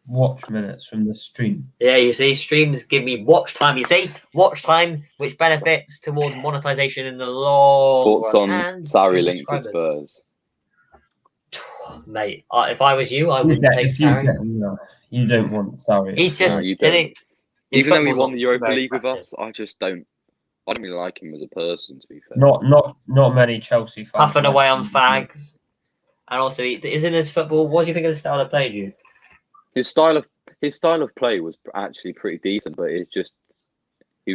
watch minutes from the stream. Yeah, you see, streams give me watch time. You see, watch time, which benefits towards monetization in the long Thoughts on Sarri linked to Spurs? Mate, if I was you, I wouldn't take Sarri. You don't want Sarri. He's just... Even though he won the Europa League with us, I don't really like him as a person, to be fair. Not many Chelsea fans. Puffing away on fags. And also, isn't his football? What do you think of the style of play, Jude? His style of play was actually pretty decent, but he was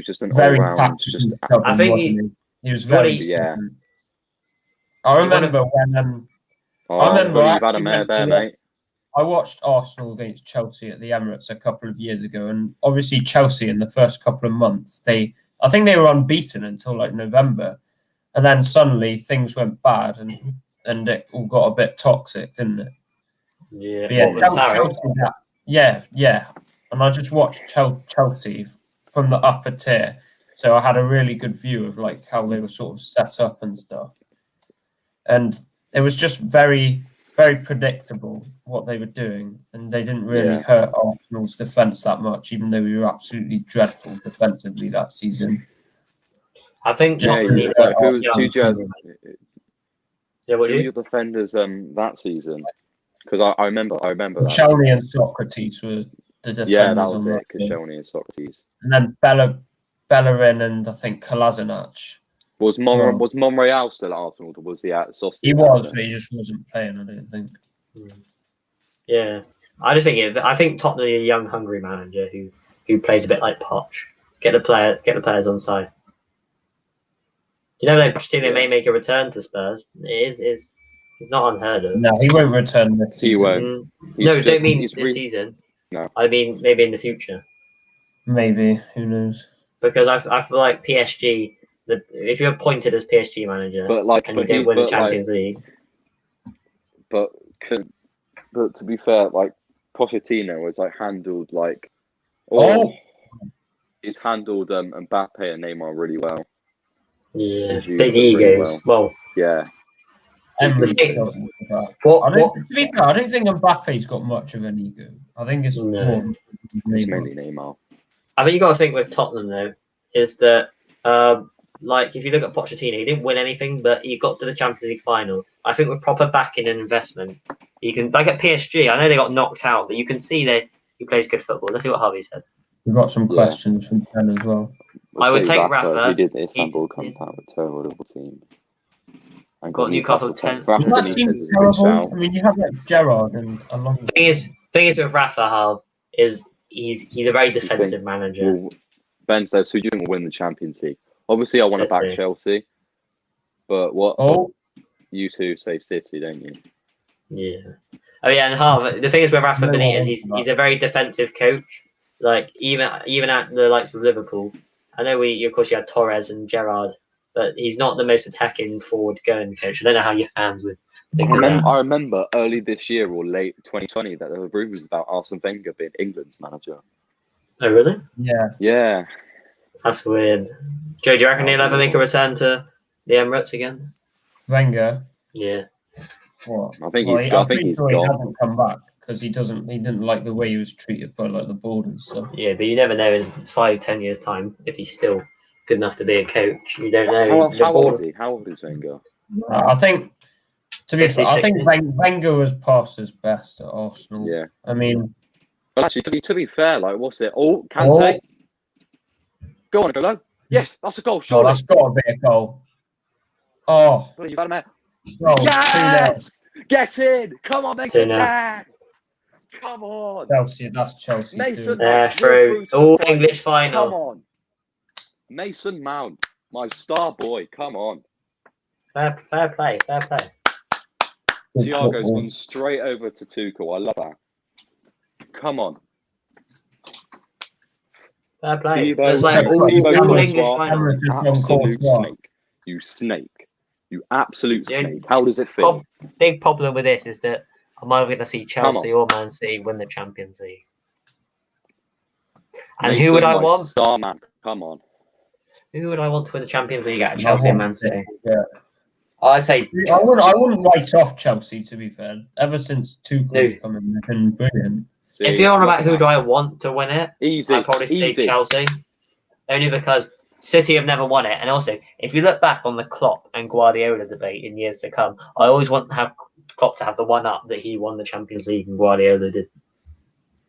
just an very all-round. I think he was very. Yeah. I remember when. You've had a mare there, mate. I watched Arsenal against Chelsea at the Emirates a couple of years ago, and obviously Chelsea in the first couple of months, I think they were unbeaten until like November, and then suddenly things went bad, and it all got a bit toxic, didn't it? Yeah. Yeah. And I just watched Chelsea from the upper tier, so I had a really good view of like how they were sort of set up and stuff, and it was just very, very predictable what they were doing, and they didn't really hurt Arsenal's defence that much, even though we were absolutely dreadful defensively that season. I think who were your defenders that season? Because I remember that. Koscielny and Socrates were the defenders. Yeah, that was it. Koscielny and Socrates. And then Bellerin and I think Kolasinac. Was Monreal still at Arsenal, or was he at Sausage? He was, but he just wasn't playing, I don't think. Yeah, I just think I think Tottenham need a young, hungry manager who plays a bit like Poch. Get the players on side. You know, like Pochettino may make a return to Spurs. It's not unheard of. No, he won't return this He season. won't. No, He's don't just- mean he's this season. No. I mean maybe in the future. Maybe. Who knows? Because I feel like PSG. If you're appointed as PSG manager But like, and you don't win the Champions League, but to be fair, like Pochettino was like handled like. He's handled Mbappe and Neymar really well. yeah, He's used big them really egos. Well, Yeah. Emery's thing- got that. what To be fair, I don't think Mbappe's got much of an ego. I think it's No. more It's Neymar. mainly Neymar. I think you got to think with Tottenham though is that like if you look at Pochettino, he didn't win anything, but he got to the Champions League final. I think with proper backing and investment, you can like at PSG. I know they got knocked out, but you can see that he plays good football. Let's see what Harvey said. We've got some questions from Ben as well. I would take Rafa. He did the Istanbul comes out with a terrible team. And Got Newcastle 10th. Rafa That Benitez team's is a good terrible. shout. I mean, you have like Gerrard and Alonso. Thing is with Rafa, Harv, is he's a very defensive manager. Well, Ben says, who do you think will win the Champions League? Obviously, I want to back City. Chelsea. But what Oh, you two say City, don't you? Yeah. Oh yeah, and Harv. The thing is with Rafa No Benitez, one he's wants a very defensive coach. Like even at the likes of Liverpool, I know of course you had Torres and Gerrard, but he's not the most attacking forward going coach. I don't know how your fans would think of that. I remember early this year or late 2020 that there were rumours about Arsene Wenger being England's manager. Oh really? yeah. Yeah. That's weird. Joe, do you reckon he'll ever make a return to the Emirates again? Wenger. Yeah. What? I think he's I'm pretty pretty sure gone. he hasn't come back because he didn't like the way he was treated by like the board and stuff. Yeah, but you never know in 5-10 years' time if he's still good enough to be a coach. You don't know. How old is he? How old is Wenger? I think, to be fair, I think 50, Wenger was past his best at Arsenal. Yeah. I mean, But actually, to be fair, like, what's it? Oh, Kante. Go on, Golo. Yes, that's a goal. Sure. that's got to be a goal. Oh, You've had a man. goal. Yes! Get in! Come on, Mason 2-0. Mount! Come on! Chelsea, that's Chelsea. Mason too. Yeah, Mount, through. you're through to All the final. English final. Come on. Mason Mount, my star boy, come on. Fair play. Good Thiago's football. gone straight over to Tuchel. I love that. Come on. Fair play. Tebow- It's like all Tebow English Courtois, final. Emirates is on Absolute Courtois. snake. You snake. You absolute Yeah. snake. How does it feel? Big problem with this is that I'm either going to see Come Chelsea or Man City win the Champions League. And who would I my want? Star man. Come on. Who would I want to win the Champions League out of Chelsea and Man City? Yeah. I'd say I wouldn't write off Chelsea, to be fair. Ever since Tuchel's No. come in, they've been brilliant. See, if you're on look about at who that. do I want to win it, Easy. I'd probably say Easy. Chelsea. Only because City have never won it. And also, if you look back on the Klopp and Guardiola debate in years to come, I always want to have Klopp to have the one up that he won the Champions League and Guardiola did.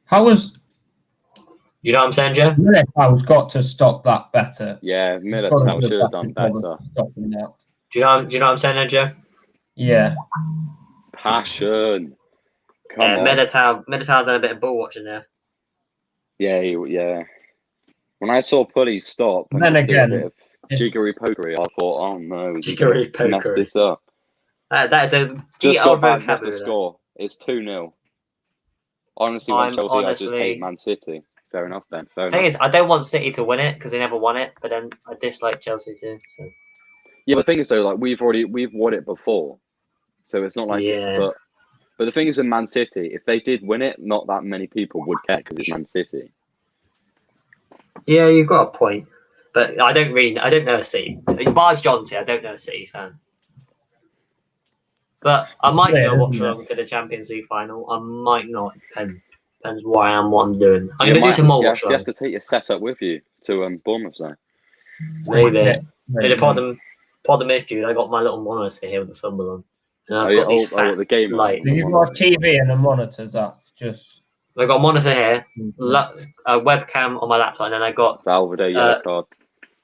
How was You know what I'm saying, Joe? Militau's got to stop that better? Yeah, He's got to Militao do a should have done job better. of stopping that. Do you know what I'm saying, there, Joe? Yeah. Passion. Come on. Militao done a bit of ball watching there. Yeah, yeah. When I saw Pully stop and Then just do a again, bit of if- jiggery pokery, I thought, oh no, he's Jiggery gonna mess pokery. this up. That is a Just old got back, what's the vocabulary. score? It's 2-0. Honestly, want I'm Chelsea, I just honestly- hate Man City. Fair enough, Ben. Fair Thing enough. is, I don't want City to win it because they never won it, but then I dislike Chelsea too. So Yeah, but the thing is though, like we've won it before, so it's not like. Yeah. But the thing is with Man City, if they did win it, not that many people would care because it's Man City. yeah, you've got a point, but I don't know a City. Bars Johnson, I don't know a City fan. But I might Yeah, go watch isn't it? along to the Champions League final. I might not. Depends what I am, what I'm doing. I'm You going to do might some more you watch have to take your setup with you to Bournemouth zone. Maybe. Yeah, The problem is, dude, I got my little monitor here with the football on. And I've got these fat the game. lights. You've got a TV and a monitor, Zach. Just I've got a monitor here, a webcam on my laptop, and then I got Valverde yellow card.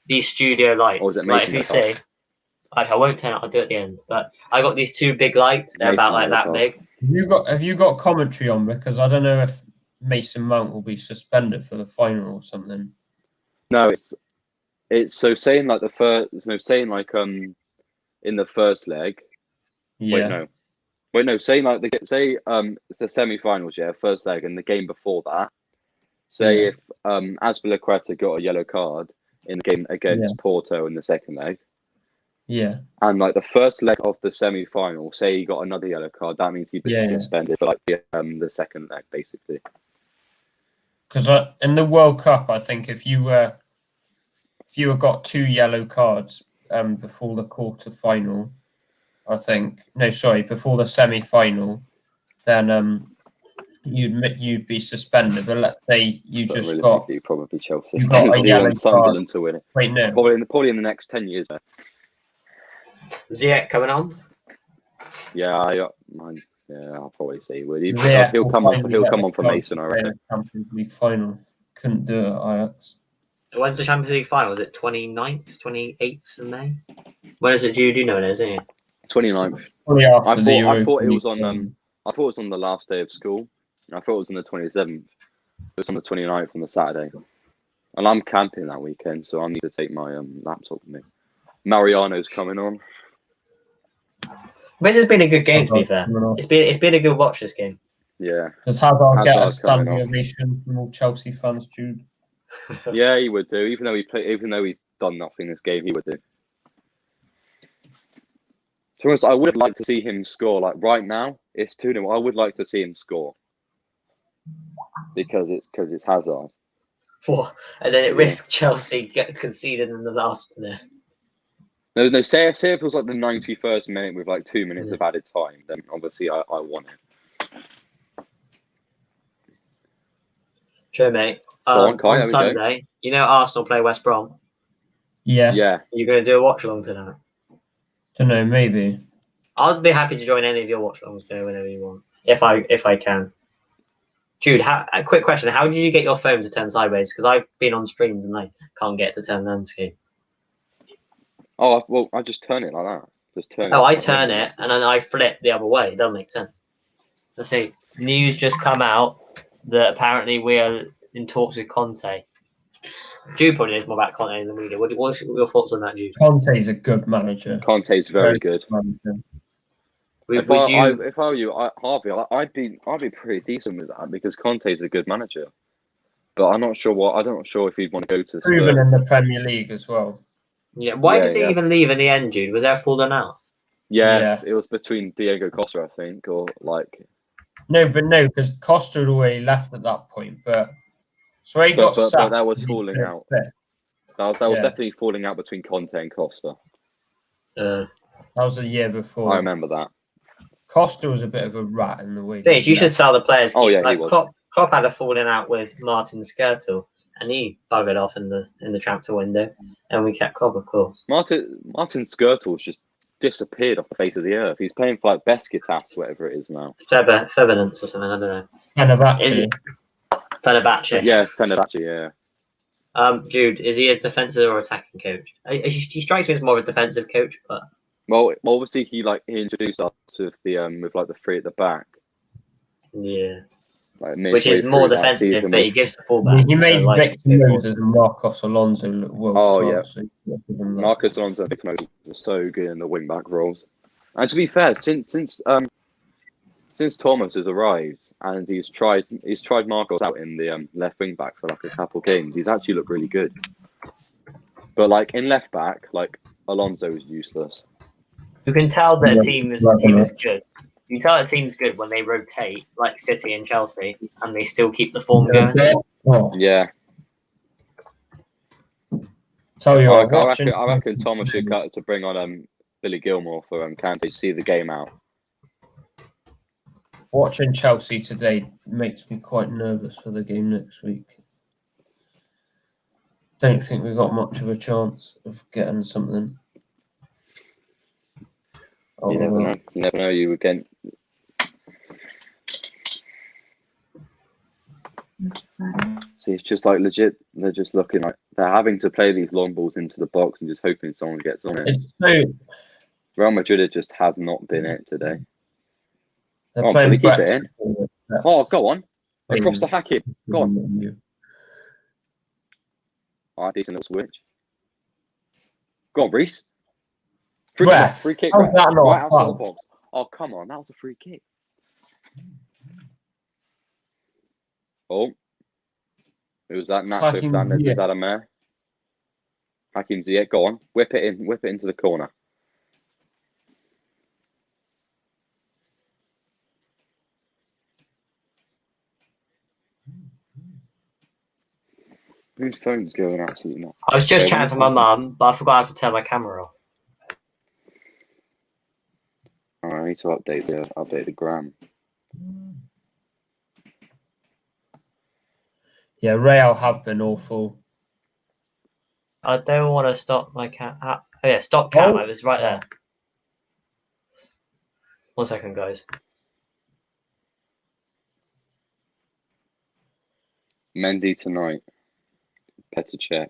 these studio lights. Or is it Like if Mason you see, I won't turn it. I'll do it at the end. But I got these two big lights. They're Mason about like that yellow big, Have you got commentary on, because I don't know if Mason Mount will be suspended for the final or something. No, it's so saying like the first. No, saying like in the first leg. Yeah. Wait, no. Saying like it's the semi-finals, yeah, first leg, and the game before that. Say if Azpilicueta got a yellow card in the game against Porto in the second leg. Yeah. And like the first leg of the semi-final, say he got another yellow card, that means he'd be suspended for like the second leg, basically. Because in the World Cup, I think if you got 2 yellow cards before the quarter-final, before the semi-final, then you'd be suspended. But let's say you But just got probably Chelsea. you got a yellow Sunderland card to win it. Wait, no. Probably in the next 10 years. Ziyech coming on? Yeah, I'll probably say he would. He'll come on for Mason, I reckon. Champions League final. Couldn't do it, Ajax. When's the Champions League final? Is it 29th, 28th of May? When is it due? Do you know when it is, isn't it? 29th. I thought it was on the last day of school. I thought it was on the 27th. It was on the 29th on the Saturday. And I'm camping that weekend, so I need to take my laptop with me. Mariano's coming on. This has been a good game, to be fair. It's been a good watch, this game. Yeah. Does Hazard get a standing ovation from all Chelsea fans, Jude? Yeah, he would do. Even though he's done nothing this game, he would do. To be honest, I would like to see him score. Like right now, it's 2-0. I would like to see him score because it's Hazard. And then it risks Chelsea get conceded in the last minute. No. Say if it was like the 91st minute with like 2 minutes of added time, then obviously I want it. Sure, mate. On Sunday, you know Arsenal play West Brom. Yeah. Yeah. You're going to do a watch along tonight. Don't know, maybe. I'll be happy to join any of your watch alongs, whenever you want, if I can. Jude, a quick question: how did you get your phone to turn sideways? Because I've been on streams and I can't get it to turn landscape. Oh well, I just turn it like that. Just turn it. I turn it and then I flip the other way. It doesn't make sense. Let's see. News just come out that apparently we are in talks with Conte. Jude probably knows more about Conte than we do. What's your thoughts on that, Jude? Conte's a good manager. Conte's very good. If I were you, Harvey, I'd be pretty decent with that because Conte's a good manager. But I'm not sure if he'd want to go to proven in the Premier League as well. Yeah. Why did he even leave in the end, Jude? Was there a falling out? Yeah, it was between Diego Costa, I think, or like. No, because Costa had already left at that point. But so he got sacked. But that was falling out. That was definitely falling out between Conte and Costa. That was a year before. I remember that. Costa was a bit of a rat in the way. You should sell the players. Oh yeah, he was. Klopp had a falling out with Martin Skrtel, and he buggered off in the transfer window, and we kept Klopp, of course. Martin Skrtel's just disappeared off the face of the earth. He's playing for like Besiktas, whatever it is now. Fenerbahce or something. I don't know. Fenerbahce. Yeah, Fenerbahce. Yeah. Jude, is he a defensive or attacking coach? He strikes me as more of a defensive coach, but. Well, obviously he introduced us with the three at the back. Yeah. Like which is more defensive, but he gives the fullback. He made Victor Moses and Marcos Alonso look well. Yeah. So Marcos Alonso and Victor Moses were so good in the wing back roles. And to be fair, since Thomas has arrived and he's tried Marcos out in the left wing back for like a couple games, he's actually looked really good. But like in left back, like Alonso is useless. You can tell that a team is good. You can tell a team's good when they rotate, like City and Chelsea, and they still keep the form going. Yeah. I reckon Thomas should cut to bring on Billy Gilmore for Kante to see the game out. Watching Chelsea today makes me quite nervous for the game next week. Don't think we've got much of a chance of getting something. You never know. You never know. You again. See, it's just like legit. They're just looking like they're having to play these long balls into the box and just hoping someone gets on it. Real Madrid just have not been it today. They're Oh, playing can we keep it Brexit. in? Oh, go on. Across the Hakim. Go on. Alright, decent little switch. Go on, Reese. Free kick, How's ref. that not Right outside the foul? box. Oh, come on. That was a free kick. Oh. Who was that? Nacho Hakim Fernandez. Ziyech. Is that a mare? Hakim Ziyech. Go on. Whip it in. Whip it into the corner. Whose phone's going absolutely nuts? I was just Okay, chatting to my mum, but I forgot to turn my camera off. I need to update the gram. Yeah, Real have been awful. I don't want to stop my cat. Oh yeah, stop cat. It was right there. 1 second, guys. Mendy tonight. Petr Cech.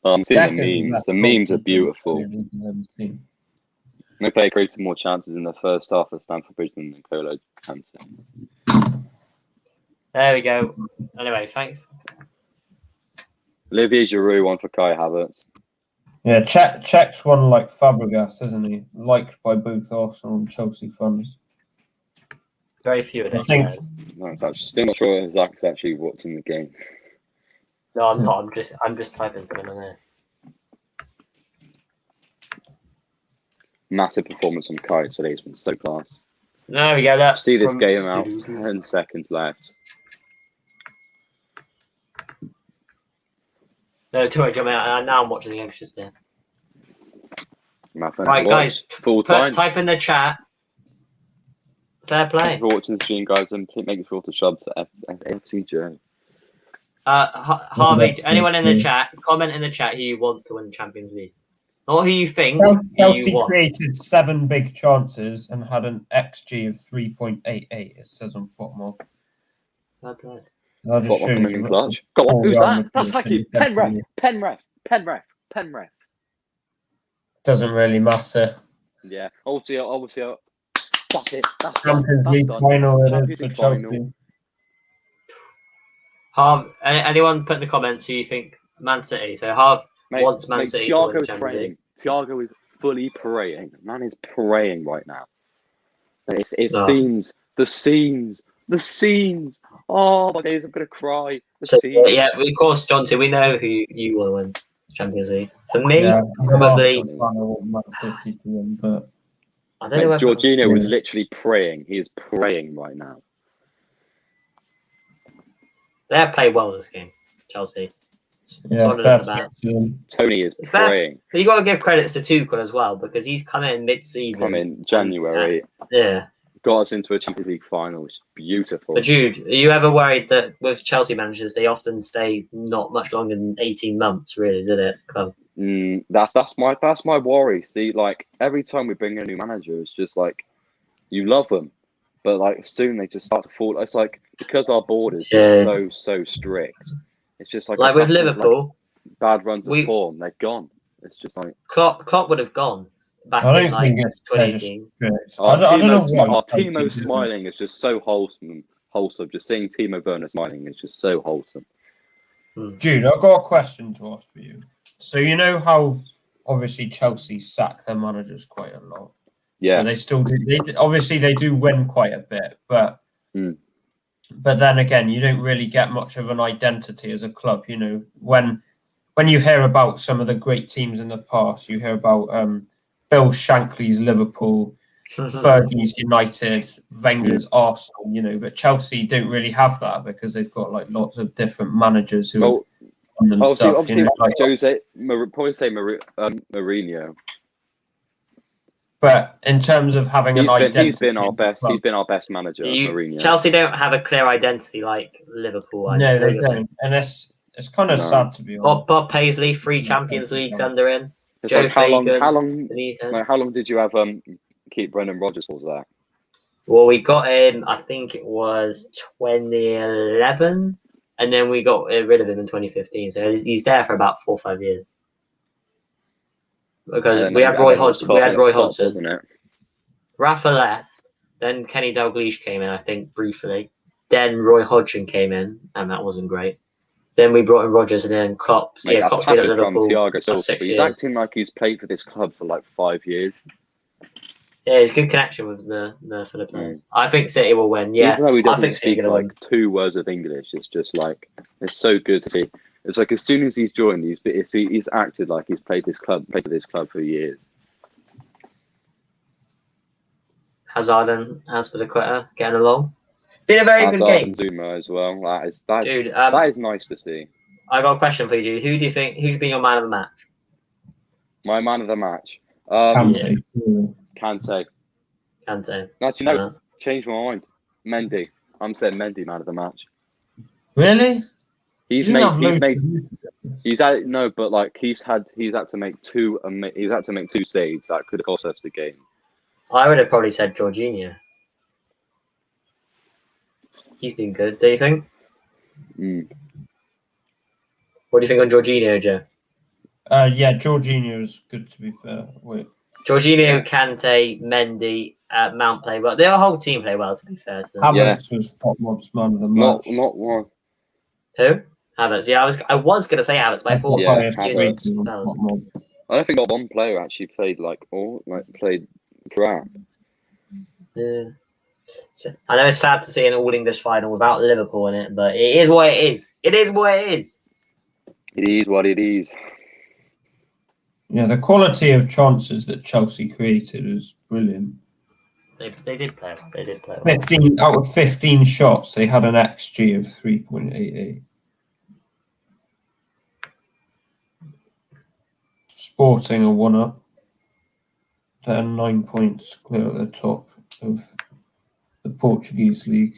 I'm seeing the memes. The memes are beautiful. They play created more chances in the first half of Stamford Bridge than N'Golo Kante. There we go. Anyway, thanks. Olivier Giroud, one for Kai Havertz. Yeah, Czech's one like Fabregas, isn't he? Liked by both Arsenal and Chelsea fans. Very few of them. I think. No, I'm still not sure Zach's actually watching the game. No, I'm not. I'm just typing something on there. Massive performance from Kai today. It's been so class. There we go. That See this game out. 10 seconds left. No, too much. Now I'm watching the game. Just there. Right, guys. Full time. Type in the chat. Fair play. If you're watching the stream, guys, and make sure to sub to FCJ. Harvey, anyone in the chat, comment in the chat who you want to win the Champions League. Not who you think. Chelsea created 7 big chances and had an XG of 3.88. It says on Football. Okay. I'll just show you. Clutch. Go on, who's that? That's Hakim. Pen ref. Doesn't really matter. Yeah. Obviously. That's it. That's Champions League final. It is for Chelsea. Harv, anyone put in the comments who you think Man City? So Harv wants Man City to win the Champions League. Thiago is fully praying. Man is praying right now. It seems the scenes. Oh my days, I'm gonna cry. Yeah, of course, John. We know who you want to win the Champions League. For me, probably. Man City to win, but I don't know. Jorginho was literally praying. He is praying right now. They have played well this game, Chelsea. Yeah, Tony is praying. But you got to give credits to Tuchel as well because he's come in mid-season. Come in January. Yeah. Got us into a Champions League final, which is beautiful. But Jude, are you ever worried that with Chelsea managers, they often stay not much longer than 18 months, really, did it? That's my worry. See, like, every time we bring in a new manager, it's just like, you love them, but like soon they just start to fall. It's like, because our board is just so strict. It's just like with Liverpool, like, bad runs of form, they're gone. It's just like Klopp would have gone back in like 2018. I don't know why. Timo smiling is just so wholesome. Just seeing Timo Werner smiling is just so wholesome. Jude, I've got a question to ask for you. So you know how obviously Chelsea sack their managers quite a lot. Yeah, and they still do. They do win quite a bit, but. But then again, you don't really get much of an identity as a club. You know, when you hear about some of the great teams in the past, you hear about Bill Shankly's Liverpool, Fergie's United, Wenger's Arsenal. You know, but Chelsea don't really have that because they've got like lots of different managers who have done them stuff. Obviously, you know, like, Jose, probably say Mourinho. But in terms of having an identity, he's been our best. He's been our best manager, Mourinho. Chelsea don't have a clear identity like Liverpool. No, they don't, and it's kind of sad to be honest. Bob Paisley, 3 Champions Leagues under him. It's like how long did you have keep Brendan Rodgers for that? Well, we got him. I think it was 2011, and then we got rid of him in 2015. So he's there for about 4 or 5 years. Because we had Roy Hodgson, wasn't it? Rafa left. Then Kenny Dalglish came in, I think, briefly. Then Roy Hodgson came in, and that wasn't great. Then we brought in Rodgers, and then Klopp. Mate, Yeah, a Klopp's been at passive from Liverpool Thiago for Silva, 6 but he's years. acting like he's played for this club for like 5 years. Yeah, he's good connection with the Philippines. I think City will win. Yeah, Even though he I doesn't think City speak are going to like 2 words of English, it's just like it's so good to see. It's like as soon as he's joined, he's acted like he's played for this club for years. Hazard and Azpilicueta getting along. Been a very good Hazard game. and Zuma as well. Dude, that is nice to see. I got a question for you, dude. Who do you think who's been your man of the match? My man of the match. Kante. Kante. Kante. Actually, no, changed my mind. Mendy. I'm saying Mendy man of the match. Really? He's had to make 2 saves that could have cost us the game. I would have probably said Jorginho. He's been good, do you think? What do you think on Jorginho, Joe? Yeah, Jorginho is good, to be fair. Wait. Jorginho, Kante, Mendy, Mount play well. The whole team play well, to be fair to them. Havertz was Tottenham's man of the match. Not one. Who? Havertz. Yeah, I was going to say Havertz, but I thought Havertz. I don't think one player actually played played crap. Yeah. So, I know it's sad to see an all English final without Liverpool in it, but it is what it is. It is what it is. It is what it is. Yeah, the quality of chances that Chelsea created was brilliant. They did play well. They did play well. 15 out of 15 shots, they had an XG of 3.88. Sporting are 1-up. They're 9 points clear at the top of the Portuguese league.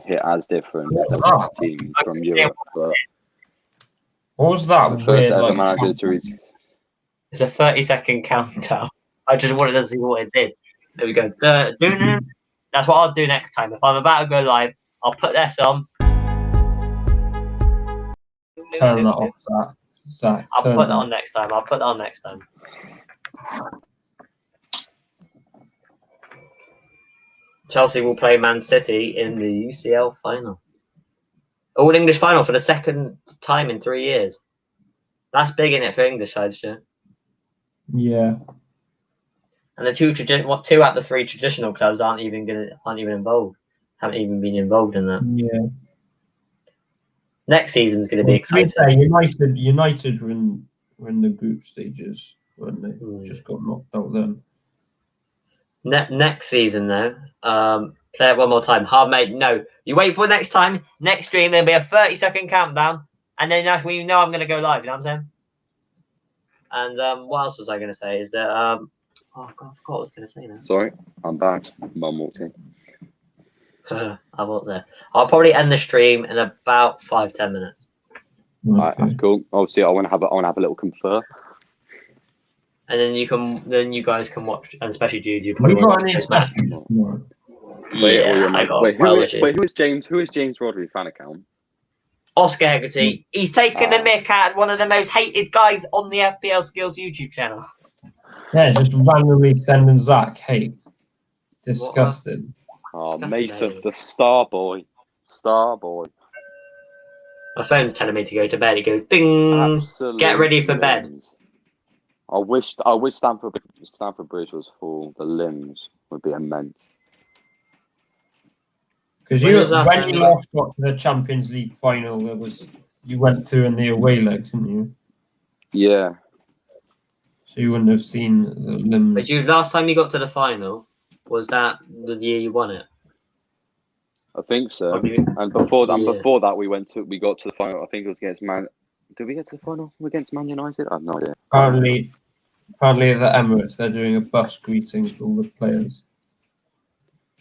Hit as different team from Europe, but what was that weird? It's a 30-second countdown. I just wanted to see what it did. There we go. That's what I'll do next time. If I'm about to go live, I'll put this on. Turn that off, Zach. I'll put that on next time. Chelsea will play Man City in the UCL final. All English final for the second time in 3 years. That's big in it for English sides, Joe. Yeah. And the 2 out of the 3 traditional clubs aren't even involved. Haven't even been involved in that. Yeah. Next season's going to be exciting. United were in the group stages, weren't they? Just got knocked out then. Next season, though, play it one more time. Mate, no. You wait for next time. Next stream, there'll be a 30-second countdown. And then that's when you know I'm going to go live. You know what I'm saying? And what else was I going to say? Is that... oh, God, I forgot what I was going to say now. Sorry, I'm back. Mum walked in. I was there. I'll probably end the stream in about 5-10 minutes. Okay. Alright, that's cool. Obviously, I want to have a little confer. And then you guys can watch, and especially Jude, you probably We got an watch international tomorrow. Who is James Rodri fan account? Oscar Hegarty. He's taken the mick out of one of the most hated guys on the FPL Skills YouTube channel. Yeah, just randomly sending Zach hate. Disgusting. Oh, Disgusting, Mason, baby. the star boy. My phone's telling me to go to bed. It goes ding. Absolute Get ready for bed. limbs. I wish Stamford Bridge was full. The limbs would be immense. Because when you last got to the Champions League final, you went through in the away leg, didn't you? Yeah. So you wouldn't have seen the limbs. But you, last time you got to the final, was that the year you won it? I think so. And before that, we got to the final. I think it was against Man. Did we get to the final against Man United? I have no idea. Apparently at the Emirates, they're doing a bus greeting for all the players.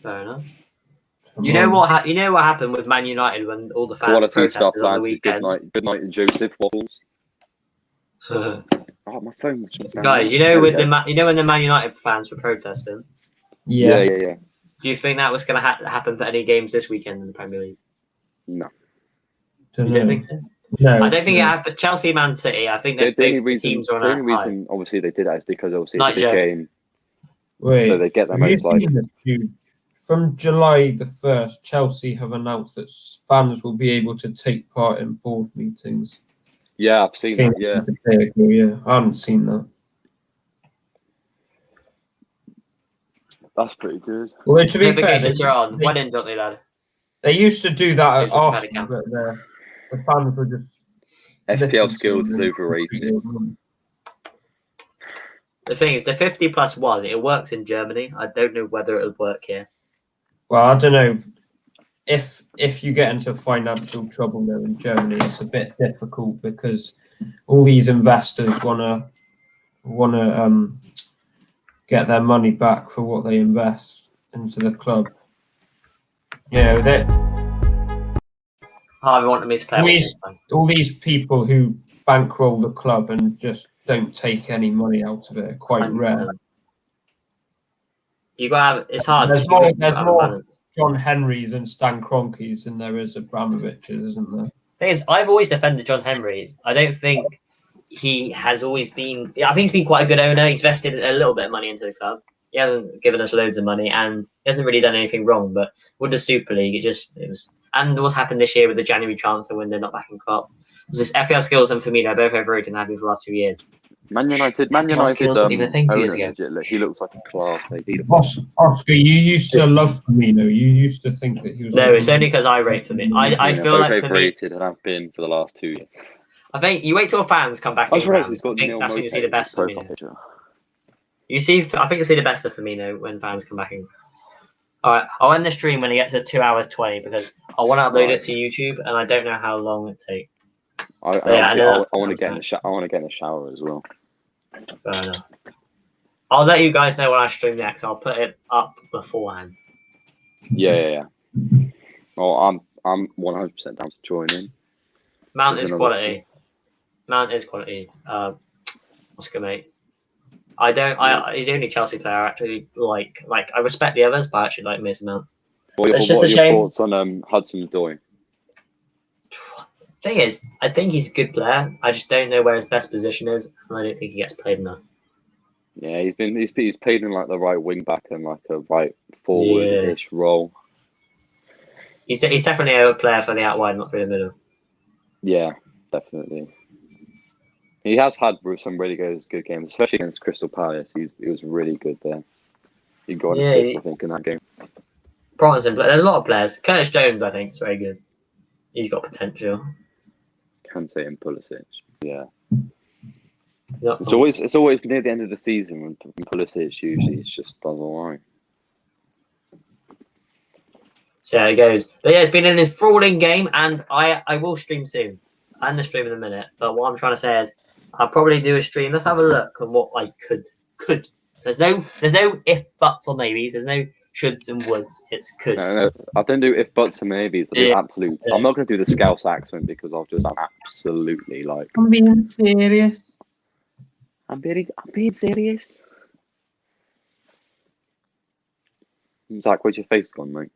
Fair enough. You know what happened with Man United when all the fans Quality protested stuff, on the lads. weekend? Good night, Joseph Waffles. Oh, my phone was Guys, when the Man United fans were protesting? Yeah. Do you think that was going to happen for any games this weekend in the Premier League? No. You don't think so? No. I don't think it happened. Chelsea, Man City, I think that both teams are on the a only high. reason, obviously, they did that is because obviously Night it's a big Joe. game. Wait, So they get their have you most like. seen this, dude? From July the 1st, Chelsea have announced that fans will be able to take part in board meetings. Yeah, I've seen that. Yeah. Yeah, I haven't seen that. That's pretty good. Well, to be fair, Notifications are on. Why didn't they, lad? they used to do that at Those who've had Arsenal, a but the fans were just... FPL skills is overrated. The thing is, the 50+1, it works in Germany. I don't know whether it'll work here. Well, I don't know. If you get into financial trouble there in Germany, it's a bit difficult because all these investors wanna get their money back for what they invest into the club. You know, that Harvey wanted me to play all these people who bankroll the club and just don't take any money out of it are quite 100%. rare. You got to have. It's hard. There's You gotta have a more balance. John Henrys and Stan Kroenkes than there is Abramoviches, isn't there? Thing is, I've always defended John Henry. I don't think he has always been. I think he's been quite a good owner. He's invested a little bit of money into the club. He hasn't given us loads of money, and he hasn't really done anything wrong. But with the Super League, it was. And what's happened this year with the January transfer when they're not back in Klopp. This FPL skills and Firmino both overrated and have been for the last 2 years. Man United, skills wasn't even a thing 2 years ago. He looks like a class. Oscar, you used to love Firmino. You used to think that he was. No, it's only because I rate Firmino. I feel like overrated and have been for the last 2 years. I think you wait till fans come back. I'm surprised in he's got I think that's when you see the best of Firmino. I think you'll see the best of Firmino when fans come back in. All right, I'll end the stream when it gets to 2 hours 20 because I want to upload it to YouTube and I don't know how long it takes. I want to get in the shower as well. Fair enough. I'll let you guys know when I stream next. I'll put it up beforehand. Yeah. Oh, I'm 100% down to join in. Mount is quality. Oscar, mate. He's the only Chelsea player I actually like. I respect the others, but I actually like Mason Mount. What are your thoughts on Hudson-Odoi? Thing is, I think he's a good player. I just don't know where his best position is, and I don't think he gets played enough. Yeah, he's played in like the right wing back and like a right forward-ish role. He's definitely a player for the out wide, not for the middle. Yeah, definitely. He has had some really good games, especially against Crystal Palace. He was really good there. He got an assist, I think, in that game. Promising, but there's a lot of players. Curtis Jones, I think, is very good. He's got potential. Kante and Pulisic, yeah. Yep. It's always near the end of the season when Pulisic usually just does all right. So how it goes. But yeah, it's been an enthralling game, and I will stream soon. I'm the stream in a minute, but what I'm trying to say is I'll probably do a stream. Let's have a look on what I could. There's no if, buts, or maybes. There's no shoulds and woulds. It's could. No, I don't do if, buts, and maybes. I do absolutes. I'm not going to do the Scouse accent because I'll just absolutely like. I'm being serious. I'm being serious. Zach, where's your face gone, mate?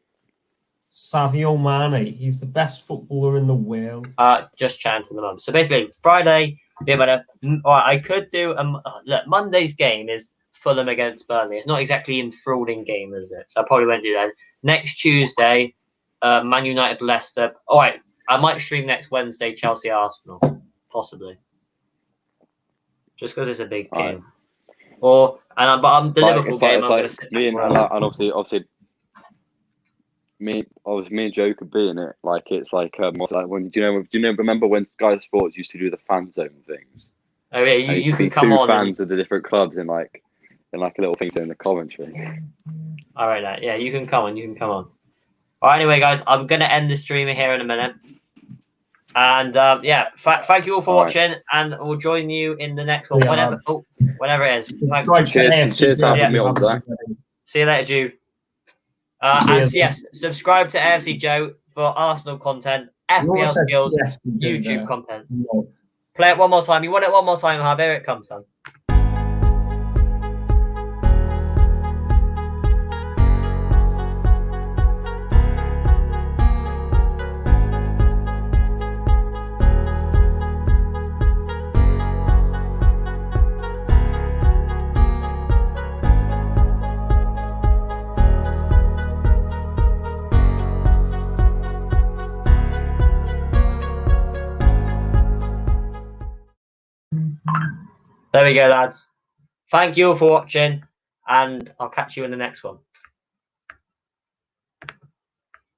Sadio Mane. He's the best footballer in the world. Just chanting them up. So basically, Friday, yeah, but I could do look. Monday's game is Fulham against Burnley. It's not exactly an enthralling game, is it? So I probably won't do that. Next Tuesday, Man United Leicester. All right, I might stream next Wednesday Chelsea Arsenal, possibly, just because it's a big game. Right. But the Liverpool game. I'm going to sit me and obviously. Me and Joe could be in it. Like it's like when remember when Sky Sports used to do the fan zone things? Oh yeah, you can come two on. Fans of the different clubs in like a little thing doing the commentary. All right, that you can come on. All right, anyway, guys, I'm gonna end the stream here in a minute, and thank you all for watching, and we'll join you in the next one whenever it is. Thanks. Cheers for having me on, Zach. See you later, Jude. And yes, subscribe to AFC Joe for Arsenal content, FPL skills, YouTube content. No. Play it one more time. You want it one more time, Harvey? Here it comes, son. There we go, lads. Thank you all for watching, and I'll catch you in the next one.